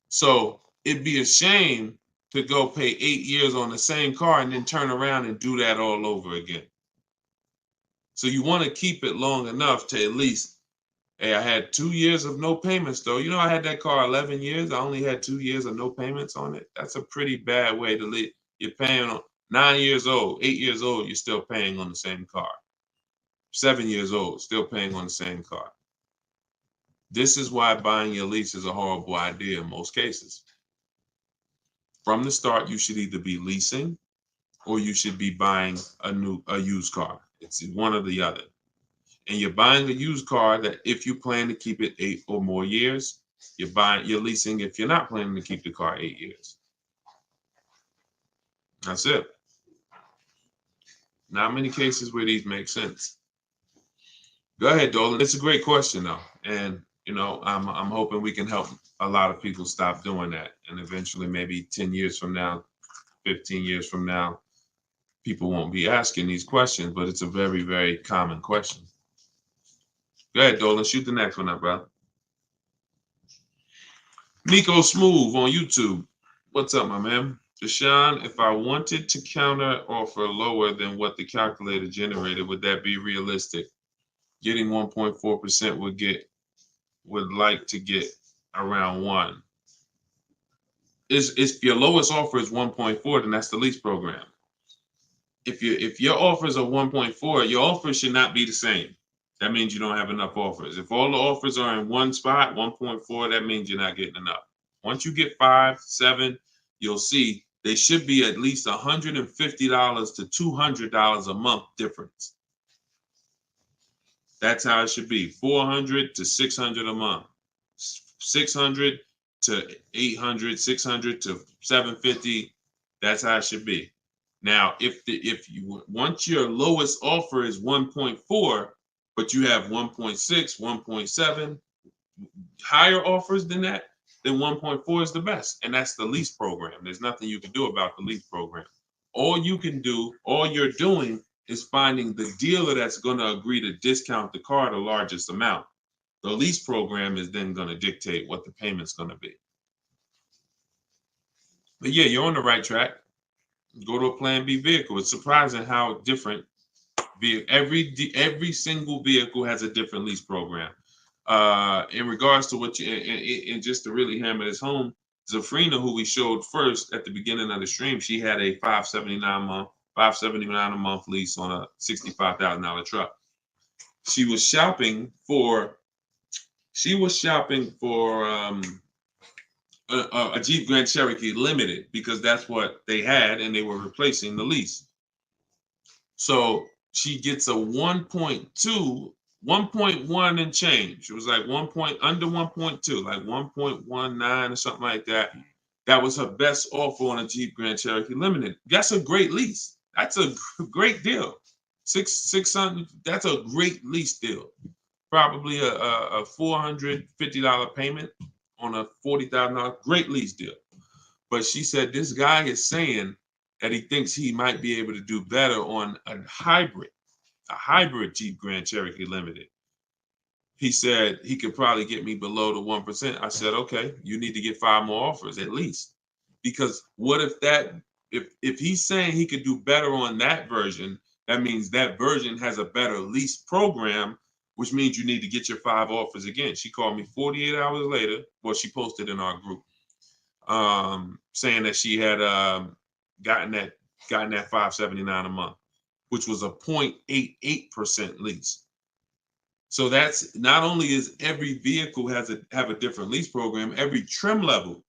So it'd be a shame to go pay 8 years on the same car and then turn around and do that all over again. So you want to keep it long enough to at least, hey, I had 2 years of no payments though. You know, I had that car 11 years. I only had 2 years of no payments on it. That's a pretty bad way to live. You're paying on 9 years old, 8 years old, you're still paying on the same car. 7 years old, still paying on the same car. This is why buying your lease is a horrible idea in most cases. From the start, you should either be leasing or you should be buying a used car. It's one or the other. and you're buying a used car that if you plan to keep it 8 or more years, you're leasing if you're not planning to keep the car 8 years. That's it. Not many cases where these make sense. Go ahead, Dolan. It's a great question though. And I'm hoping we can help a lot of people stop doing that. And eventually maybe 10 years from now, 15 years from now, people won't be asking these questions, but it's a very, very common question. Go ahead, Dolan. Shoot the next one up, brother. Nico Smooth on YouTube. What's up, my man? Deshone, if I wanted to counter offer lower than what the calculator generated, would that be realistic? Getting 1.4% would like to get around 1. If your lowest offer is 1.4, then that's the lease program. If your offers are 1.4, your offers should not be the same. That means you don't have enough offers. If all the offers are in one spot, 1.4, that means you're not getting enough. Once you get 5, 7, you'll see they should be at least $150 to $200 a month difference. That's how it should be. $400 to $600 a month. $600 to $800, $600 to $750. That's how it should be. Now, if you once your lowest offer is 1.4, but you have 1.6, 1.7, higher offers than that, then 1.4 is the best. And that's the lease program. There's nothing you can do about the lease program. All you're doing is finding the dealer that's going to agree to discount the car the largest amount. The lease program is then going to dictate what the payment's going to be. But yeah, you're on the right track. Go to a Plan B vehicle. It's surprising how different every single vehicle has a different lease program. In regards to what and just to really hammer this home, Zafrina, who we showed first at the beginning of the stream, she had a $579 a month lease on a $65,000 truck. She was shopping for a Jeep Grand Cherokee Limited because that's what they had and they were replacing the lease. So she gets a 1.1 and change. It was like under 1.2, like 1.19 or something like that. That was her best offer on a Jeep Grand Cherokee Limited. That's a great lease. That's a great deal. $600. That's a great lease deal. Probably a $450 payment on a $40,000. Great lease deal. But she said this guy is saying that he thinks he might be able to do better on a hybrid Jeep Grand Cherokee Limited. He said he could probably get me below the 1%. I said, okay, you need to get 5 more offers at least. Because what if he's saying he could do better on that version, that means that version has a better lease program, which means you need to get your 5 offers again. She called me 48 hours later. Well, she posted in our group saying that she had gotten that $579 a month, which was a 0.88% lease. So that's not only is every vehicle have a different lease program, every trim level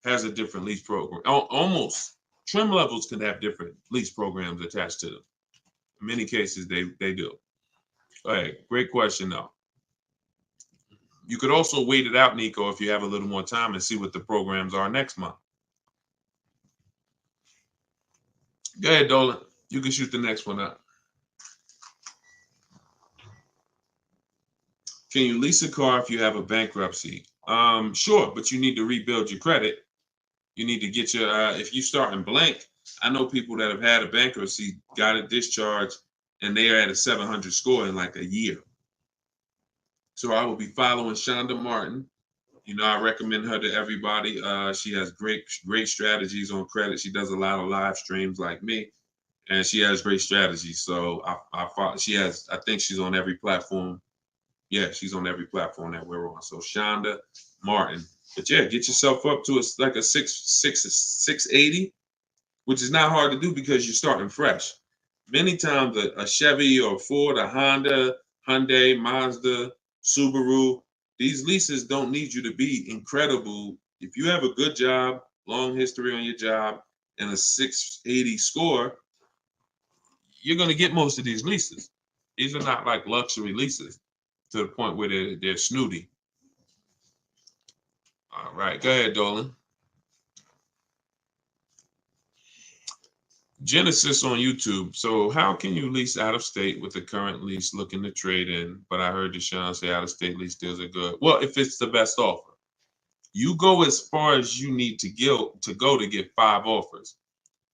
has a different lease program. Almost trim levels can have different lease programs attached to them. In many cases, they do. All right, great question though. You could also wait it out, Nico, if you have a little more time and see what the programs are next month. Go ahead, Dolan. You can shoot the next one up. Can you lease a car if you have a bankruptcy? Sure, but you need to rebuild your credit. You need to get your, if you start in blank, I know people that have had a bankruptcy, got a discharge, and they are at a 700 score in like a year. So I will be following Shonda Martin. I recommend her to everybody. She has great strategies on credit. She does a lot of live streams like me, and she has great strategies. So I think she's on every platform. Yeah, she's on every platform that we're on. So Shonda Martin. But yeah, get yourself up to like a 680, which is not hard to do because you're starting fresh. Many times a Chevy or a Ford, a Honda, Hyundai, Mazda, Subaru, these leases don't need you to be incredible. If you have a good job, long history on your job, and a 680 score, you're going to get most of these leases. These are not like luxury leases to the point where they're snooty. All right, go ahead, Dolan. Genesis on YouTube. So how can you lease out of state with the current lease looking to trade in? But I heard Deshone say out of state lease deals are good. Well, if it's the best offer, you go as far as you need to go to get 5 offers.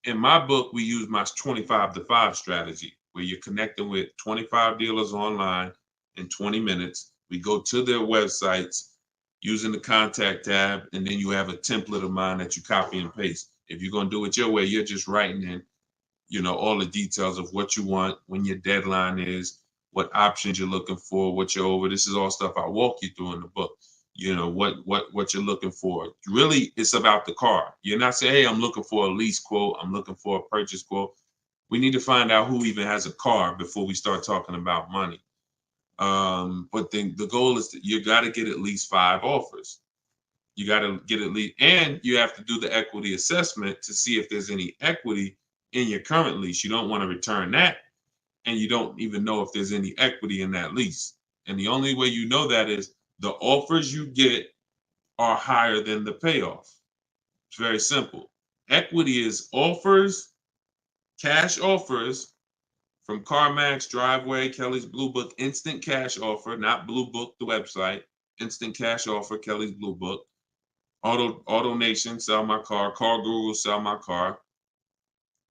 In my book, we use my 25 to 5 strategy, where you're connecting with 25 dealers online in 20 minutes. We go to their websites using the contact tab, and then you have a template of mine that you copy and paste. If you're going to do it your way, you're just writing in, all the details of what you want, when your deadline is, what options you're looking for, what you're over. This is all stuff I walk you through in the book. What you're looking for. Really, it's about the car. You're not saying, hey, I'm looking for a lease quote, I'm looking for a purchase quote. We need to find out who even has a car before we start talking about money. But then the goal is that you got to get at least 5 offers. You got to get at least, and you have to do the equity assessment to see if there's any equity in your current lease. You don't want to return that, and you don't even know if there's any equity in that lease. And the only way you know that is the offers you get are higher than the payoff. It's very simple. Equity is offers, cash offers from CarMax, Driveway, Kelly's Blue Book, instant cash offer, not Blue Book, the website, instant cash offer, Kelly's Blue Book, Auto Nation, sell my car, Car Guru, sell my car.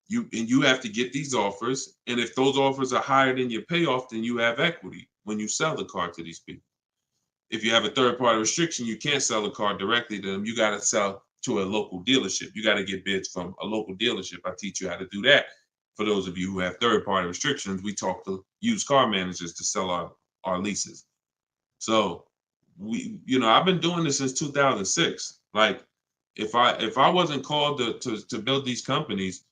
You have to get these offers, and if those offers are higher than your payoff, then you have equity when you sell the car to these people. If you have a third-party restriction, you can't sell the car directly to them. You got to sell to a local dealership. You got to get bids from a local dealership. I teach you how to do that. For those of you who have third-party restrictions, we talk to used car managers to sell our leases. So I've been doing this since 2006. Like, if I wasn't called to build these companies,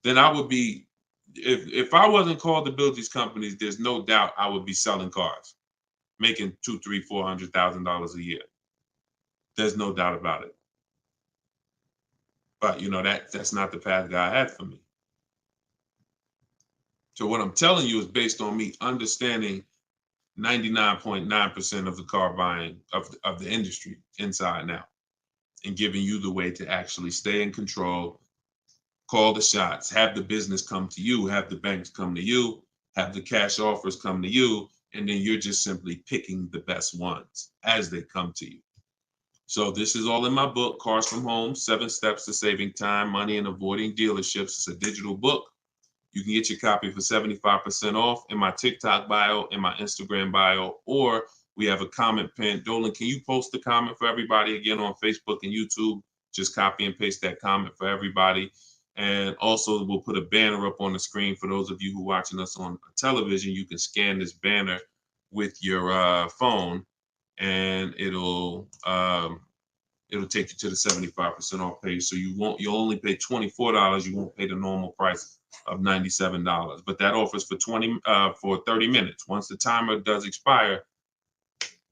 then I would be. If I wasn't called to build these companies, there's no doubt I would be selling cars, making $200,000, $300,000, $400,000 a year. There's no doubt about it. But that's not the path God had for me. So what I'm telling you is based on me understanding 99.9% of the car buying of the industry inside and out, and giving you the way to actually stay in control, call the shots, have the business come to you, have the banks come to you, have the cash offers come to you, and then you're just simply picking the best ones as they come to you. So this is all in my book, Cars from Home, 7 Steps to Saving Time, Money, and Avoiding Dealerships. It's a digital book. You can get your copy for 75% off in my TikTok bio, in my Instagram bio, or we have a comment pin. Dolan, can you post the comment for everybody again on Facebook and YouTube? Just copy and paste that comment for everybody. And also we'll put a banner up on the screen for those of you who are watching us on television. You can scan this banner with your phone, and it'll take you to the 75% off page. So you'll only pay $24. You won't pay the normal price of $97. But that offers for 30 minutes. Once the timer does expire,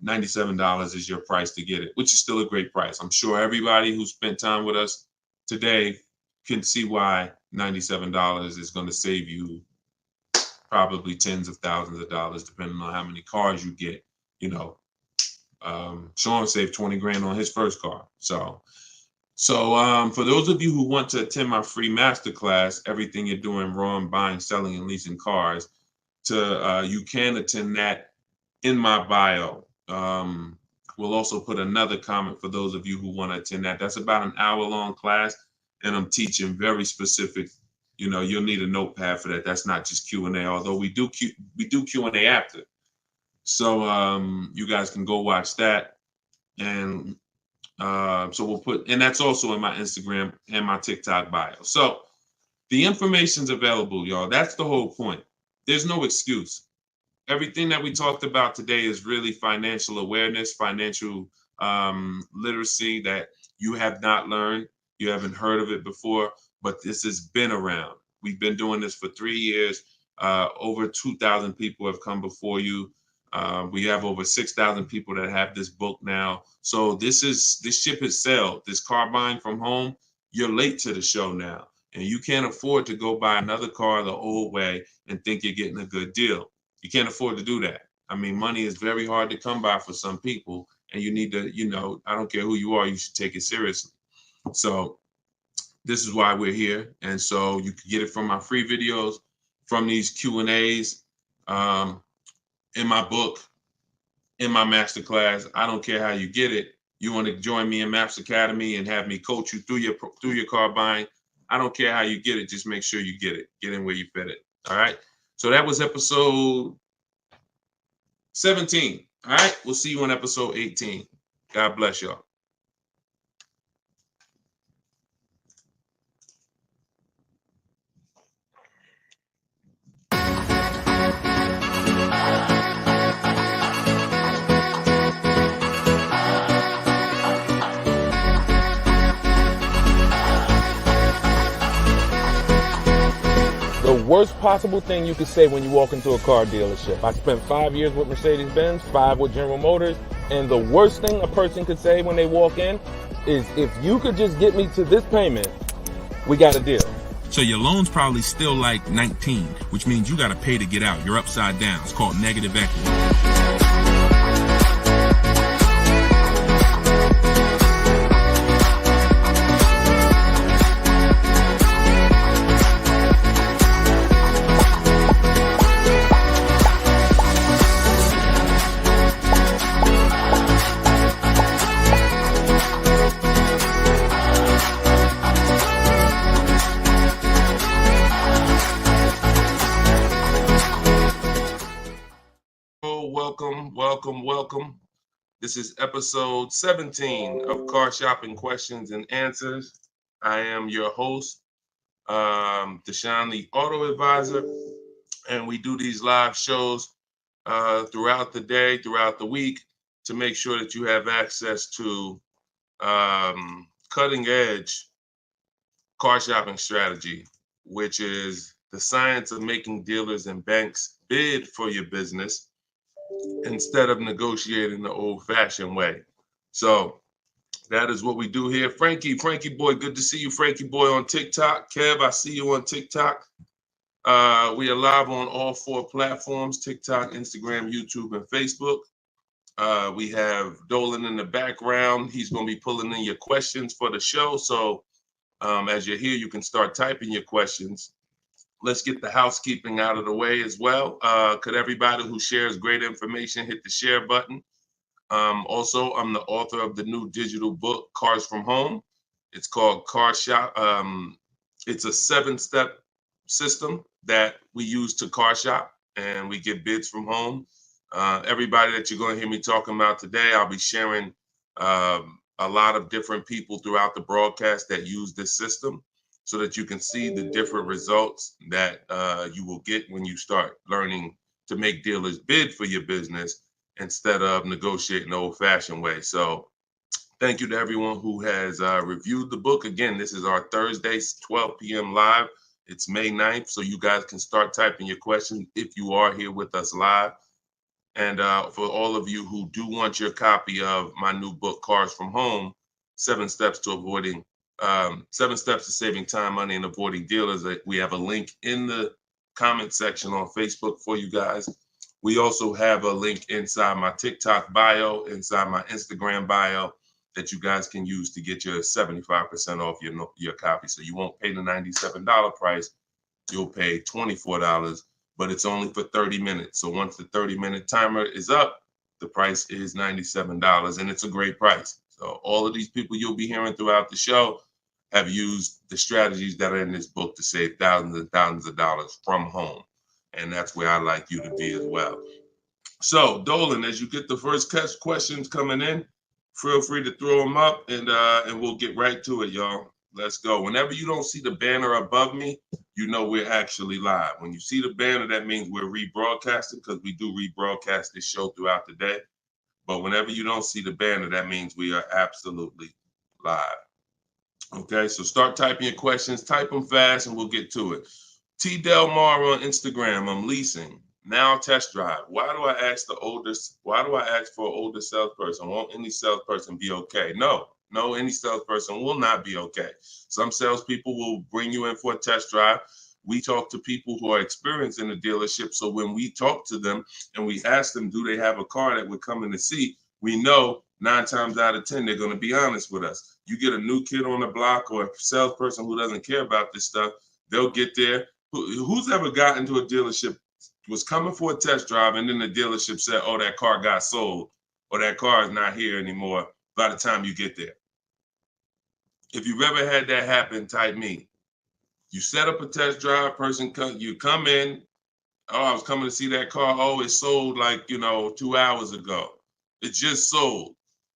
$97 is your price to get it, which is still a great price. I'm sure everybody who spent time with us today can see why $97 is going to save you probably tens of thousands of dollars, depending on how many cars you get. Sean saved 20 grand on his first car. So for those of you who want to attend my free masterclass, Everything You're Doing Wrong, Buying, Selling, and Leasing Cars, you can attend that in my bio. We'll also put another comment for those of you who want to attend that. That's about an hour-long class, and I'm teaching very specific. You'll need a notepad for that. That's not just Q&A, although we do Q&A after. So you guys can go watch that, and so we'll put, and that's also in my Instagram and my TikTok bio. So the information's available, y'all. That's the whole point. There's no excuse. Everything that we talked about today is really financial awareness, financial literacy that you have not learned. You haven't heard of it before, but this has been around. We've been doing this for 3 years. Over 2,000 people have come before you. We have over 6,000 people that have this book now. So this ship has sailed. This car buying from home, you're late to the show now. And you can't afford to go buy another car the old way and think you're getting a good deal. You can't afford to do that. I mean, money is very hard to come by for some people, and you need to, I don't care who you are, you should take it seriously. So this is why we're here. And so you can get it from my free videos, from these Q&As, in my book, in my masterclass. I don't care how you get it. You want to join me in Maps Academy and have me coach you through your car buying. I don't care how you get it. Just make sure you get it. Get in where you fit it. All right. So that was episode 17. All right. We'll see you on episode 18. God bless y'all. The worst possible thing you could say when you walk into a car dealership. I spent 5 years with Mercedes-Benz, 5 with General Motors, and the worst thing a person could say when they walk in is, if you could just get me to this payment, we got a deal. So your loan's probably still like 19, which means you got to pay to get out. You're upside down. It's called negative equity. Welcome. This is episode 17 of Car Shopping Questions and Answers. I am your host, Deshone the Auto Advisor, and we do these live shows throughout the day, throughout the week, to make sure that you have access to cutting edge car shopping strategy, which is the science of making dealers and banks bid for your business instead of negotiating the old-fashioned way. So that is what we do here. Frankie boy, good to see you, Frankie boy, on TikTok. Kev, I see you on TikTok. We are live on all 4 platforms: TikTok, Instagram, YouTube, and Facebook. We have Dolan in the background. He's going to be pulling in your questions for the show. So as you're here, you can start typing your questions. Let's get the housekeeping out of the way as well. Could everybody who shares great information hit the share button? Also, I'm the author of the new digital book, Cars from Home. It's called Car Shop. It's a 7-step system that we use to car shop, and we get bids from home. Everybody that you're going to hear me talking about today, I'll be sharing a lot of different people throughout the broadcast that use this system, so that you can see the different results that you will get when you start learning to make dealers bid for your business instead of negotiating the old-fashioned way. So thank you to everyone who has reviewed the book. Again, this is our Thursday, 12 p.m. live. It's May 9th, so you guys can start typing your questions if you are here with us live. And for all of you who do want your copy of my new book, Cars from Home, 7 steps to saving time, money, and avoiding dealers. We have a link in the comment section on Facebook for you guys. We also have a link inside my TikTok bio, inside my Instagram bio, that you guys can use to get your 75% off your copy. So you won't pay the $97 price. You'll pay $24, but it's only for 30 minutes. So once the 30-minute timer is up, the price is $97, and it's a great price. So all of these people you'll be hearing throughout the show have used the strategies that are in this book to save thousands and thousands of dollars from home. And that's where I'd like you to be as well. So Dolan, as you get the first questions coming in, feel free to throw them up, and we'll get right to it, y'all. Let's go. Whenever you don't see the banner above me, you know we're actually live. When you see the banner, that means we're rebroadcasting, because we do rebroadcast this show throughout the day. But whenever you don't see the banner, that means we are absolutely live. Okay, so start typing your questions. Type them fast, and we'll get to it. T. Del Mar on Instagram. I'm leasing. Now test drive. Why do I ask for an older salesperson? Won't any salesperson be okay? No, any salesperson will not be okay. Some salespeople will bring you in for a test drive, we talk to people who are experienced in the dealership. So when we talk to them and we ask them, do they have a car that would come in to see, we know 9 times out of 10, they're going to be honest with us. You get a new kid on the block or a salesperson who doesn't care about this stuff, they'll get there. Who's ever gotten to a dealership, was coming for a test drive, and then the dealership said, oh, that car got sold, or that car is not here anymore by the time you get there? If you've ever had that happen, type me. You set up a test drive, you come in, oh, I was coming to see that car. Oh, it sold like, 2 hours ago. It just sold.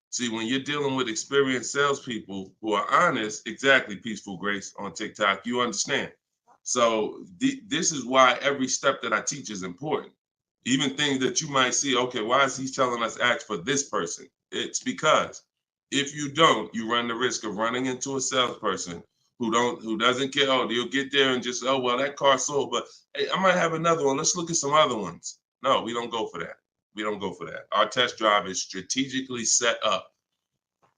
See, when you're dealing with experienced salespeople who are honest, exactly, Peaceful Grace on TikTok, you understand. So this is why every step that I teach is important. Even things that you might see, okay, why is he telling us ask for this person? It's because if you don't, you run the risk of running into a salesperson who doesn't care. Oh, they'll get there and just, oh, well, that car sold, but hey, I might have another one. Let's look at some other ones. No, we don't go for that. We don't go for that. Our test drive is strategically set up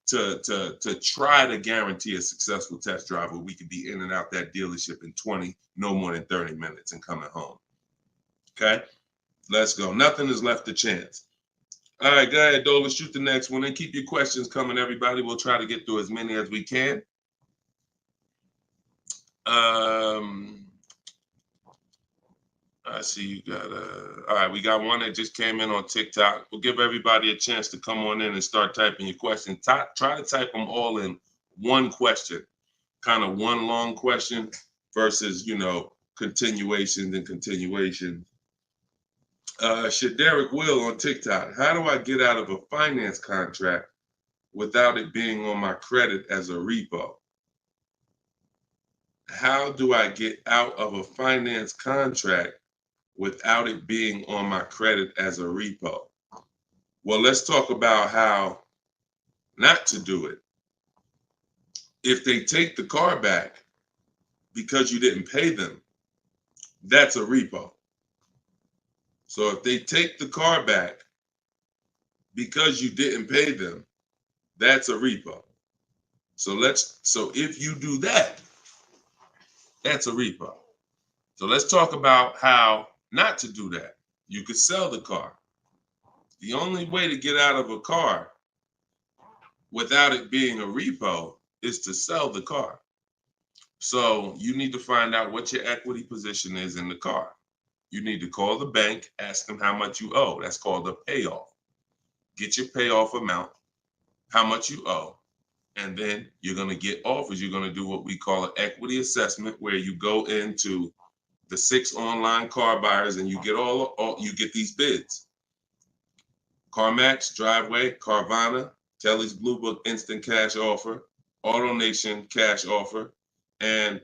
to try to guarantee a successful test drive where we can be in and out that dealership in 20, no more than 30 minutes and coming home. Okay, let's go. Nothing is left to chance. All right, go ahead, Dole. Let's shoot the next one and keep your questions coming, everybody. We'll try to get through as many as we can. I see you got all right, we got one that just came in on TikTok. We'll give everybody a chance to come on in and start typing your questions. Try to type them all in one question, kind of one long question versus, continuations and continuations. Shaderick Will on TikTok. How do I get out of a finance contract without it being on my credit as a repo? How do I get out of a finance contract without it being on my credit as a repo? Well, let's talk about how not to do it. If they take the car back because you didn't pay them, that's a repo. So if they take the car back because you didn't pay them, that's a repo. So if you do that, that's a repo. So let's talk about how not to do that. You could sell the car. The only way to get out of a car without it being a repo is to sell the car. So you need to find out what your equity position is in the car. You need to call the bank, ask them how much you owe. That's called a payoff. Get your payoff amount, how much you owe, and then you're going to get offers. You're going to do what we call an equity assessment, where you go into the 6 online car buyers and you get you get these bids. CarMax, Driveway, Carvana, Kelly's Blue Book Instant Cash Offer, AutoNation Cash Offer, and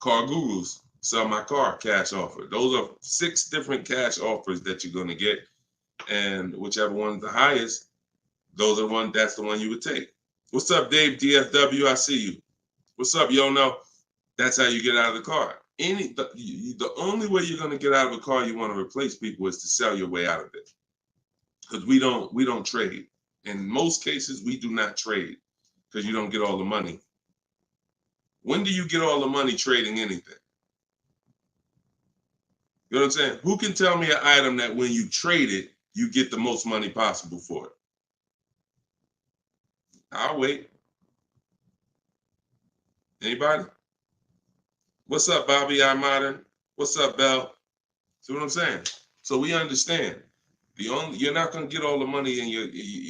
Car Guru's Sell My Car Cash Offer. Those are 6 different cash offers that you're going to get, and whichever one's the highest, that's the one you would take. What's up, Dave DFW? I see you. What's up, Yono? That's how you get out of the car. The only way you're going to get out of a car you want to replace people is to sell your way out of it. Because we don't trade. In most cases, we do not trade because you don't get all the money. When do you get all the money trading anything? You know what I'm saying? Who can tell me an item that when you trade it, you get the most money possible for it? I'll wait. Anybody? What's up, Bobby I Modern? What's up, Bell? See what I'm saying? So we understand. You're not going to get all the money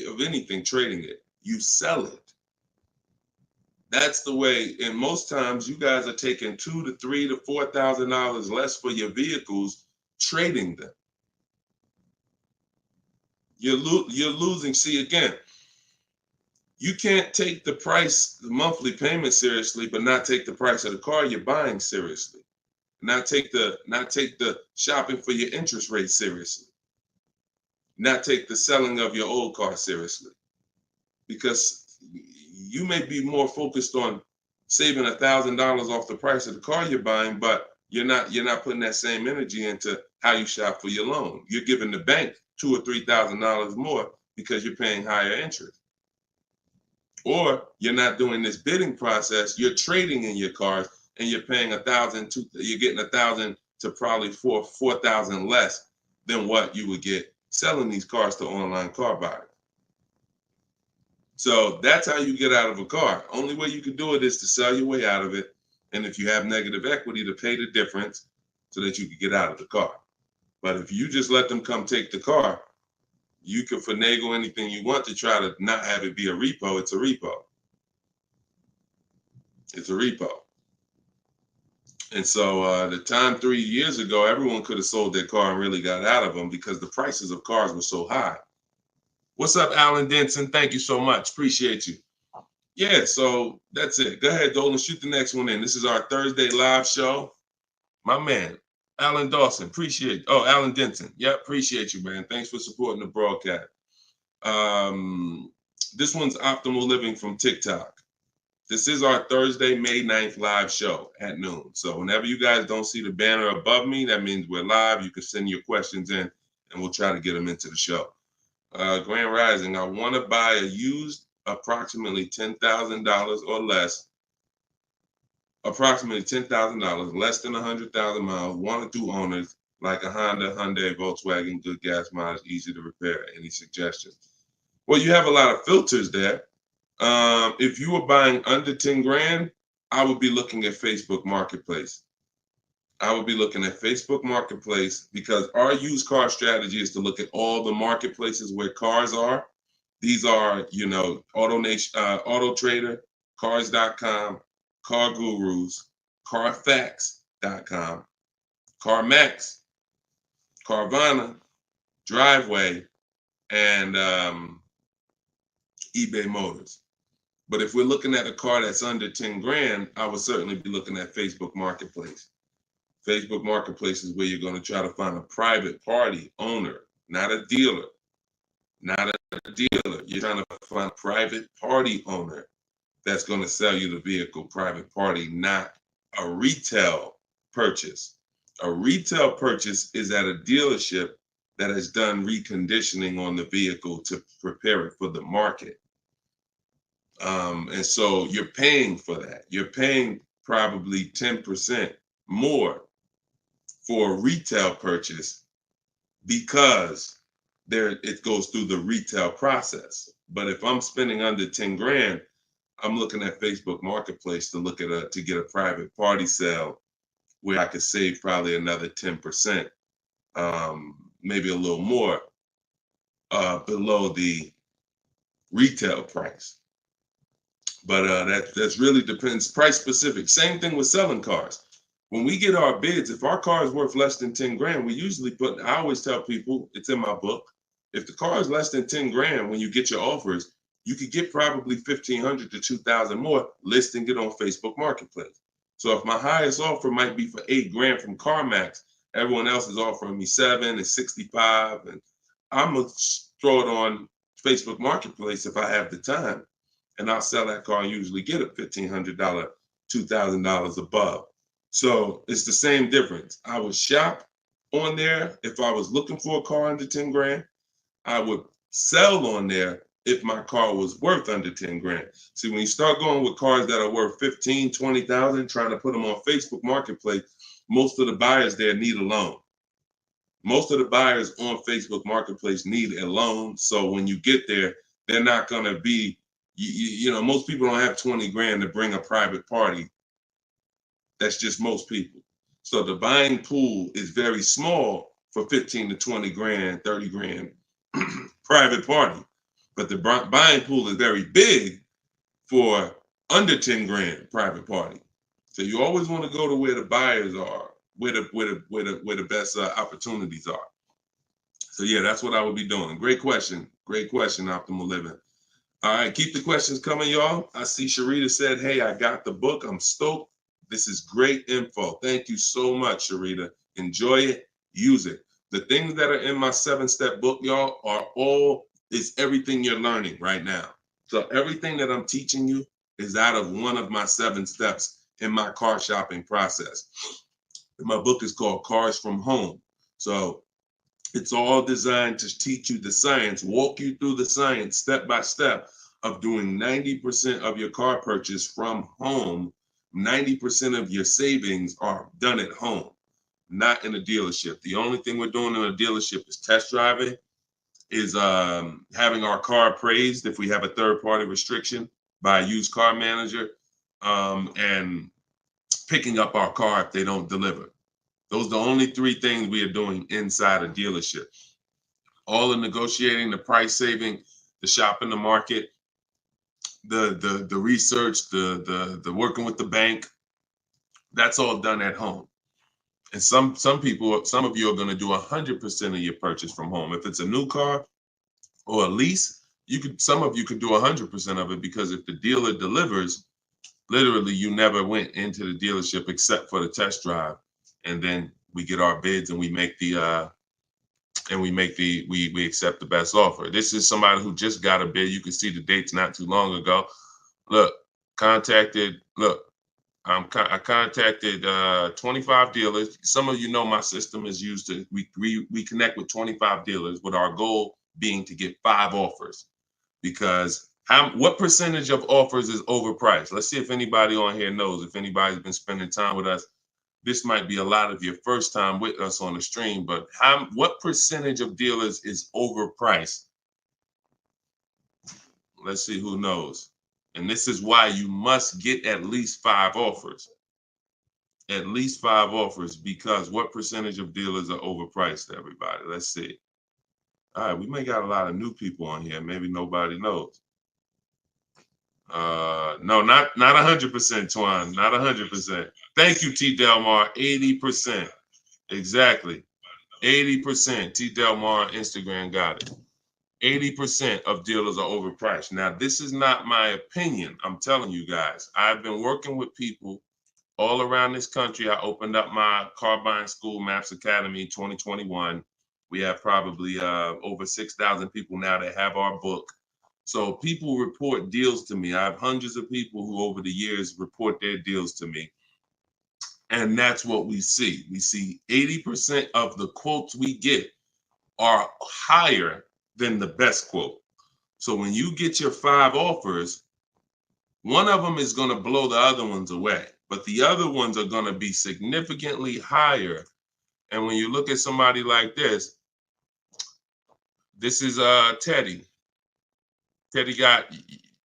of anything trading it. You sell it. That's the way. And most times, you guys are taking $2,000 to $3,000 to $4,000 less for your vehicles, trading them. You're losing. See, again, you can't take the monthly payment seriously, but not take the price of the car you're buying seriously. Not take the shopping for your interest rate seriously. Not take the selling of your old car seriously. Because you may be more focused on saving $1,000 off the price of the car you're buying, but you're not putting that same energy into how you shop for your loan. You're giving the bank $2,000 or $3,000 more because you're paying higher interest. Or you're not doing this bidding process. You're trading in your cars. and you're paying $1,000, you're getting $1,000 to probably $4,000 less than what you would get selling these cars to online car buyers. So that's how you get out of a car. Only way you can do it is to sell your way out of it, and if you have negative equity, to pay the difference so that you can get out of the car. But if you just let them come take the car, you can finagle anything you want to try to not have it be a repo. It's a repo. It's a repo. And so the time 3 years ago, everyone could have sold their car and really got out of them because the prices of cars were so high. What's up, Alan Denson? Thank you so much. Appreciate you. Yeah, so that's it. Go ahead, Dolan. Shoot the next one in. This is our Thursday live show. My man, Alan Dawson. Appreciate you. Oh, Alan Denson. Yeah, appreciate you, man. Thanks for supporting the broadcast. This one's Optimal Living from TikTok. This is our Thursday, May 9th live show at noon. So whenever you guys don't see the banner above me, that means we're live. You can send your questions in, and we'll try to get them into the show. Grand Rising, I want to buy a used approximately $10,000 or less, approximately $10,000, less than 100,000 miles, 1 or 2 owners, like a Honda, Hyundai, Volkswagen, good gas mileage, easy to repair. Any suggestions? Well, you have a lot of filters there. If you were buying under 10 grand, I would be looking at Facebook Marketplace. I would be looking at Facebook Marketplace because our used car strategy is to look at all the marketplaces where cars are. These are, you know, Auto Nation, Auto Trader, Cars.com, Car Gurus, Carfax.com, CarMax, Carvana, Driveway, and eBay Motors. But if we're looking at a car that's under 10 grand, I would certainly be looking at Facebook Marketplace. Facebook Marketplace is where you're going to try to find a private party owner, not a dealer. Not a dealer. You're trying to find a private party owner that's going to sell you the vehicle, private party, not a retail purchase. A retail purchase is at a dealership that has done reconditioning on the vehicle to prepare it for the market. And so you're paying for that. You're paying probably 10% more for a retail purchase because it goes through the retail process. But if I'm spending under 10 grand, I'm looking at Facebook Marketplace to look at to get a private party sale where I could save probably another 10%, maybe a little more below the retail price. But that's really depends, price specific. Same thing with selling cars. When we get our bids, if our car is worth less than 10 grand, we usually I always tell people, it's in my book, if the car is less than 10 grand, when you get your offers, you could get probably 1,500 to 2,000 more listing it on Facebook Marketplace. So if my highest offer might be for 8 grand from CarMax, everyone else is offering me 7 and 65, and I'm gonna throw it on Facebook Marketplace if I have the time, and I'll sell that car and usually get a $1,500, $2,000 above. So it's the same difference. I would shop on there if I was looking for a car under 10 grand. I would sell on there if my car was worth under 10 grand. See, when you start going with cars that are worth 15, 20,000, trying to put them on Facebook Marketplace, most of the buyers there need a loan. Most of the buyers on Facebook Marketplace need a loan. So when you get there, they're not going to be, you know, most people don't have 20 grand to bring a private party. That's just most people. So the buying pool is very small for 15 to 20 grand, 30 grand private party. But the buying pool is very big for under 10 grand private party. So you always want to go to where the buyers are, where the best opportunities are. So yeah, that's what I would be doing. Great question, Optimal Living. All right, keep the questions coming, y'all. I see Sharita said, hey, I got the book. I'm stoked. This is great info. Thank you so much, Sharita. Enjoy it, use it. The things that are in my 7-step book, y'all, is everything you're learning right now. So everything that I'm teaching you is out of one of my 7 steps in my car shopping process. My book is called Cars from Home. So it's all designed to teach you the science, walk you through the science step by step of doing 90% of your car purchase from home, 90% of your savings are done at home, not in a dealership. The only thing we're doing in a dealership is test driving, is having our car appraised if we have a third-party restriction by a used car manager, and picking up our car if they don't deliver. Those are the only three things we are doing inside a dealership. All the negotiating, the price saving, the shopping the market, the research, the working with the bank, that's all done at home. And some people, some of you are going to do 100% of your purchase from home. If it's a new car or a lease, some of you could do 100% of it, because if the dealer delivers, literally you never went into the dealership except for the test drive, and then we get our bids and we accept the best offer. This is somebody who just got a bid. You can see the dates not too long ago. I contacted 25 dealers. Some of you know my system is used to, we connect with 25 dealers, with our goal being to get 5 offers. Because what percentage of offers is overpriced? Let's see if anybody on here knows. If anybody's been spending time with us, this might be a lot of your first time with us on the stream, but what percentage of dealers is overpriced? Let's see who knows. And this is why you must get at least 5 offers. At least 5 offers, because what percentage of dealers are overpriced, everybody? Let's see. All right, we may got a lot of new people on here. Maybe nobody knows. No, not 100%, Twan. Not 100%. Thank you, T. Delmar. 80%. Exactly. 80%. T. Delmar Instagram got it. 80% of dealers are overpriced. Now, this is not my opinion. I'm telling you guys. I've been working with people all around this country. I opened up my car buying school, Maps Academy, 2021. We have probably over 6,000 people now that have our book. So people report deals to me. I have hundreds of people who over the years report their deals to me. And that's what we see. We see 80% of the quotes we get are higher than the best quote. So when you get your 5 offers, one of them is going to blow the other ones away, but the other ones are going to be significantly higher. And when you look at somebody like this is Teddy. Teddy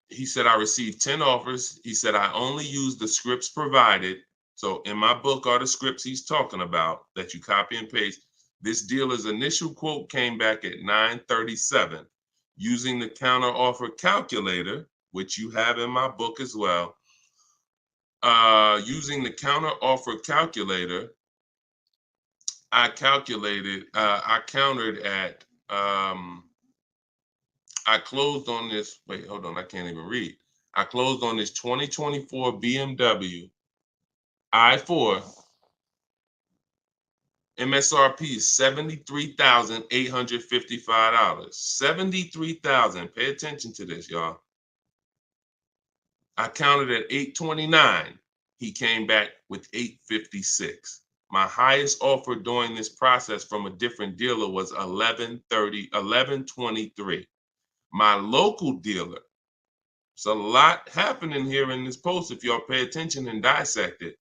he said, I received 10 offers. He said, I only used the scripts provided. So in my book are the scripts he's talking about that you copy and paste. This dealer's initial quote came back at 937. Using the counter offer calculator, which you have in my book as well. Using the counter offer calculator, I countered at, I closed on this, wait, hold on, I can't even read. I closed on this 2024 BMW i4. MSRP is $73,855. $73,000. Pay attention to this, y'all. I counted at 829. He came back with 856. My highest offer during this process from a different dealer was 1123. My local dealer, it's a lot happening here in this post if y'all pay attention and dissect it.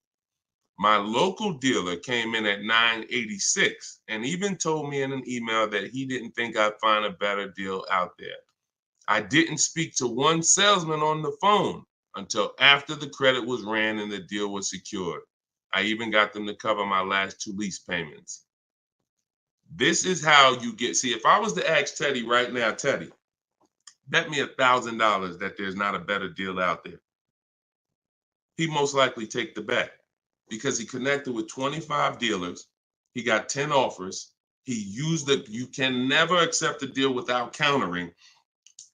My local dealer came in at 986 and even told me in an email that he didn't think I'd find a better deal out there. I didn't speak to one salesman on the phone until after the credit was ran and the deal was secured. I even got them to cover my last 2 lease payments. This is how you get, see, if I was to ask Teddy right now, Teddy, bet me $1,000 that there's not a better deal out there. He'd most likely take the bet because he connected with 25 dealers. He got 10 offers. He used it. You can never accept a deal without countering,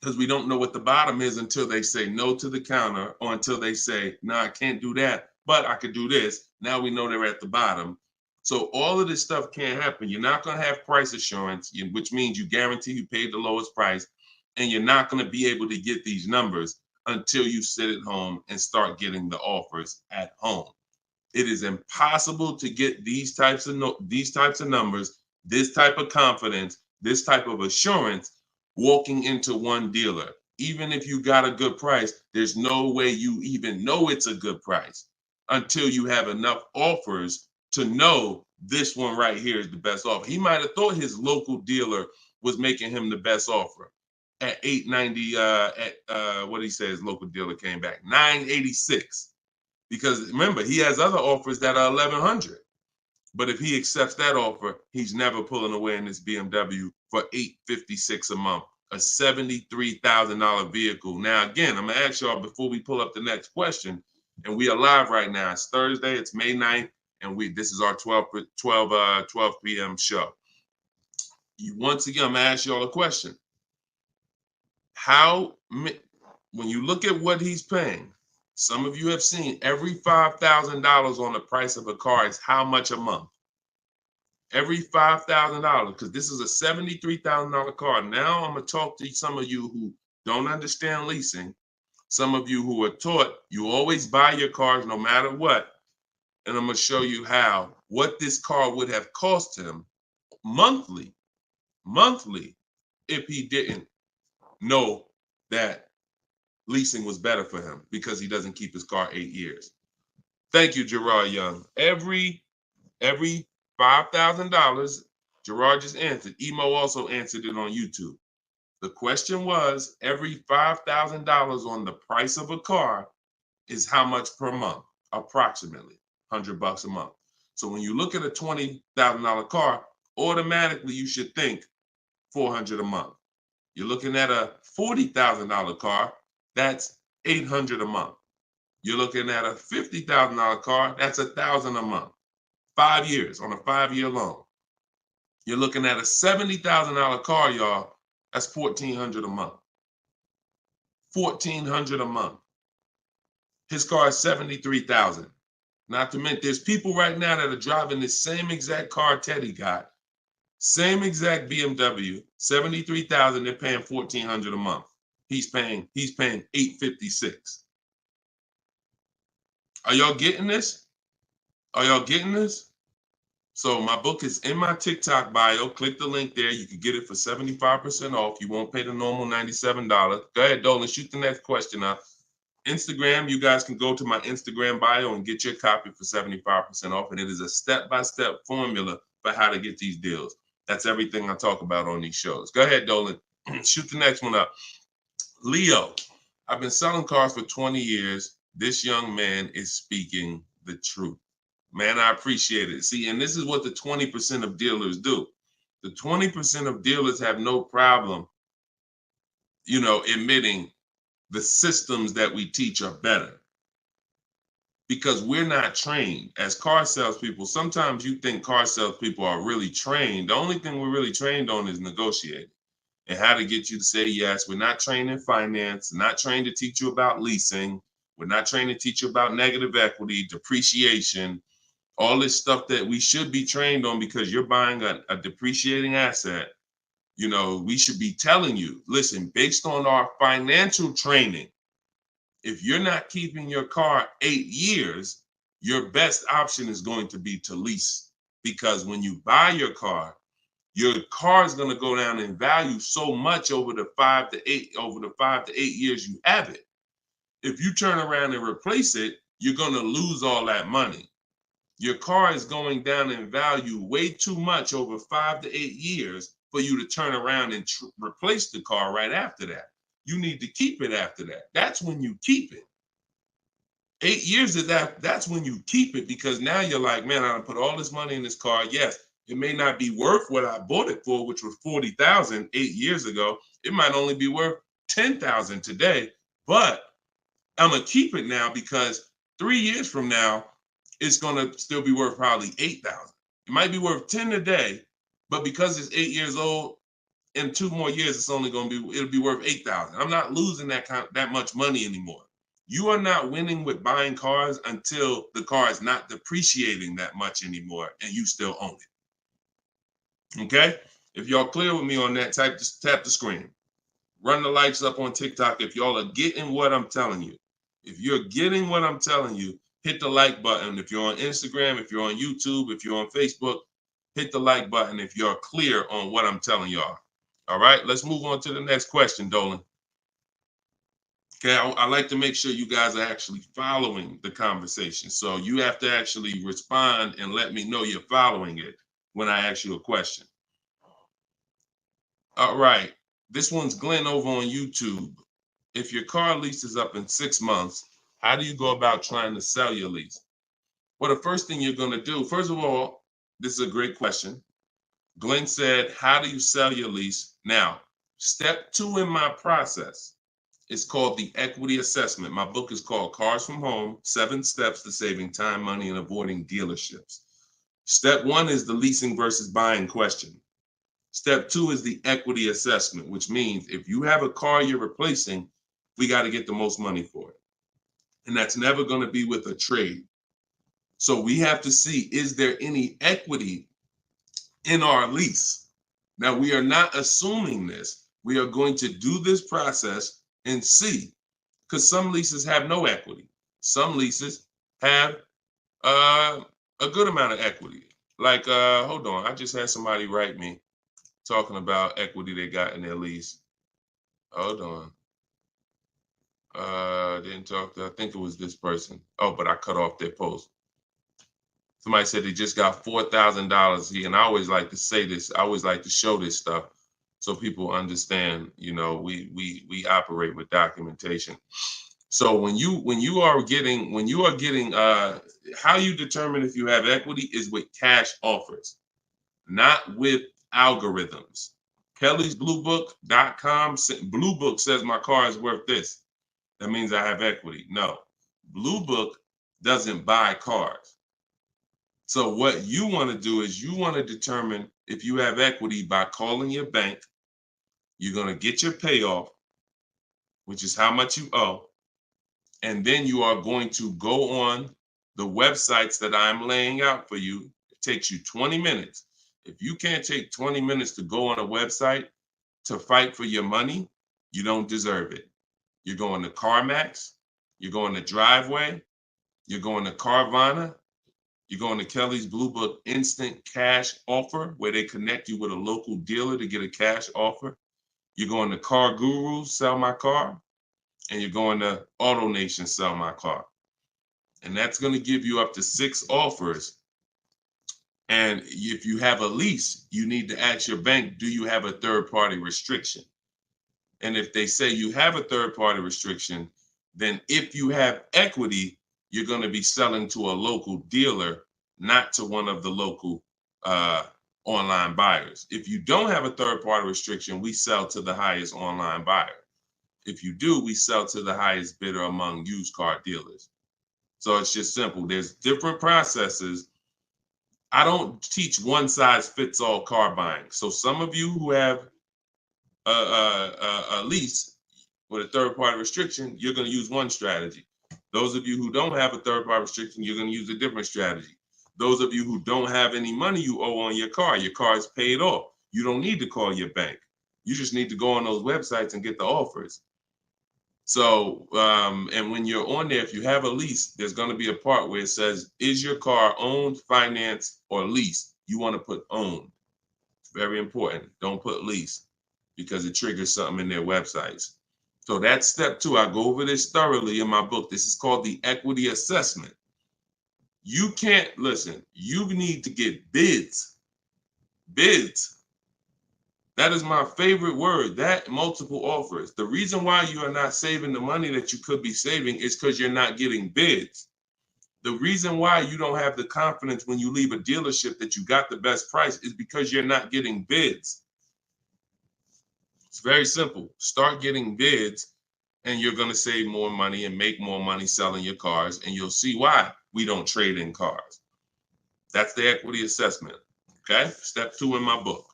because we don't know what the bottom is until they say no to the counter, or until they say, no, I can't do that, but I could do this. Now we know they're at the bottom. So all of this stuff can't happen. You're not going to have price assurance, which means you guarantee you paid the lowest price, and you're not going to be able to get these numbers until you sit at home and start getting the offers at home. It is impossible to get these types of numbers, this type of confidence, this type of assurance walking into one dealer. Even if you got a good price, there's no way you even know it's a good price. until you have enough offers to know this one right here is the best offer. He might have thought his local dealer was making him the best offer at 890. What did he say? His local dealer came back 986, because remember he has other offers that are 1100. But if he accepts that offer, he's never pulling away in this BMW for $856 a month, a $73,000 vehicle. Now, again, I'm gonna ask y'all before we pull up the next question, and we are live right now. It's Thursday, it's May 9th, and this is our 12 p.m. show. Once again, I'm gonna ask y'all a question. When you look at what he's paying, some of you have seen every $5,000 on the price of a car is how much a month? Every $5,000, because this is a $73,000 car. Now I'm going to talk to some of you who don't understand leasing, some of you who are taught you always buy your cars no matter what, and I'm going to show you what this car would have cost him monthly, if he didn't know that leasing was better for him because he doesn't keep his car 8 years. Thank you, Gerard Young. Every $5,000, Gerard just answered. Emo also answered it on YouTube. The question was, every $5,000 on the price of a car is how much per month? Approximately $100 a month. So when you look at a $20,000 car, automatically you should think $400 a month. You're looking at a $40,000 car, that's $800 a month. You're looking at a $50,000 car, that's $1,000 a month. 5 years on a 5-year loan. You're looking at a $70,000 car, y'all. That's $1,400 a month. $1,400 a month. His car is $73,000. Not to mention, there's people right now that are driving this same exact car Teddy got, same exact BMW, $73,000. They're paying $1,400 a month. He's paying $856. Are y'all getting this? Are y'all getting this? So my book is in my TikTok bio. Click the link there. You can get it for 75% off. You won't pay the normal $97. Go ahead, Dolan, shoot the next question up. Instagram, you guys can go to my Instagram bio and get your copy for 75% off. And it is a step-by-step formula for how to get these deals. That's everything I talk about on these shows. Go ahead, Dolan. Shoot the next one up. Leo, I've been selling cars for 20 years. This young man is speaking the truth. Man, I appreciate it. See, and this is what the 20% of dealers do. The 20% of dealers have no problem, admitting the systems that we teach are better. Because we're not trained as car salespeople. Sometimes you think car salespeople are really trained. The only thing we're really trained on is negotiating and how to get you to say yes. We're not trained in finance, not trained to teach you about leasing. We're not trained to teach you about negative equity, depreciation, all this stuff that we should be trained on, because you're buying a depreciating asset. We should be telling you, listen, based on our financial training, if you're not keeping your car 8 years, your best option is going to be to lease. Because when you buy your car is going to go down in value so much over the 5 to 8 years you have it. If you turn around and replace it, you're going to lose all that money. Your car is going down in value way too much over 5 to 8 years for you to turn around and replace the car right after that. You need to keep it after that. That's when you keep it. 8 years of that's when you keep it, because now you're like, man, I put all this money in this car. Yes, it may not be worth what I bought it for, which was $40,000 8 years ago. It might only be worth $10,000 today, but I'm gonna keep it now because 3 years from now, it's gonna still be worth probably $8,000. It might be worth 10 today, but because it's 8 years old, in 2 more years, it'll be worth $8,000. I'm not losing that much money anymore. You are not winning with buying cars until the car is not depreciating that much anymore and you still own it. Okay? If y'all clear with me on that, just tap the screen. Run the lights up on TikTok if y'all are getting what I'm telling you. If you're getting what I'm telling you, hit the like button. If you're on Instagram, if you're on YouTube, if you're on Facebook, hit the like button if you're clear on what I'm telling y'all. All right, let's move on to the next question, Dolan. Okay, I like to make sure you guys are actually following the conversation. So you have to actually respond and let me know you're following it when I ask you a question. All right, this one's Glenn over on YouTube. If your car lease is up in 6 months, how do you go about trying to sell your lease? Well, the first thing you're going to do, first of all, this is a great question. Glenn said, how do you sell your lease? Now, step 2 in my process. It's called the equity assessment. My book is called Cars from Home, 7 Steps to Saving Time, Money, and Avoiding Dealerships. Step 1 is the leasing versus buying question. Step 2 is the equity assessment, which means if you have a car you're replacing, we got to get the most money for it. And that's never going to be with a trade. So we have to see, is there any equity in our lease? Now, we are not assuming this. We are going to do this process and see, because some leases have no equity. Some leases have a good amount of equity. Like, hold on, I just had somebody write me talking about equity they got in their lease. Hold on. Didn't talk to, I think it was this person. Oh, but I cut off their post. Somebody said they just got $4,000. And I always like to say this. I always like to show this stuff so people understand. You know, we operate with documentation. So when you are getting how you determine if you have equity is with cash offers, not with algorithms. Kelly's bluebook.com. Blue Book says my car is worth this. That means I have equity. No, Blue Book doesn't buy cars. So what you want to do is you want to determine if you have equity by calling your bank. You're going to get your payoff, which is how much you owe. And then you are going to go on the websites that I'm laying out for you. It takes you 20 minutes. If you can't take 20 minutes to go on a website to fight for your money, you don't deserve it. You're going to CarMax, you're going to Driveway, you're going to Carvana, you're going to Kelly's Blue Book Instant Cash Offer, where they connect you with a local dealer to get a cash offer. You're going to Car Gurus, Sell My Car, and you're going to Auto Nation, Sell My Car. And that's going to give you up to 6 offers. And if you have a lease, you need to ask your bank, do you have a third-party restriction? And if they say you have a third-party restriction, then if you have equity, you're going to be selling to a local dealer, not to one of the local online buyers. If you don't have a third-party restriction, we sell to the highest online buyer. If you do, we sell to the highest bidder among used car dealers. So it's just simple. There's different processes. I don't teach one size fits all car buying. So some of you who have a lease with a third party restriction, you're going to use one strategy. Those of you who don't have a third party restriction, you're going to use a different strategy. Those of you who don't have any money you owe on your car is paid off. You don't need to call your bank. You just need to go on those websites and get the offers. So, and when you're on there, if you have a lease, there's going to be a part where it says, is your car owned, financed, or leased? You want to put owned. It's very important. Don't put lease because it triggers something in their websites. So that's step 2. I go over this thoroughly in my book. This is called the equity assessment. You can't, listen, you need to get bids. Bids. That is my favorite word, that multiple offers. The reason why you are not saving the money that you could be saving is because you're not getting bids. The reason why you don't have the confidence when you leave a dealership that you got the best price is because you're not getting bids. It's very simple. Start getting bids and you're going to save more money and make more money selling your cars, and you'll see why we don't trade in cars. That's the equity assessment. Okay? Step 2 in my book.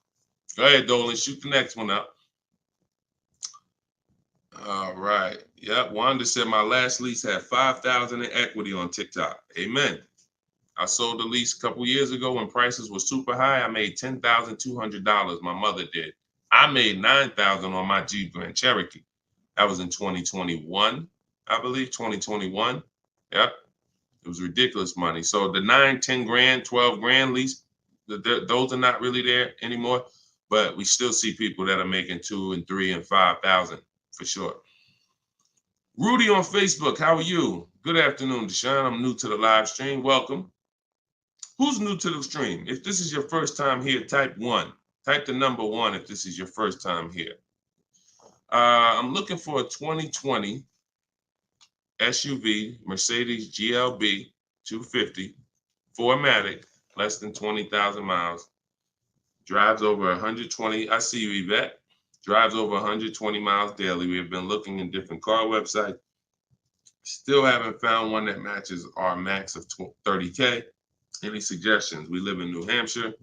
Go ahead, Dolan. Shoot the next one up. All right. Yep. Wanda said my last lease had 5,000 in equity on TikTok. Amen. I sold the lease a couple years ago when prices were super high. I made $10,200. My mother did. I made $9,000 on my Jeep Grand Cherokee. That was in 2021, I believe. 2021. Yep. It was ridiculous money. So the 9, 10 grand, 12 grand lease, those are not really there anymore. But we still see people that are making 2 and 3 and 5,000 for sure. Rudy on Facebook, how are you? Good afternoon, Deshone. I'm new to the live stream. Welcome. Who's new to the stream? If this is your first time here, type 1. Type the number 1 if this is your first time here. I'm looking for a 2020 SUV, Mercedes GLB 250, 4MATIC, less than 20,000 miles. Drives over 120. I see you, Yvette. Drives over 120 miles daily. We have been looking in different car websites. Still haven't found one that matches our max of 30K. Any suggestions? We live in New Hampshire.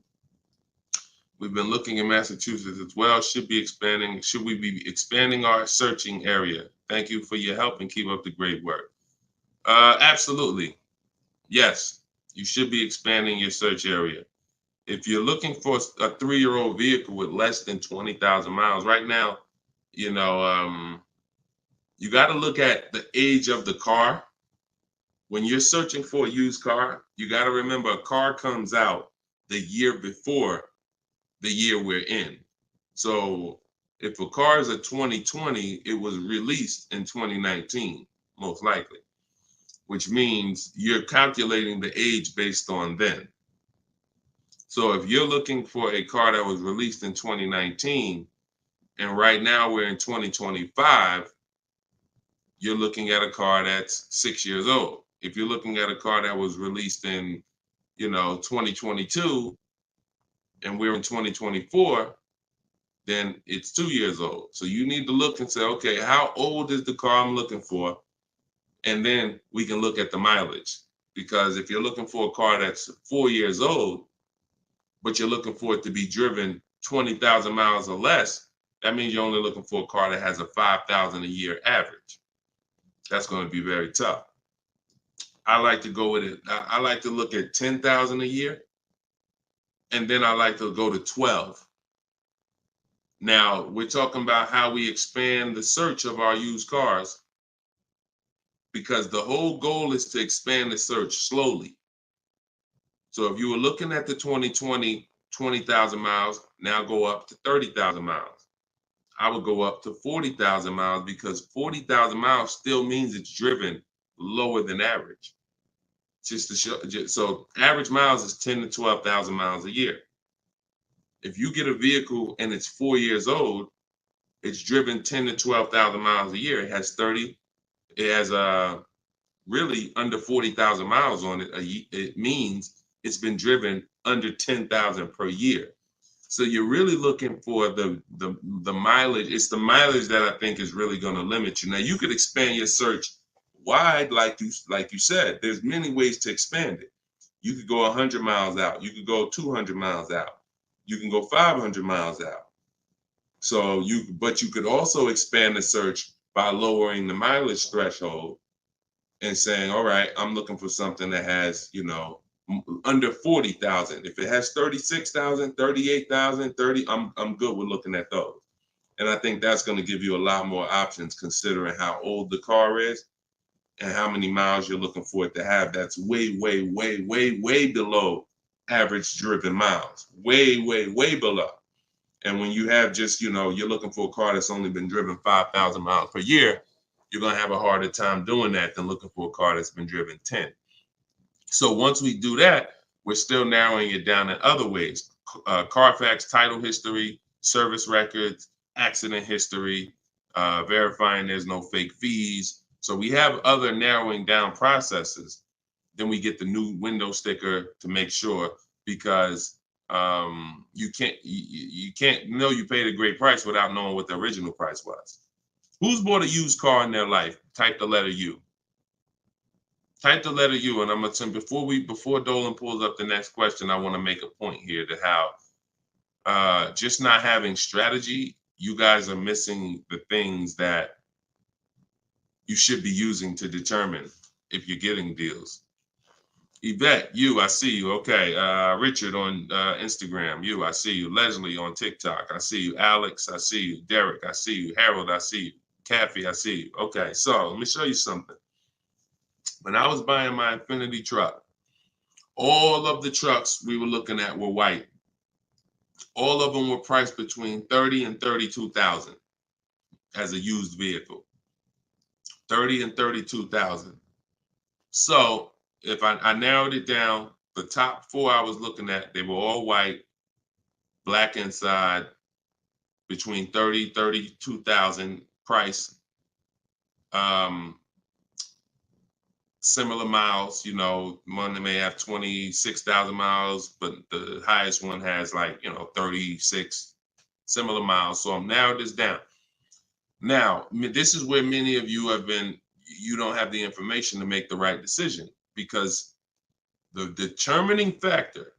We've been looking in Massachusetts as well. Should we be expanding our searching area? Thank you for your help and keep up the great work. Absolutely. Yes, you should be expanding your search area. If you're looking for a 3-year-old vehicle with less than 20,000 miles, right now, you know, you got to look at the age of the car. When you're searching for a used car, you got to remember a car comes out the year before the year we're in. So if a car is a 2020, it was released in 2019, most likely, which means you're calculating the age based on then. So if you're looking for a car that was released in 2019, and right now we're in 2025, you're looking at a car that's 6 years old. If you're looking at a car that was released in, 2022, and we're in 2024, then it's 2 years old. So you need to look and say, okay, how old is the car I'm looking for? And then we can look at the mileage. Because if you're looking for a car that's 4 years old, but you're looking for it to be driven 20,000 miles or less, that means you're only looking for a car that has a 5,000 a year average. That's going to be very tough. I like to go with it. I like to look at 10,000 a year, and then I like to go to 12. Now, we're talking about how we expand the search of our used cars, because the whole goal is to expand the search slowly. So if you were looking at the 2020, 20,000 miles, now go up to 30,000 miles. I would go up to 40,000 miles, because 40,000 miles still means it's driven lower than average. Just to show, so average miles is 10 to 12,000 miles a year. If you get a vehicle and it's 4 years old, it's driven 10 to 12,000 miles a year. It has really under 40,000 miles on it. It means it's been driven under 10,000 per year. So you're really looking for the mileage. It's the mileage that I think is really going to limit you. Now you could expand your search wide, like you said. There's many ways to expand it. You could go 100 miles out. You could go 200 miles out. You can go 500 miles out. So but you could also expand the search by lowering the mileage threshold and saying, all right, I'm looking for something that has, under 40,000. If it has 36,000, 38,000, 30, I'm good with looking at those. And I think that's going to give you a lot more options, considering how old the car is and how many miles you're looking for it to have. That's way, way, way, way, way below average driven miles. Way, way, way below. And when you have just, you're looking for a car that's only been driven 5,000 miles per year, you're going to have a harder time doing that than looking for a car that's been driven 10. So once we do that, we're still narrowing it down in other ways. Carfax title history, service records, accident history, verifying there's no fake fees. So we have other narrowing down processes. Then we get the new window sticker to make sure, because you can't know you paid a great price without knowing what the original price was. Who's bought a used car in their life? Type the letter U. Type the letter U, and I'm gonna tell before Dolan pulls up the next question, I want to make a point here to how just not having strategy, you guys are missing the things that you should be using to determine if you're getting deals. Yvette, you, I see you. Okay. Richard on Instagram, you, I see you. Leslie on TikTok, I see you. Alex, I see you. Derek, I see you. Harold, I see you. Kathy, I see you. Okay, so let me show you something. When I was buying my Infiniti truck, all of the trucks we were looking at were white. All of them were priced between 30 and 32,000 as a used vehicle. 30 and 32,000. So if I narrowed it down, the top four I was looking at, they were all white, black inside, between 30, 32,000 price. Similar miles, you know, one may have 26,000 miles, but the highest one has like, 36 similar miles. So I'm narrowed this down. Now, this is where many of you you don't have the information to make the right decision, because the determining factor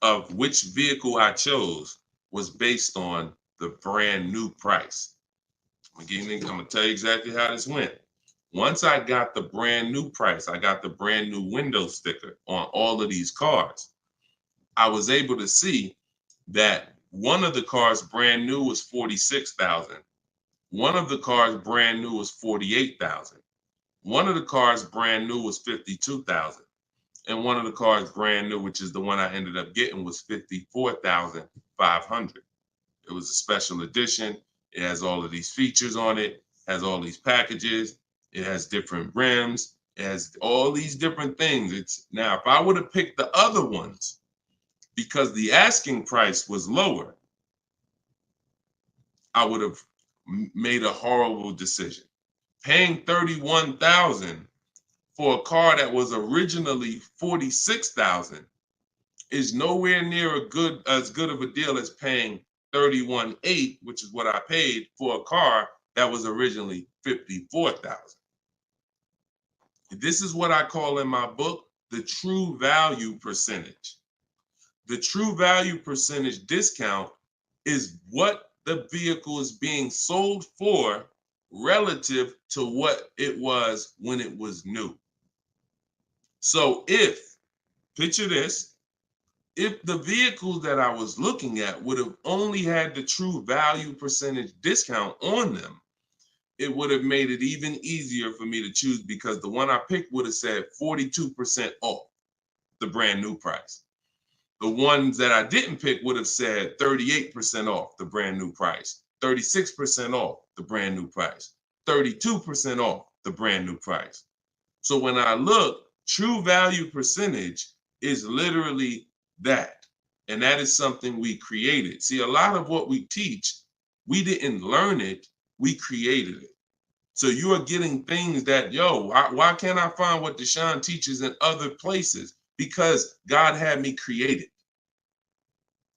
of which vehicle I chose was based on the brand new price. I'm gonna tell you exactly how this went. Once I got the brand new price, I got the brand new window sticker on all of these cars, I was able to see that one of the cars brand new was 46,000. One of the cars brand new was 48,000. One of the cars brand new was 52,000. And one of the cars brand new, which is the one I ended up getting, was 54,500. It was a special edition. It has all of these features on it, has all these packages. It has different rims. It has all these different things. Now, if I would have picked the other ones, because the asking price was lower, I would have made a horrible decision. Paying 31,000 for a car that was originally 46,000 is nowhere near as good of a deal as paying 31,800, which is what I paid for a car that was originally 54,000. This is what I call in my book the true value percentage. The true value percentage discount is what the vehicle is being sold for relative to what it was when it was new. So picture this, if the vehicles that I was looking at would have only had the true value percentage discount on them, it would have made it even easier for me to choose, because the one I picked would have said 42% off the brand new price. The ones that I didn't pick would have said 38% off the brand new price, 36% off the brand new price, 32% off the brand new price. So when I look, true value percentage is literally that. And that is something we created. See, a lot of what we teach, we didn't learn it, we created it. So you are getting things that, why can't I find what Deshone teaches in other places? Because God had me create it.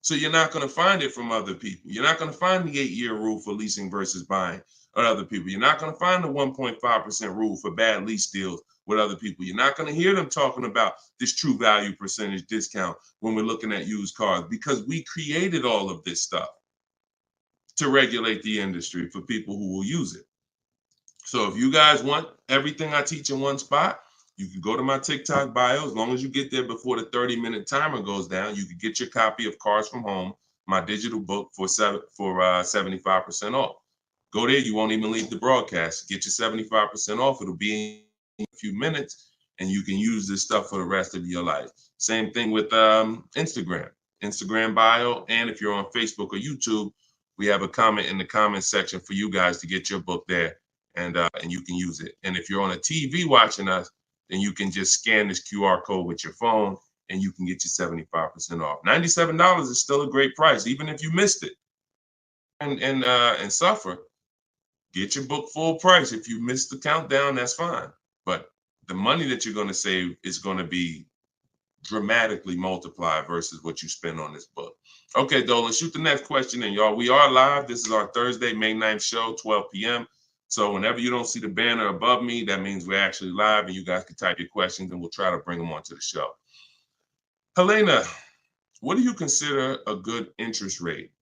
So you're not going to find it from other people. You're not going to find the 8-year rule for leasing versus buying or other people. You're not going to find the 1.5% rule for bad lease deals with other people. You're not going to hear them talking about this true value percentage discount when we're looking at used cars, because we created all of this stuff to regulate the industry for people who will use it. So if you guys want everything I teach in one spot, you can go to my TikTok bio. As long as you get there before the 30-minute timer goes down, you can get your copy of Cars from Home, my digital book, for 75% off. Go there. You won't even leave the broadcast. Get your 75% off. It'll be in a few minutes, and you can use this stuff for the rest of your life. Same thing with Instagram bio. And if you're on Facebook or YouTube, we have a comment in the comment section for you guys to get your book there, and you can use it. And if you're on a TV watching us, then you can just scan this QR code with your phone, and you can get your 75% off. $97 is still a great price, even if you missed it and suffer. Get your book full price. If you missed the countdown, that's fine. But the money that you're going to save is going to be dramatically multiplied versus what you spend on this book. Okay, Dolan, shoot the next question in, y'all. We are live. This is our Thursday, May 9th show, 12 p.m. So whenever you don't see the banner above me, that means we're actually live, and you guys can type your questions and we'll try to bring them onto the show. Helena, what do you consider a good interest rate?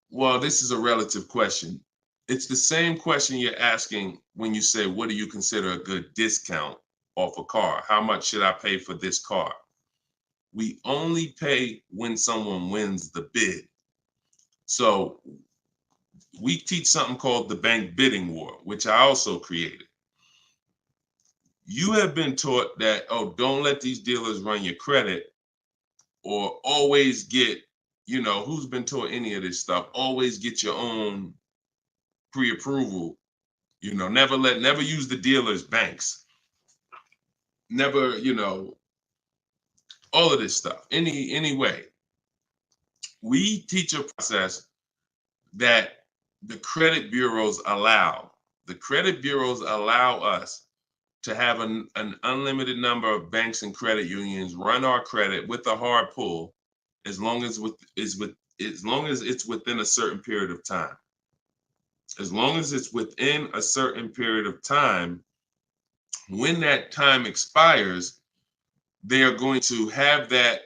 Well, this is a relative question. It's the same question you're asking when you say, what do you consider a good discount off a car? How much should I pay for this car? We only pay when someone wins the bid. So we teach something called the bank bidding war, which I also created. You have been taught that, don't let these dealers run your credit, or always get, who's been taught any of this stuff? Always get your own pre-approval, never use the dealer's banks. Never, all of this stuff. Anyway, we teach a process that the credit bureaus allow. The credit bureaus allow us to have an unlimited number of banks and credit unions run our credit with a hard pull, as long as it's within a certain period of time. As long as it's within a certain period of time, when that time expires, they are going to have that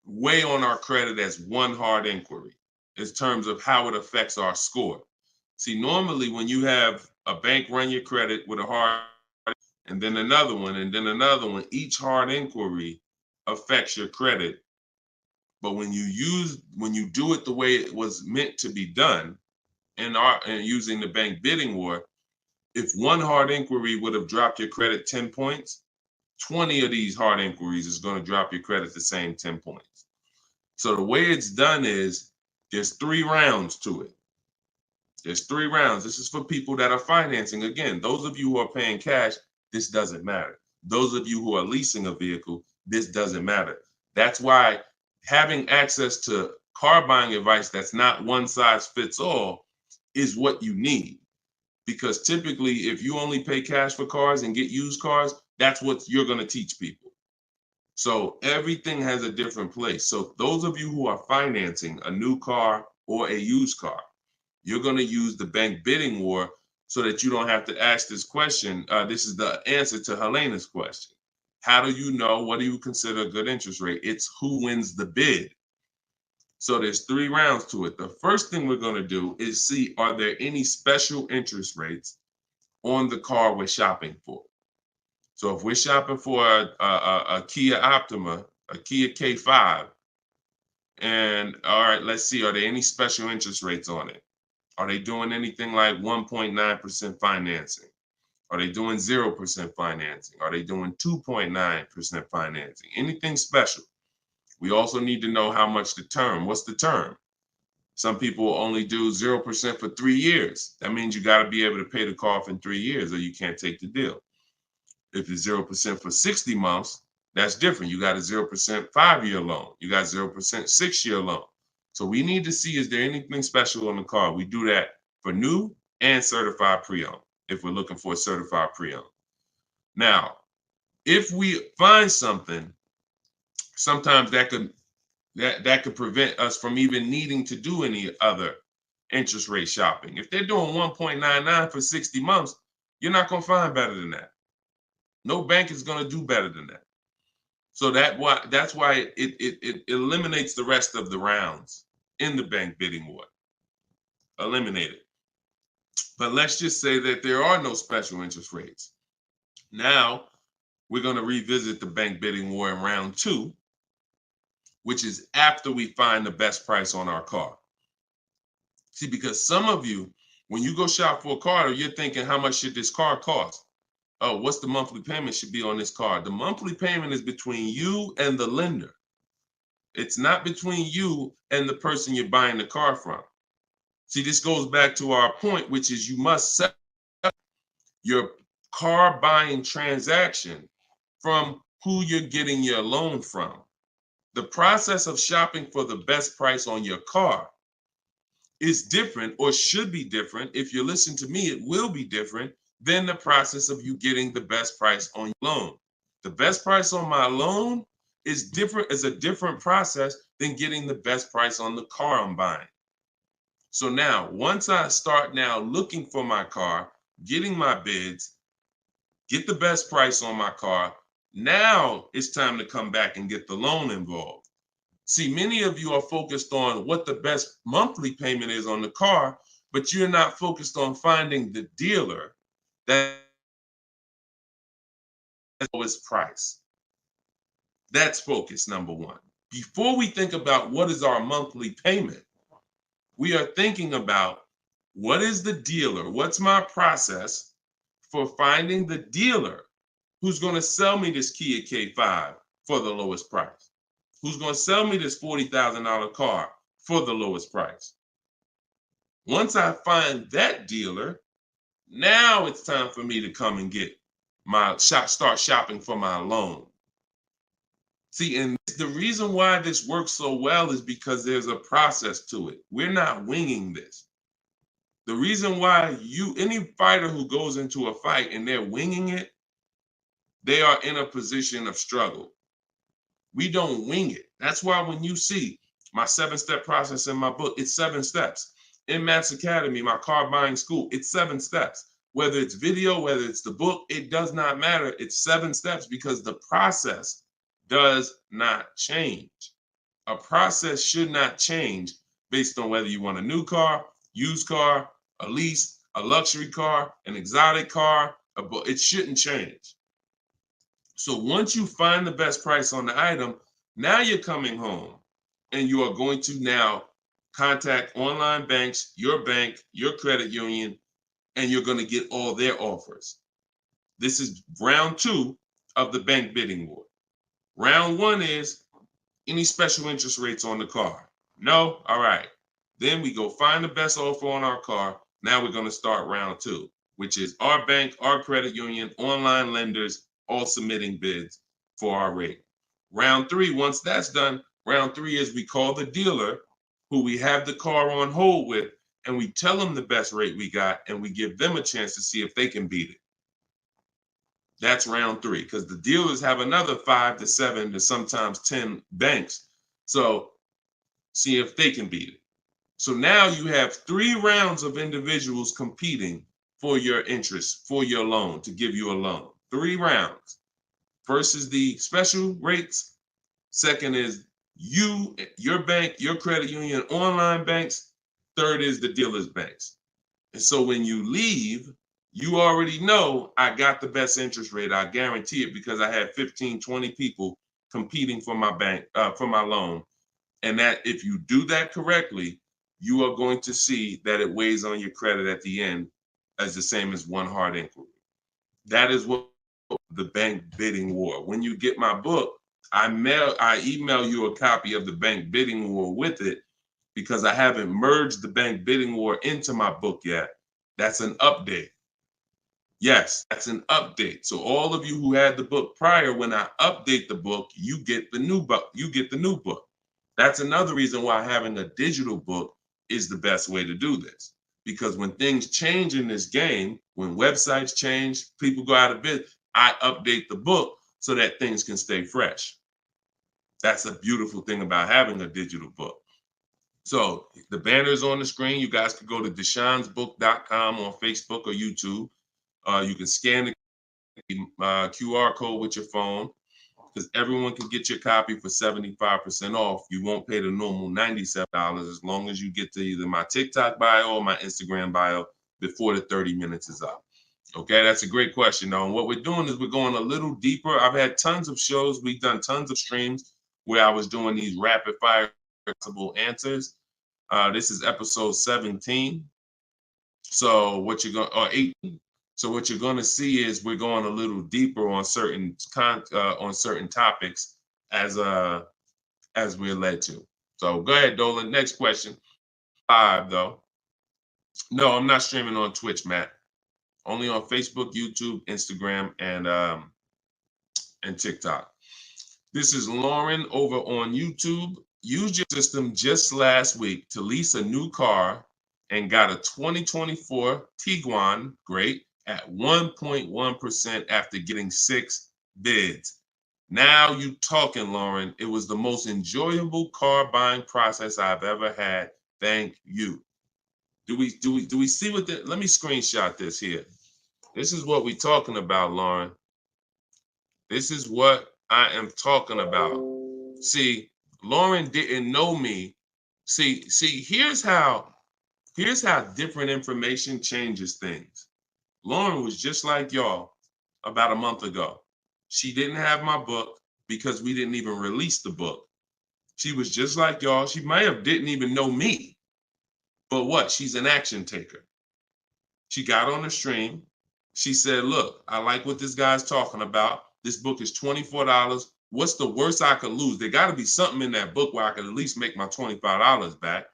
weigh on our credit as one hard inquiry in terms of how it affects our score. See, normally when you have a bank run your credit with a hard, and then another one, and then another one, each hard inquiry affects your credit. But when you do it the way it was meant to be done, and using the bank bidding war, if one hard inquiry would have dropped your credit 10 points, 20 of these hard inquiries is going to drop your credit the same 10 points. So the way it's done is there's 3 rounds to it. There's 3 rounds. This is for people that are financing. Again, those of you who are paying cash, this doesn't matter. Those of you who are leasing a vehicle, this doesn't matter. That's why having access to car buying advice that's not one size fits all is what you need. Because typically, if you only pay cash for cars and get used cars, that's what you're going to teach people. So everything has a different place. So those of you who are financing a new car or a used car, you're going to use the bank bidding war so that you don't have to ask this question. This is the answer to Helena's question. How do you know? What do you consider a good interest rate? It's who wins the bid. So there's 3 rounds to it. The first thing we're going to do is see, are there any special interest rates on the car we're shopping for? So if we're shopping for a Kia Optima, a Kia K5, and all right, let's see, are there any special interest rates on it? Are they doing anything like 1.9% financing? Are they doing 0% financing? Are they doing 2.9% financing? Anything special? We also need to know how much the term. What's the term? Some people only do 0% for 3 years. That means you got to be able to pay the car off in 3 years or you can't take the deal. If it's 0% for 60 months, that's different. You got a 0% 5-year loan. You got 0% 6-year loan. So we need to see, is there anything special on the car? We do that for new and certified pre-owned, if we're looking for a certified pre-owned. Now, if we find something, sometimes that could prevent us from even needing to do any other interest rate shopping. If they're doing 1.99 for 60 months, you're not going to find better than that. No bank is going to do better than that. So that's why it eliminates the rest of the rounds in the bank bidding war. Eliminate it. But let's just say that there are no special interest rates. Now we're going to revisit the bank bidding war in round 2, which is after we find the best price on our car. See, because some of you, when you go shop for a car, you're thinking, how much should this car cost? Oh, what's the monthly payment should be on this car? The monthly payment is between you and the lender. It's not between you and the person you're buying the car from. See, this goes back to our point, which is you must set up your car buying transaction from who you're getting your loan from. The process of shopping for the best price on your car is different, or should be different. If you listen to me, it will be different than the process of you getting the best price on your loan. The best price on my loan is a different process than getting the best price on the car I'm buying. So now, once I start now looking for my car, getting my bids, get the best price on my car, now it's time to come back and get the loan involved. See, many of you are focused on what the best monthly payment is on the car, but you're not focused on finding the dealer that has the lowest price. That's focus number 1. Before we think about what is our monthly payment, we are thinking about what is the dealer? What's my process for finding the dealer who's going to sell me this Kia K5 for the lowest price? Who's going to sell me this $40,000 car for the lowest price? Once I find that dealer, Now it's time for me to come and get start shopping for my loan. See, and the reason why this works so well is because there's a process to it. We're not winging this. The reason why any fighter who goes into a fight and they're winging it, they are in a position of struggle. We don't wing it. That's why when you see my 7-step process in my book, it's 7 steps. In Matt's Academy, my car buying school, it's 7 steps. Whether it's video, whether it's the book, it does not matter. It's 7 steps because the process does not change. A process should not change based on whether you want a new car, used car, a lease, a luxury car, an exotic car. It shouldn't change. So once you find the best price on the item, now you're coming home and you are going to now contact online banks, your bank, your credit union, and you're going to get all their offers. This is round 2 of the bank bidding war. Round 1 is any special interest rates on the car. No? All right. Then we go find the best offer on our car. Now we're going to start round 2, which is our bank, our credit union, online lenders, all submitting bids for our rate. Round 3, once that's done, round 3 is we call the dealer who we have the car on hold with, and we tell them the best rate we got, and we give them a chance to see if they can beat it. That's round 3, because the dealers have another 5 to 7 to sometimes 10 banks. So see if they can beat it. So now you have 3 rounds of individuals competing for your interest, for your loan, to give you a loan. 3 rounds. First is the special rates. Second is you, your bank, your credit union, online banks. Third is the dealer's banks. And so when you leave, you already know I got the best interest rate. I guarantee it because I had 15, 20 people competing for my bank, for my loan. And that if you do that correctly, you are going to see that it weighs on your credit at the end as the same as one hard inquiry. That is what the bank bidding war. When you get my book, I email you a copy of the bank bidding war with it because I haven't merged the bank bidding war into my book yet. That's an update. Yes, that's an update. So all of you who had the book prior, when I update the book, you get the new book. You get the new book. That's another reason why having a digital book is the best way to do this. Because when things change in this game, when websites change, people go out of business, I update the book so that things can stay fresh. That's a beautiful thing about having a digital book. So the banner is on the screen. You guys can go to deshonesbook.com on Facebook or YouTube. You can scan the QR code with your phone because everyone can get your copy for 75% off. You won't pay the normal $97 as long as you get to either my TikTok bio or my Instagram bio before the 30 minutes is up. Okay, that's a great question, though. And what we're doing is we're going a little deeper. I've had tons of shows. We've done tons of streams where I was doing these rapid fire answers. This is episode 17. So what you're going, or 18. So what you're going to see is we're going a little deeper on certain topics as we're led to. So go ahead, Dolan. Next question. 5 though. No, I'm not streaming on Twitch, Matt. Only on Facebook, YouTube, Instagram, and TikTok. This is Lauren over on YouTube. Used your system just last week to lease a new car and got a 2024 Tiguan, great, at 1.1% after getting 6 bids. Now you talking, Lauren. It was the most enjoyable car buying process I've ever had. Thank you. Do we see what let me screenshot this here. This is what we're talking about, Lauren. This is what I am talking about. See, Lauren didn't know me. See, here's how different information changes things. Lauren was just like y'all about a month ago. She didn't have my book because we didn't even release the book. She was just like y'all. She might have didn't even know me. But what? She's an action taker. She got on the stream. She said, look, I like what this guy's talking about. This book is $24. What's the worst I could lose? There got to be something in that book where I can at least make my $25 back.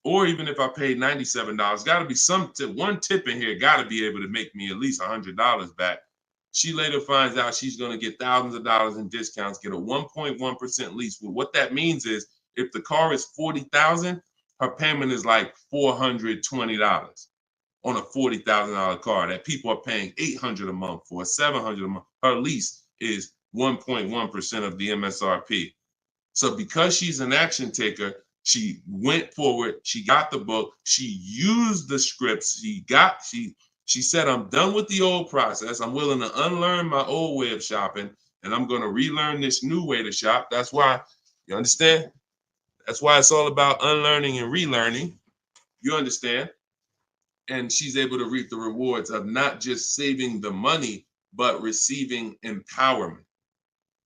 Or even if I paid $97, got to be one tip in here, got to be able to make me at least $100 back. She later finds out she's going to get thousands of dollars in discounts, get a 1.1% lease. Well, what that means is if the car is $40,000, her payment is like $420 on a $40,000 car that people are paying $800 a month for, $700 a month. Her lease is 1.1% of the MSRP. So because she's an action taker, she went forward, she got the book, she used the scripts, she said, I'm done with the old process. I'm willing to unlearn my old way of shopping, and I'm going to relearn this new way to shop. That's why, you understand? That's why it's all about unlearning and relearning. You understand? And she's able to reap the rewards of not just saving the money, but receiving empowerment.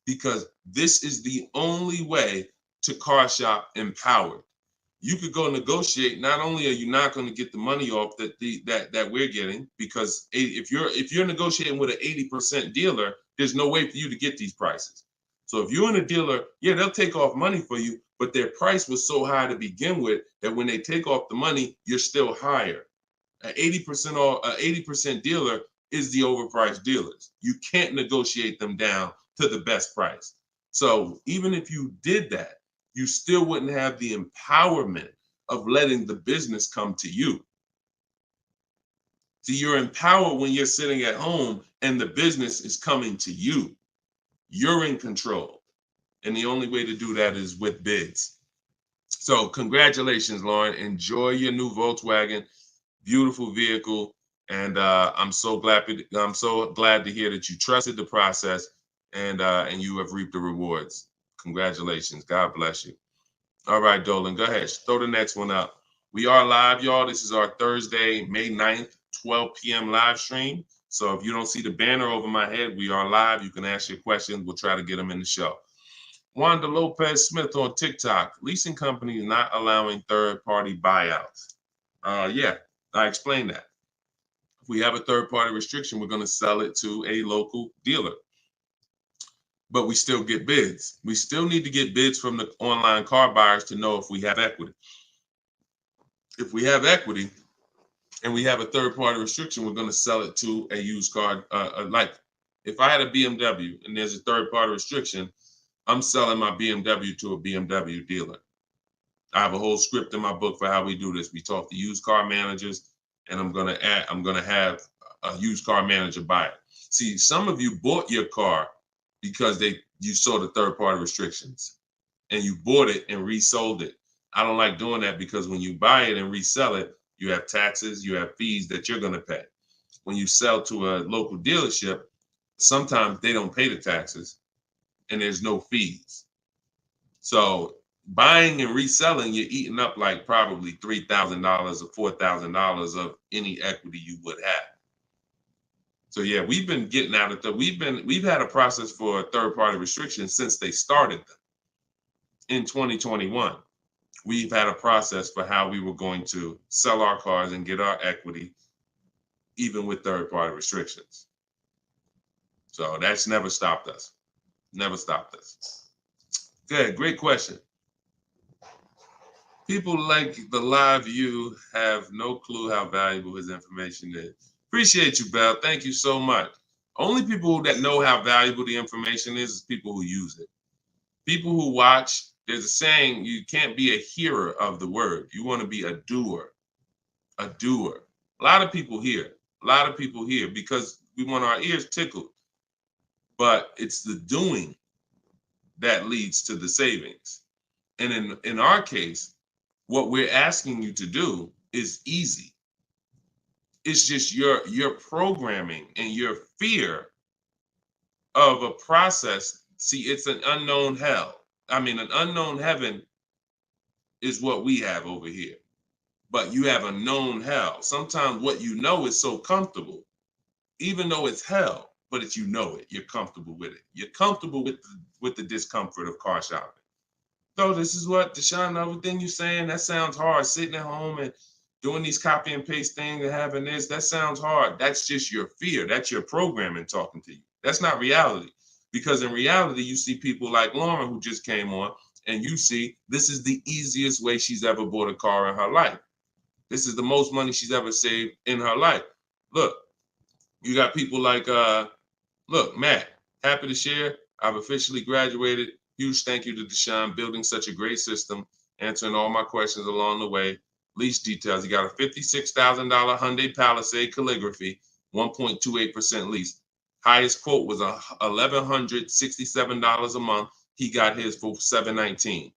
Because this is the only way to car shop empowered. You could go negotiate. Not only are you not going to get the money off that we're getting, because if you're negotiating with an 80% dealer, there's no way for you to get these prices. So if you're in a dealer, yeah, they'll take off money for you, but their price was so high to begin with that when they take off the money, you're still higher. An 80% dealer is the overpriced dealers. You can't negotiate them down to the best price. So even if you did that, you still wouldn't have the empowerment of letting the business come to you. So you're empowered when you're sitting at home and the business is coming to you. You're in control. And the only way to do that is with bids. So congratulations, Lauren. Enjoy your new Volkswagen. Beautiful vehicle. And I'm so glad to hear that you trusted the process and you have reaped the rewards. Congratulations. God bless you. All right, Dolan, go ahead. Throw the next one up. We are live, y'all. This is our Thursday, May 9th, 12 p.m. live stream. So if you don't see the banner over my head, we are live. You can ask your questions. We'll try to get them in the show. Wanda Lopez Smith on TikTok. Leasing companies not allowing third-party buyouts. Yeah, I explained that. If we have a third-party restriction, we're going to sell it to a local dealer. But we still get bids. We still need to get bids from the online car buyers to know if we have equity. If we have equity and we have a third-party restriction, we're going to sell it to a used car. Like if I had a BMW and there's a third-party restriction, I'm selling my BMW to a BMW dealer. I have a whole script in my book for how we do this. We talk to used car managers, and I'm going to have a used car manager buy it. See, some of you bought your car because you saw the third-party restrictions and you bought it and resold it. I don't like doing that because when you buy it and resell it, you have taxes, you have fees that you're going to pay. When you sell to a local dealership, sometimes they don't pay the taxes and there's no fees. So buying and reselling, you're eating up like probably $3,000 or $4,000 of any equity you would have. So yeah, we've been getting out of we've had a process for third-party restrictions since they started them. In 2021, we've had a process for how we were going to sell our cars and get our equity, even with third-party restrictions. So that's never stopped us. Never stopped us. Good, great question. People like the live view have no clue how valuable his information is. Appreciate you, Belle. Thank you so much. Only people that know how valuable the information is people who use it. People who watch, there's a saying, you can't be a hearer of the word. You want to be a doer. A doer. A lot of people hear. A lot of people hear because we want our ears tickled. But it's the doing that leads to the savings. And in our case, what we're asking you to do is easy. It's just your programming and your fear of a process. See, it's an unknown hell. I mean, an unknown heaven is what we have over here. But you have a known hell. Sometimes what you know is so comfortable, even though it's hell, but it's you know it. You're comfortable with it. You're comfortable with the discomfort of car shopping. So this is what, Deshone, everything you're saying, that sounds hard. Sitting at home and doing these copy and paste things and having this, that sounds hard. That's just your fear. That's your programming talking to you. That's not reality. Because in reality, you see people like Lauren who just came on and you see this is the easiest way she's ever bought a car in her life. This is the most money she's ever saved in her life. Look, you got people like, look, Matt, happy to share. I've officially graduated. Huge thank you to Deshone, building such a great system, answering all my questions along the way. Lease details. You got a $56,000 Hyundai Palisade calligraphy, 1.28% lease. Highest quote was $1,167 a month. He got his for $719.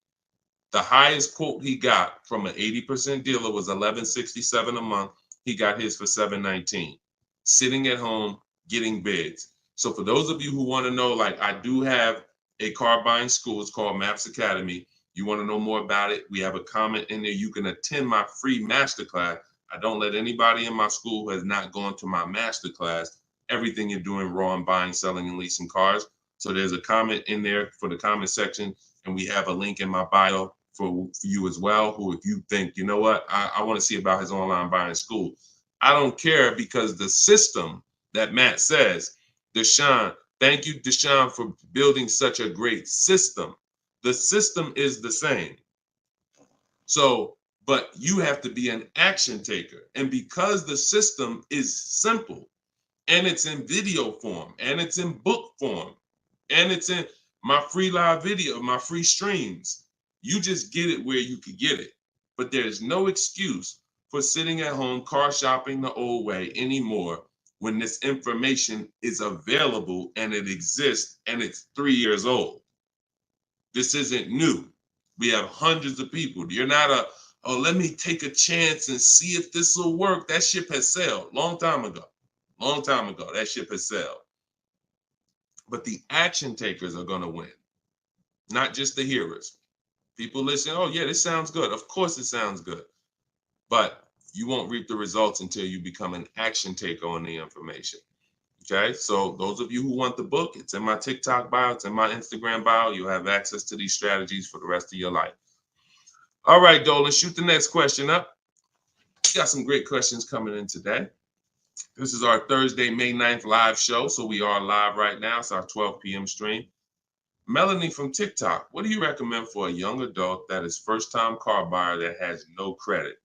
The highest quote he got from an 80% dealer was $1,167 a month. He got his for $719. Sitting at home, getting bids. So for those of you who want to know, like, I do have a car buying school. It's called Maps Academy. You want to know more about it? We have a comment in there. You can attend my free masterclass. I don't let anybody in my school who has not gone to my masterclass. Everything you're doing wrong, buying, selling, and leasing cars. So there's a comment in there for the comment section, and we have a link in my bio for you as well, who, if you think, you know what, I want to see about his online buying school. I don't care, because the system that Matt says, Deshone, thank you, Deshone, for building such a great system. The system is the same. So, but you have to be an action taker. And because the system is simple, and it's in video form, and it's in book form, and it's in my free live video, my free streams, you just get it where you could get it. But there's no excuse for sitting at home car shopping the old way anymore when this information is available and it exists and it's 3 years old. This isn't new. We have hundreds of people. You're not oh, let me take a chance and see if this will work. That ship has sailed long time ago. Long time ago, that ship has sailed. But the action takers are going to win, not just the hearers. People listen, oh yeah, this sounds good. Of course it sounds good. But you won't reap the results until you become an action taker on the information. Okay, so those of you who want the book, it's in my TikTok bio, it's in my Instagram bio. You'll have access to these strategies for the rest of your life. All right, Dolan, shoot the next question up. We got some great questions coming in today. This is our Thursday, May 9th live show. So we are live right now. It's our 12 p.m. stream. Melanie from TikTok, what do you recommend for a young adult that is first-time car buyer that has no credit?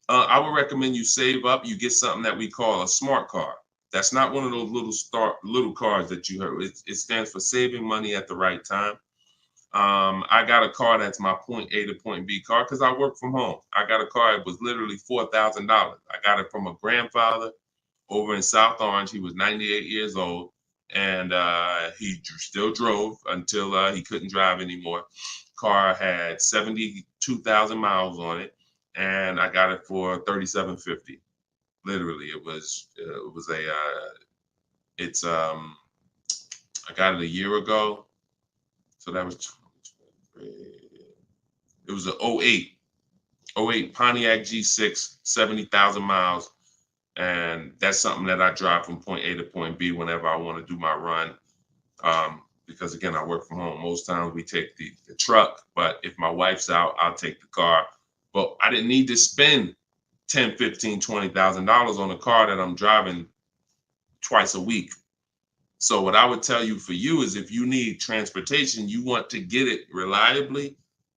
I would recommend you save up. You get something that we call a smart car. That's not one of those little cars that you heard. It stands for saving money at the right time. I got a car that's my point A to point B car because I work from home. I got a car that was literally $4,000. I got it from a grandfather over in South Orange. He was 98 years old, and he still drove until he couldn't drive anymore. Car had 72,000 miles on it, and I got it for $3,750. Literally, I got it a year ago, so that was, it was an 08 Pontiac G6, 70,000 miles. And that's something that I drive from point A to point B whenever I want to do my run. Because again, I work from home. Most times we take the truck, but if my wife's out, I'll take the car. But I didn't need to spend $10,000, $15,000, $20,000 on a car that I'm driving twice a week. So what I would tell you for you is, if you need transportation, you want to get it reliably,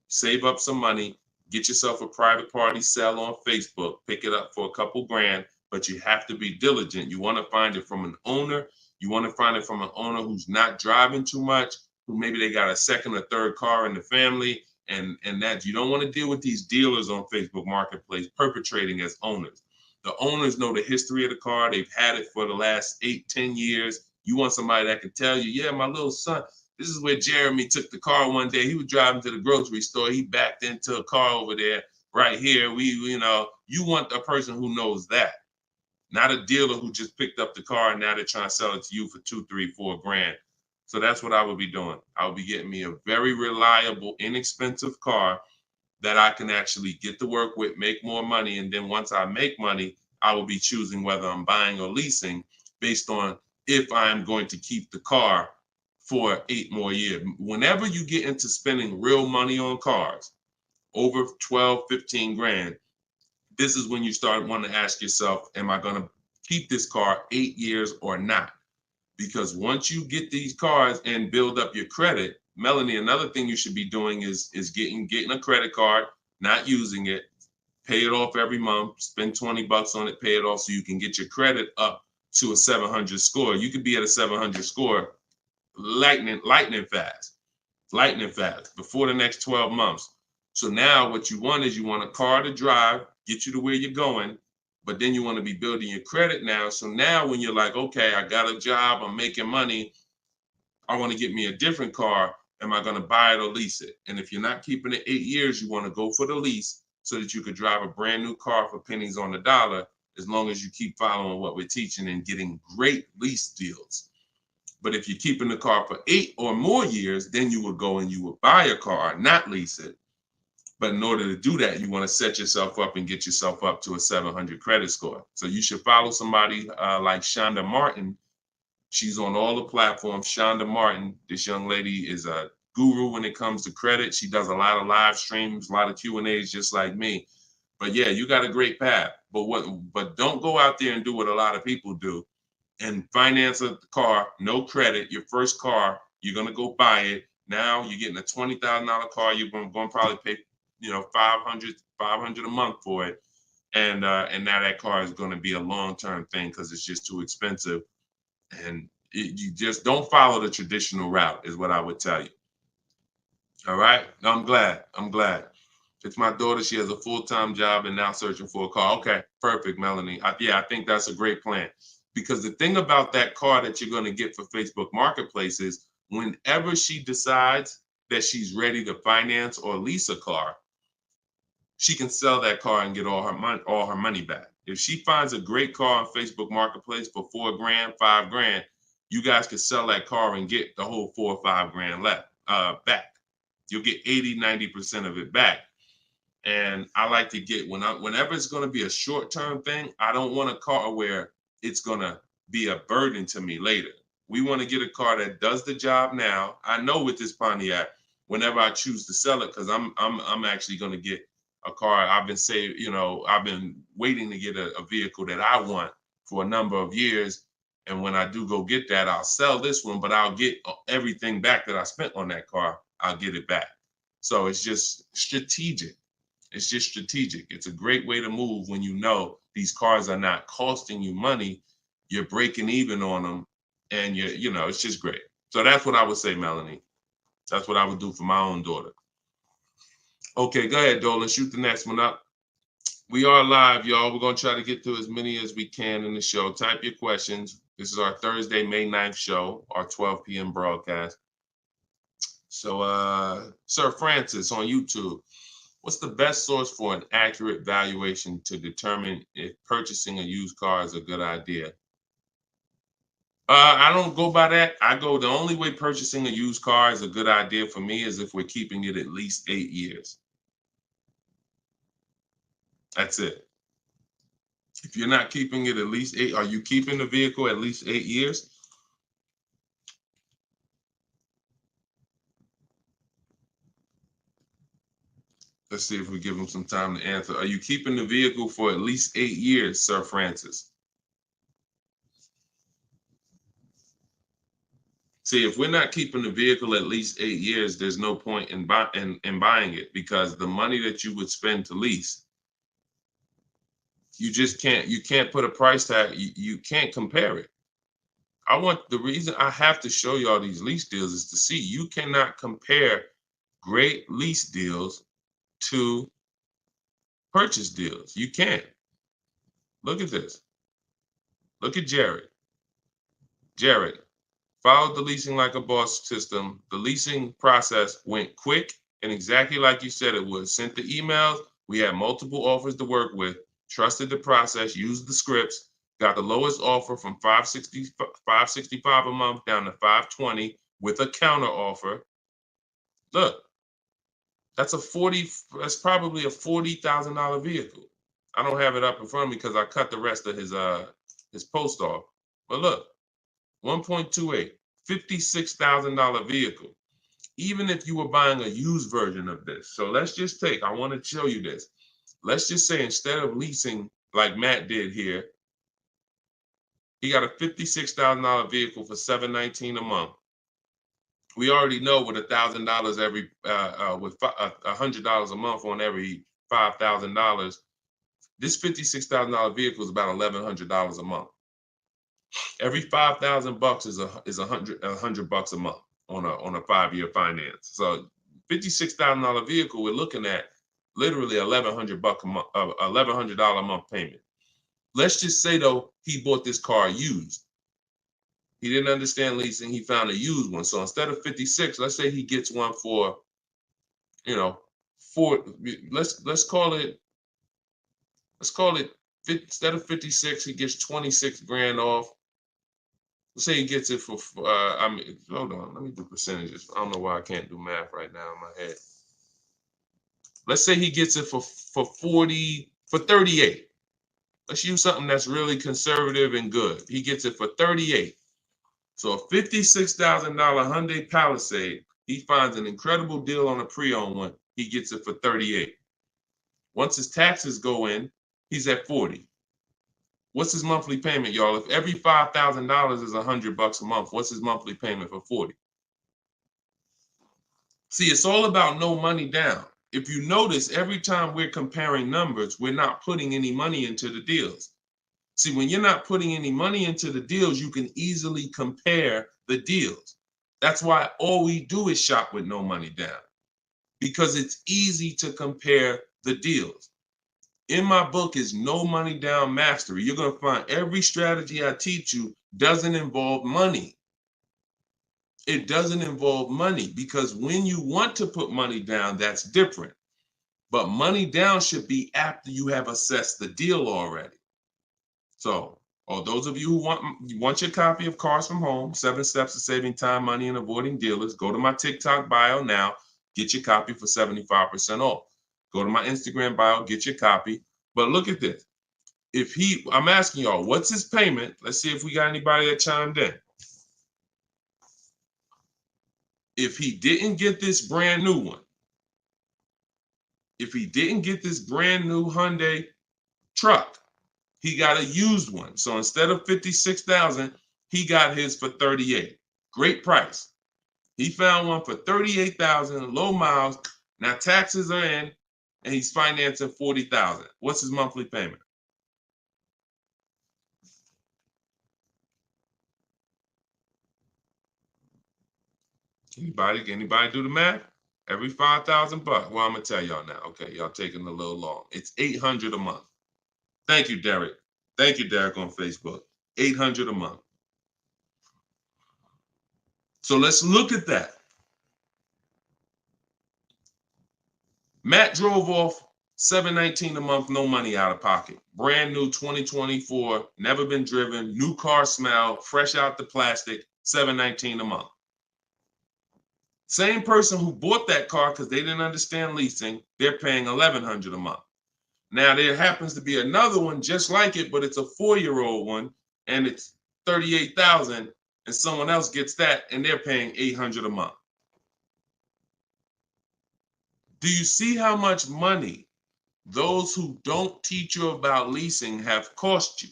save up some money, get yourself a private party sell on Facebook, pick it up for a couple grand, but you have to be diligent. You want to find it from an owner. You want to find it from an owner who's not driving too much, who maybe they got a second or third car in the family, and that you don't want to deal with these dealers on Facebook Marketplace perpetrating as owners. The owners know the history of the car. They've had it for the last 8-10 years. You want somebody that can tell you, yeah, my little son, this is where Jeremy took the car one day. He was driving to the grocery store. He backed into a car over there right here. You want a person who knows that, not a dealer who just picked up the car and now they're trying to sell it to you for $2, $3, $4 grand. So that's what I would be doing. I would be getting me a very reliable, inexpensive car that I can actually get to work with, make more money. And then once I make money, I will be choosing whether I'm buying or leasing based on if I'm going to keep the car for 8 more years. Whenever you get into spending real money on cars, over 12, 15 grand, this is when you start wanting to ask yourself, am I going to keep this car 8 years or not? Because once you get these cars and build up your credit, Melanie, another thing you should be doing is getting a credit card, not using it, pay it off every month, spend $20 on it, pay it off so you can get your credit up to a 700 score. You could be at a 700 score lightning fast before the next 12 months. So now what you want is you want a car to drive, get you to where you're going, but then you want to be building your credit now. So now when you're like, okay, I got a job, I'm making money, I want to get me a different car. Am I going to buy it or lease it? And if you're not keeping it 8 years, you want to go for the lease so that you could drive a brand new car for pennies on the dollar, as long as you keep following what we're teaching and getting great lease deals. But if you're keeping the car for 8 or more years, then you would go and you would buy a car, not lease it. But in order to do that, you want to set yourself up and get yourself up to a 700 credit score. So you should follow somebody like Shonda Martin. She's on all the platforms. Shonda Martin, this young lady is a guru when it comes to credit. She does a lot of live streams, a lot of Q&As, just like me. But yeah, you got a great path. But don't go out there and do what a lot of people do and finance a car, no credit, your first car, you're going to go buy it. Now you're getting a $20,000 car. You're going to probably pay, $500 a month for it. And now that car is going to be a long-term thing because it's just too expensive. And you just don't follow the traditional route is what I would tell you. All right. I'm glad. It's my daughter. She has a full-time job and now searching for a car. Okay. Perfect, Melanie. I think that's a great plan. Because the thing about that car that you're going to get for Facebook Marketplace is whenever she decides that she's ready to finance or lease a car, she can sell that car and get all her money back. If she finds a great car on Facebook Marketplace for $4,000, $5,000, you guys can sell that car and get the whole $4,000 or $5,000 back. You'll get 80-90% of it back. And I like to get whenever it's going to be a short-term thing, I don't want a car where it's going to be a burden to me later. We want to get a car that does the job now. I know with this Pontiac, whenever I choose to sell it, because I'm actually going to get a car. I've been waiting to get a vehicle that I want for a number of years. And when I do go get that, I'll sell this one, but I'll get everything back that I spent on that car. I'll get it back. So it's just strategic. It's a great way to move when you know these cars are not costing you money. You're breaking even on them, and it's just great. So that's what I would say, Melanie. That's what I would do for my own daughter. Okay, go ahead, Dolan. Shoot the next one up. We are live, y'all. We're going to try to get through as many as we can in the show. Type your questions. This is our Thursday, May 9th show, our 12 p.m. broadcast. So, Sir Francis on YouTube. What's the best source for an accurate valuation to determine if purchasing a used car is a good idea? I don't go by that. The only way purchasing a used car is a good idea for me is if we're keeping it at least 8 years. That's it. If you're not keeping it at least 8, are you keeping the vehicle at least 8 years? Let's see if we give him some time to answer. Are you keeping the vehicle for at least 8 years, Sir Francis? See, if we're not keeping the vehicle at least 8 years, there's no point in buying it, because the money that you would spend to lease, you can't put a price tag. You can't compare it. The reason I have to show you all these lease deals is to see you cannot compare great lease deals to purchase deals. You can't. Look at this. Look at Jared. Jared followed the leasing like a boss system. The leasing process went quick and exactly like you said it would. Sent the emails. We had multiple offers to work with. Trusted the process. Used the scripts. Got the lowest offer from $565 a month down to $520 with a counter offer. Look. That's probably a $40,000 vehicle. I don't have it up in front of me because I cut the rest of his post off. But look, 1.28, $56,000 vehicle. Even if you were buying a used version of this. So let's just I want to show you this. Let's just say instead of leasing like Matt did here, he got a $56,000 vehicle for $719 a month We already know with $1,000 every, with $100 a month on every $5,000, this $56,000 vehicle is about $1,100 a month. Every 5,000 bucks is $100 bucks a month on a 5-year finance. So $56,000 vehicle, we're looking at literally $1,100 a month, $1,100 a month payment. Let's just say though he bought this car used. He didn't understand leasing. He found a used one. So instead of 56, let's say he gets one for, you know, let's call it instead of 56, he gets 26 grand off. Let's say he gets it for, hold on, let me do percentages. I don't know why I can't do math right now in my head. Let's say he gets it for 38. Let's use something that's really conservative and good. He gets it for 38. So a $56,000 Hyundai Palisade, he finds an incredible deal on a pre-owned one. He gets it for 38. Once his taxes go in, he's at 40. What's his monthly payment, y'all? If every $5,000 is $100 a month, what's his monthly payment for 40? See, it's all about no money down. If you notice, every time we're comparing numbers, we're not putting any money into the deals. See, when you're not putting any money into the deals, you can easily compare the deals. That's why all we do is shop with no money down, because it's easy to compare the deals. In my book is No Money Down Mastery. You're going to find every strategy I teach you doesn't involve money. It doesn't involve money, because when you want to put money down, that's different. But money down should be after you have assessed the deal already. So, those of you who want your copy of Cars from Home, 7 Steps to Saving Time, Money, and Avoiding Dealers, go to my TikTok bio now, get your copy for 75% off. Go to my Instagram bio, get your copy. But look at this. I'm asking y'all, what's his payment? Let's see if we got anybody that chimed in. If he didn't get this brand new one, if he didn't get this brand new Hyundai truck, he got a used one. So instead of 56,000, he got his for 38. Great price. He found one for 38,000, low miles. Now taxes are in, and he's financing 40,000. What's his monthly payment? Anybody do the math? Every 5,000 bucks. Well, I'm gonna tell y'all now. Okay, y'all taking a little long. It's $800 a month. Thank you, Derek. Thank you, Derek, on Facebook. $800 a month. So let's look at that. Matt drove off $719 a month, no money out of pocket. Brand new 2024, never been driven, new car smell, fresh out the plastic, $719 a month. Same person who bought that car because they didn't understand leasing, they're paying $1,100 a month. Now there happens to be another one just like it, but it's a 4-year-old one, and it's $38,000, and someone else gets that, and they're paying $800 a month. Do you see how much money those who don't teach you about leasing have cost you?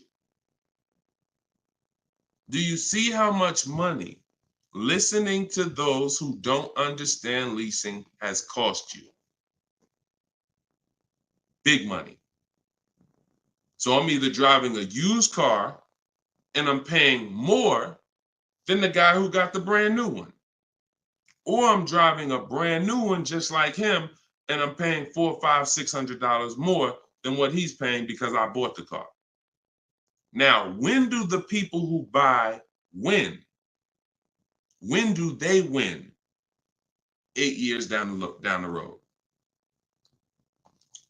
Do you see how much money listening to those who don't understand leasing has cost you? Big money. So I'm either driving a used car and I'm paying more than the guy who got the brand new one, or I'm driving a brand new one just like him and I'm paying $400, $500, $600 more than what he's paying because I bought the car. Now, when do the people who buy win? When do they win? 8 years down the road.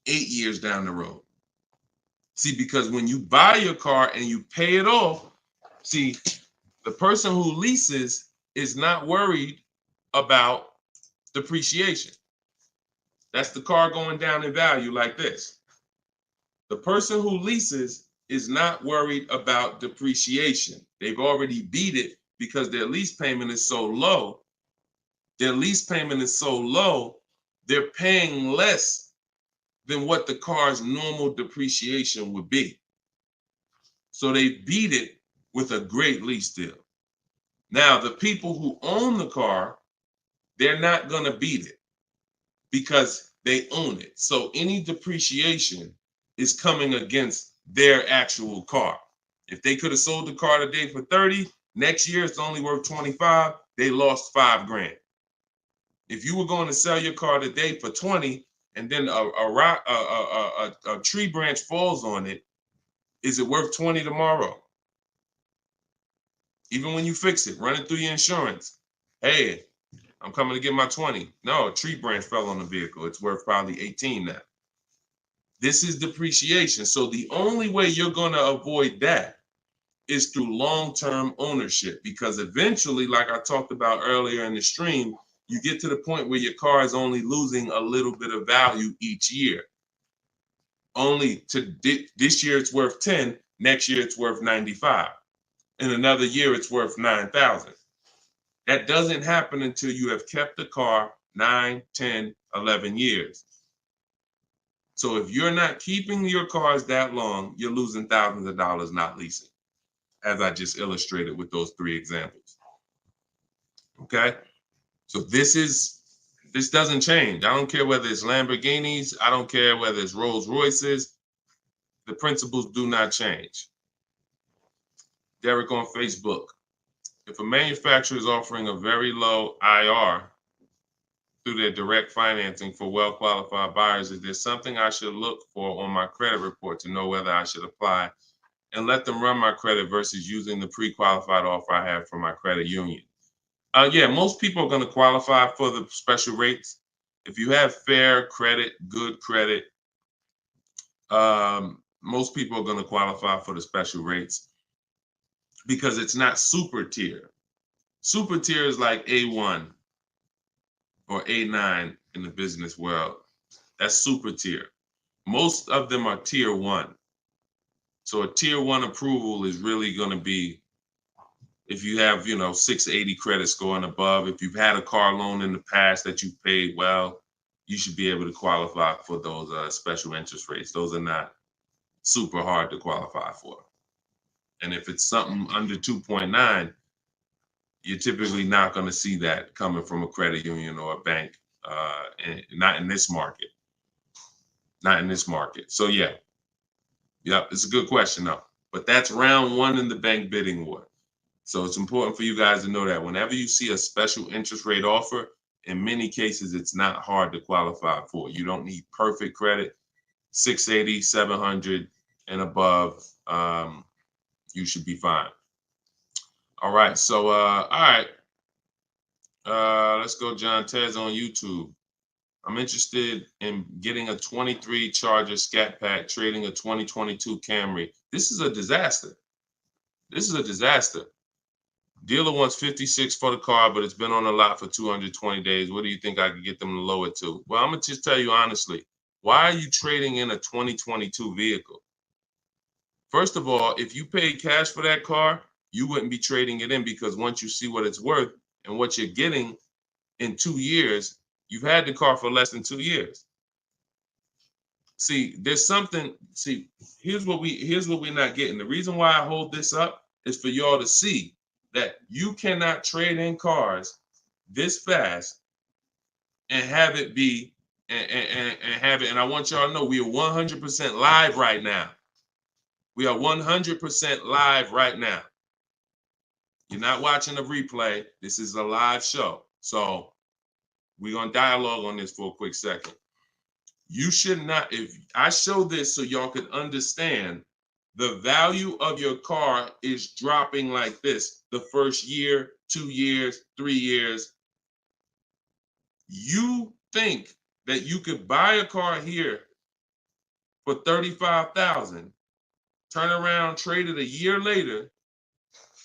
8 years down the road. See, because when you buy your car and you pay it off, see, the person who leases is not worried about depreciation. That's the car going down in value like this. The person who leases is not worried about depreciation. They've already beat it because their lease payment is so low. Their lease payment is so low, they're paying less than what the car's normal depreciation would be. So they beat it with a great lease deal. Now, the people who own the car they're not going to beat it because they own it. So any depreciation is coming against their actual car. If they could have sold the car today for 30, next year it's only worth 25, they lost $5,000. If you were going to sell your car today for 20 and then a tree branch falls on it, is it worth 20 tomorrow? Even when you fix it, run it through your insurance. Hey, I'm coming to get my 20. No, a tree branch fell on the vehicle. It's worth probably 18 now. This is depreciation. So the only way you're going to avoid that is through long-term ownership, because eventually, like I talked about earlier in the stream, you get to the point where your car is only losing a little bit of value each year. Only to this year it's worth 10, next year it's worth 95. In another year it's worth 9,000. That doesn't happen until you have kept the car 9, 10, 11 years. So if you're not keeping your cars that long, you're losing thousands of dollars not leasing, as I just illustrated with those 3 examples. Okay? So this doesn't change. I don't care whether it's Lamborghinis. I don't care whether it's Rolls Royces. The principles do not change. Derek on Facebook. If a manufacturer is offering a very low IR through their direct financing for well-qualified buyers, is there something I should look for on my credit report to know whether I should apply and let them run my credit versus using the pre-qualified offer I have from my credit union? Yeah, most people are going to qualify for the special rates. If you have fair credit, good credit, most people are going to qualify for the special rates because it's not super tier. Super tier is like A1 or A9 in the business world. That's super tier. Most of them are tier 1. So a tier 1 approval is really going to be if you have, 680 credit score and above. If you've had a car loan in the past that you've paid well, you should be able to qualify for those special interest rates. Those are not super hard to qualify for. And if it's something under 2.9, you're typically not going to see that coming from a credit union or a bank, not in this market. Not in this market. So yeah, it's a good question though. But that's round 1 in the bank bidding war. So it's important for you guys to know that whenever you see a special interest rate offer, in many cases, it's not hard to qualify for. You don't need perfect credit. 680, 700 and above, you should be fine. All right. So, all right. Let's go. John Tez on YouTube. I'm interested in getting a 23 Charger Scat Pack, trading a 2022 Camry. This is a disaster. This is a disaster. Dealer wants 56 for the car, but it's been on the lot for 220 days. What do you think I could get them to lower it to? Well, I'm going to just tell you honestly, why are you trading in a 2022 vehicle? First of all, if you paid cash for that car, you wouldn't be trading it in, because once you see what it's worth and what you're getting in 2 years, you've had the car for less than 2 years. See, there's something, here's what we're not getting. The reason why I hold this up is for y'all to see that you cannot trade in cars this fast and have it be and have it. And I want y'all to know we are 100% live right now. We are 100% live right now. You're not watching a replay. This is a live show. So we're going to dialogue on this for a quick second. You should not, if I show this so y'all can understand the value of your car is dropping like this the first year, 2 years, 3 years. You think that you could buy a car here for $35,000, turn around, trade it a year later,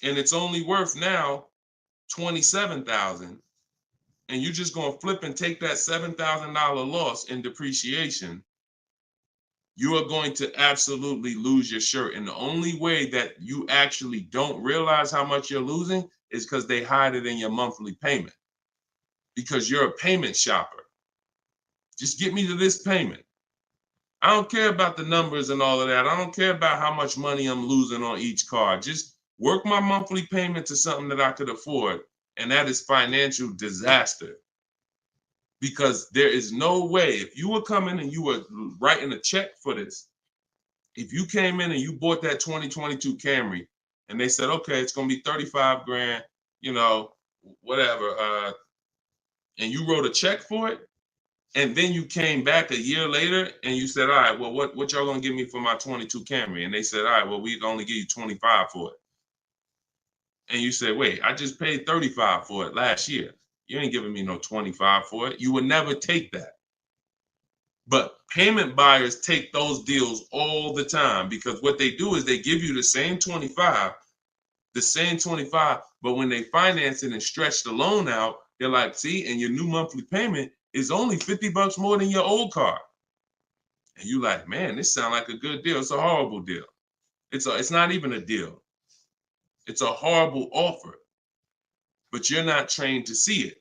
and it's only worth now $27,000, and you're just going to flip and take that $7,000 loss in depreciation. You are going to absolutely lose your shirt. And the only way that you actually don't realize how much you're losing is because they hide it in your monthly payment, because you're a payment shopper. Just get me to this payment. I don't care about the numbers and all of that. I don't care about how much money I'm losing on each car. Just work my monthly payment to something that I could afford. And that is financial disaster. because there is no way, if you were coming and you were writing a check for this, if you came in and you bought that 2022 Camry and they said, okay, it's going to be 35 grand, you know, whatever, and you wrote a check for it, and then you came back a year later and you said, all right, well, what y'all going to give me for my 22 Camry? And they said, all right, well, we only give you 25 for it. And you said, wait, I just paid 35 for it last year. You ain't giving me no 25 for it. You would never take that. But payment buyers take those deals all the time, because what they do is they give you the same 25, but when they finance it and stretch the loan out, they're like, see, and your new monthly payment is only $50 more than your old car. And you like, man, this sounds like a good deal. It's a horrible deal. It's not even a deal. It's a horrible offer, but you're not trained to see it.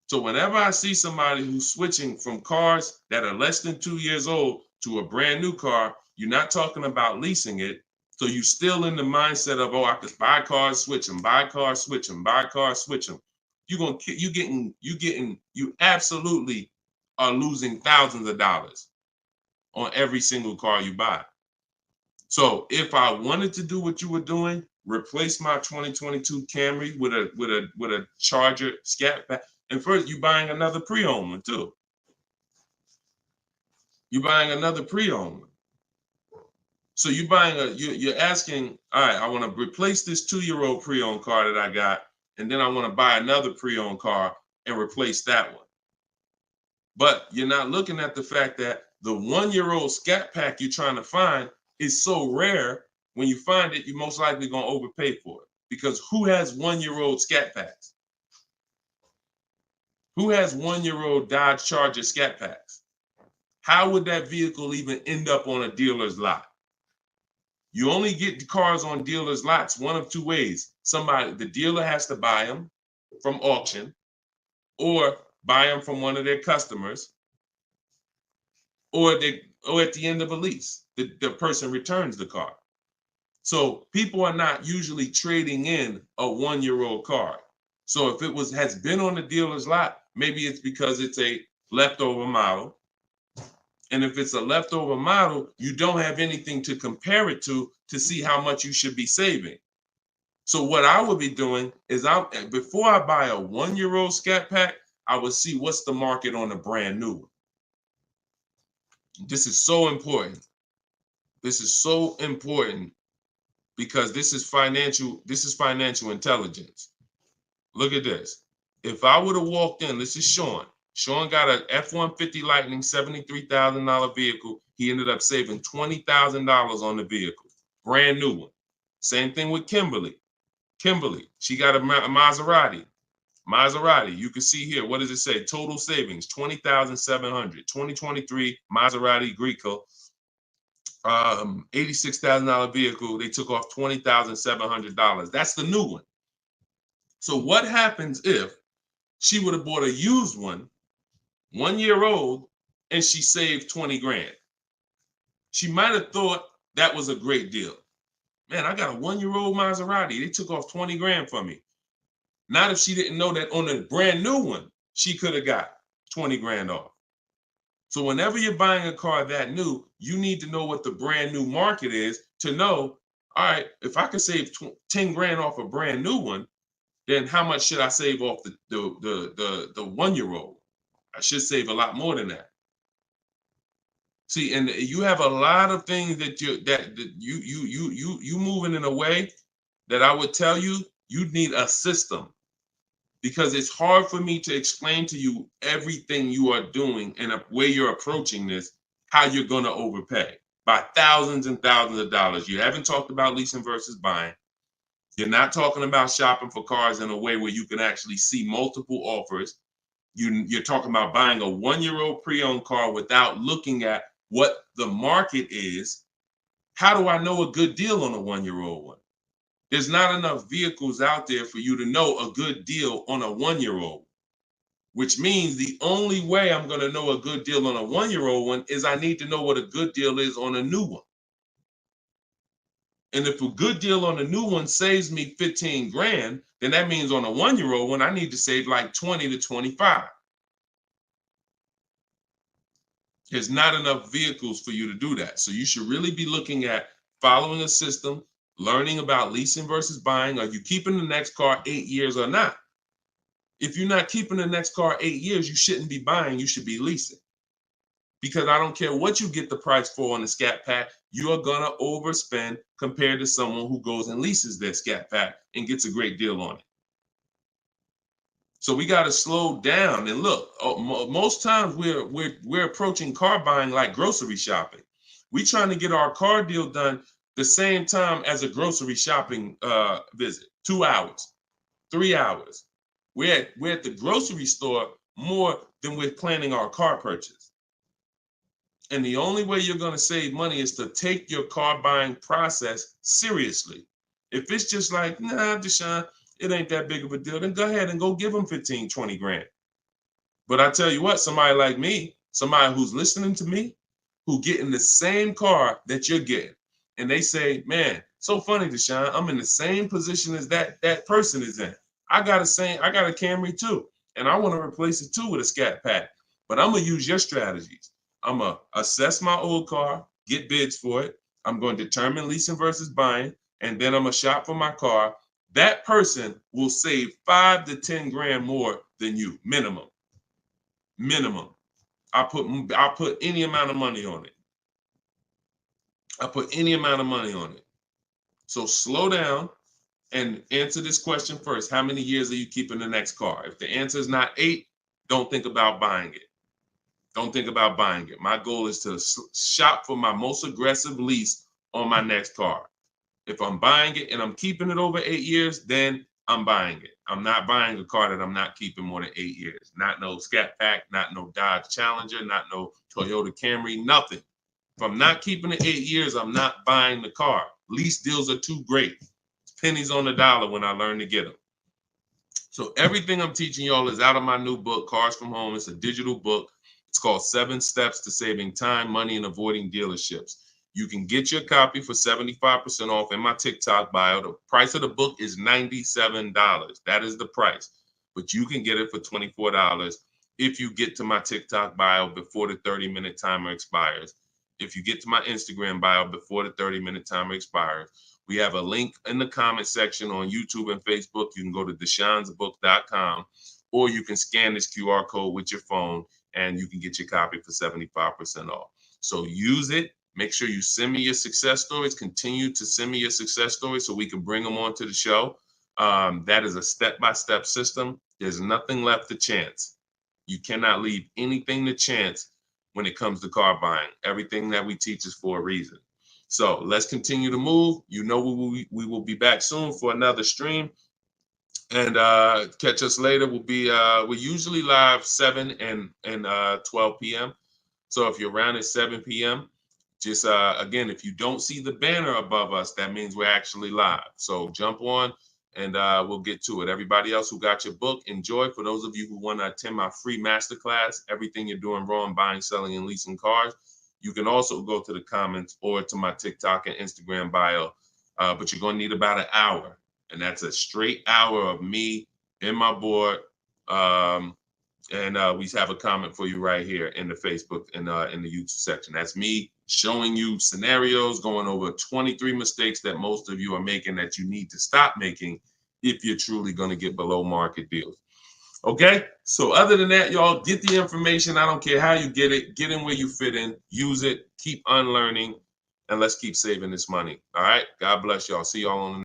So whenever I see somebody who's switching from cars that are less than 2 years old to a brand new car, you're not talking about leasing it. So you're still in the mindset of, oh, I could buy cars, switch them, buy cars, switch them, buy cars, switch them. You absolutely are losing thousands of dollars on every single car you buy. So if I wanted to do what you were doing, replace my 2022 Camry with a Charger Scat Pack. And first, you're buying another pre-owned one too. You're buying another pre-owned one. So you're asking, all right, I want to replace this 2-year-old pre-owned car that I got, and then I want to buy another pre-owned car and replace that one. But you're not looking at the fact that the 1-year-old Scat Pack you're trying to find is so rare. When you find it, you're most likely going to overpay for it, because who has 1-year-old Scat Packs? Who has 1-year-old Dodge Charger Scat Packs? How would that vehicle even end up on a dealer's lot? You only get the cars on dealers' lots one of two ways. The dealer has to buy them from auction, or buy them from one of their customers, or at the end of a lease, the person returns the car. So people are not usually trading in a 1-year-old car. So if it has been on the dealer's lot, maybe it's because it's a leftover model. And if it's a leftover model, you don't have anything to compare it to see how much you should be saving. So what I would be doing is, before I buy a 1-year-old Scat Pack, I would see what's the market on a brand new one. This is so important. This is so important, because this is financial intelligence. Look at this. If I would have walked in, this is Sean. Sean got an F-150 Lightning, $73,000 vehicle. He ended up saving $20,000 on the vehicle. Brand new one. Same thing with Kimberly. She got a Maserati. You can see here, what does it say? Total savings, $20,700. 2023 Maserati Greco, $86,000 vehicle. They took off $20,700. That's the new one. So what happens if she would have bought a used one, 1 year old, and she saved 20 grand? She might have thought that was a great deal. Man, I got a 1-year-old Maserati. They took off 20 grand from me. Not if she didn't know that on a brand new one, she could have got 20 grand off. So whenever you're buying a car that new, you need to know what the brand new market is to know, all right, if I can save 10 grand off a brand new one, then how much should I save off the 1-year-old? I should save a lot more than that. See, and you have a lot of things that you moving in a way that I would tell you need a system, because it's hard for me to explain to you everything you are doing and a way you're approaching this, how you're going to overpay by thousands and thousands of dollars. You haven't talked about leasing versus buying. You're not talking about shopping for cars in a way where you can actually see multiple offers. You're talking about buying a 1-year-old pre-owned car without looking at what the market is. How do I know a good deal on a 1-year-old one? There's not enough vehicles out there for you to know a good deal on a 1-year-old, which means the only way I'm going to know a good deal on a 1-year-old one is I need to know what a good deal is on a new one. And if a good deal on a new one saves me 15 grand, then that means on a 1-year-old one, I need to save like 20 to 25. There's not enough vehicles for you to do that. So you should really be looking at following a system, learning about leasing versus buying. Are you keeping the next car 8 years or not? If you're not keeping the next car 8 years, you shouldn't be buying, you should be leasing. Because I don't care what you get the price for on the Scat Pack, you are gonna overspend compared to someone who goes and leases their Scat Pack and gets a great deal on it. So we got to slow down and look. Most times we're approaching car buying like grocery shopping. We trying to get our car deal done the same time as a grocery shopping visit. 2 hours, 3 hours. We're at the grocery store more than we're planning our car purchase. And the only way you're going to save money is to take your car buying process seriously. If it's just like, nah, Deshone, it ain't that big of a deal, then go ahead and go give them 15, 20 grand. But I tell you what, somebody like me, somebody who's listening to me, who getting the same car that you're getting, and they say, man, so funny, Deshone, I'm in the same position as that person is in. I got a Camry too, and I want to replace it too with a Scat Pack. But I'm gonna use your strategies. I'm gonna assess my old car, get bids for it. I'm going to determine leasing versus buying, and then I'm gonna shop for my car. That person will save 5 to 10 grand more than you, minimum. Minimum. I'll put any amount of money on it. I put any amount of money on it. So slow down and answer this question first. How many years are you keeping the next car? If the answer is not 8, don't think about buying it. Don't think about buying it. My goal is to shop for my most aggressive lease on my next car. If I'm buying it and I'm keeping it over 8 years, then I'm buying it. I'm not buying a car that I'm not keeping more than 8 years. Not no Scat Pack, not no Dodge Challenger, not no Toyota Camry, nothing. If I'm not keeping it 8 years, I'm not buying the car. Lease deals are too great. It's pennies on the dollar when I learn to get them. So everything I'm teaching y'all is out of my new book, Cars from Home. It's a digital book. It's called 7 Steps to Saving Time, Money, and Avoiding Dealerships. You can get your copy for 75% off in my TikTok bio. The price of the book is $97. That is the price. But you can get it for $24 if you get to my TikTok bio before the 30-minute timer expires. If you get to my Instagram bio before the 30-minute timer expires. We have a link in the comment section on YouTube and Facebook. You can go to deshonsbook.com, or you can scan this QR code with your phone and you can get your copy for 75% off. So use it. Make sure you send me your success stories. Continue to send me your success stories so we can bring them onto the show. That is a step-by-step system. There's nothing left to chance. You cannot leave anything to chance when it comes to car buying. Everything that we teach is for a reason. So let's continue to move. You know we will be back soon for another stream. And catch us later. We're usually live 7 and 12 p.m. So if you're around at 7 p.m., just again, if you don't see the banner above us, that means we're actually live. So jump on and we'll get to it. Everybody else who got your book, enjoy. For those of you who want to attend my free masterclass, Everything You're Doing Wrong, Buying, Selling, and Leasing Cars, you can also go to the comments or to my TikTok and Instagram bio. But you're going to need about an hour. And that's a straight hour of me and my board. And we have a comment for you right here in the Facebook and in the YouTube section. That's me showing you scenarios, going over 23 mistakes that most of you are making that you need to stop making if you're truly going to get below market deals. Okay, so other than that, y'all, get the information. I don't care how you get it. Get in where you fit in. Use it. Keep unlearning. And let's keep saving this money. All right. God bless y'all. See y'all on the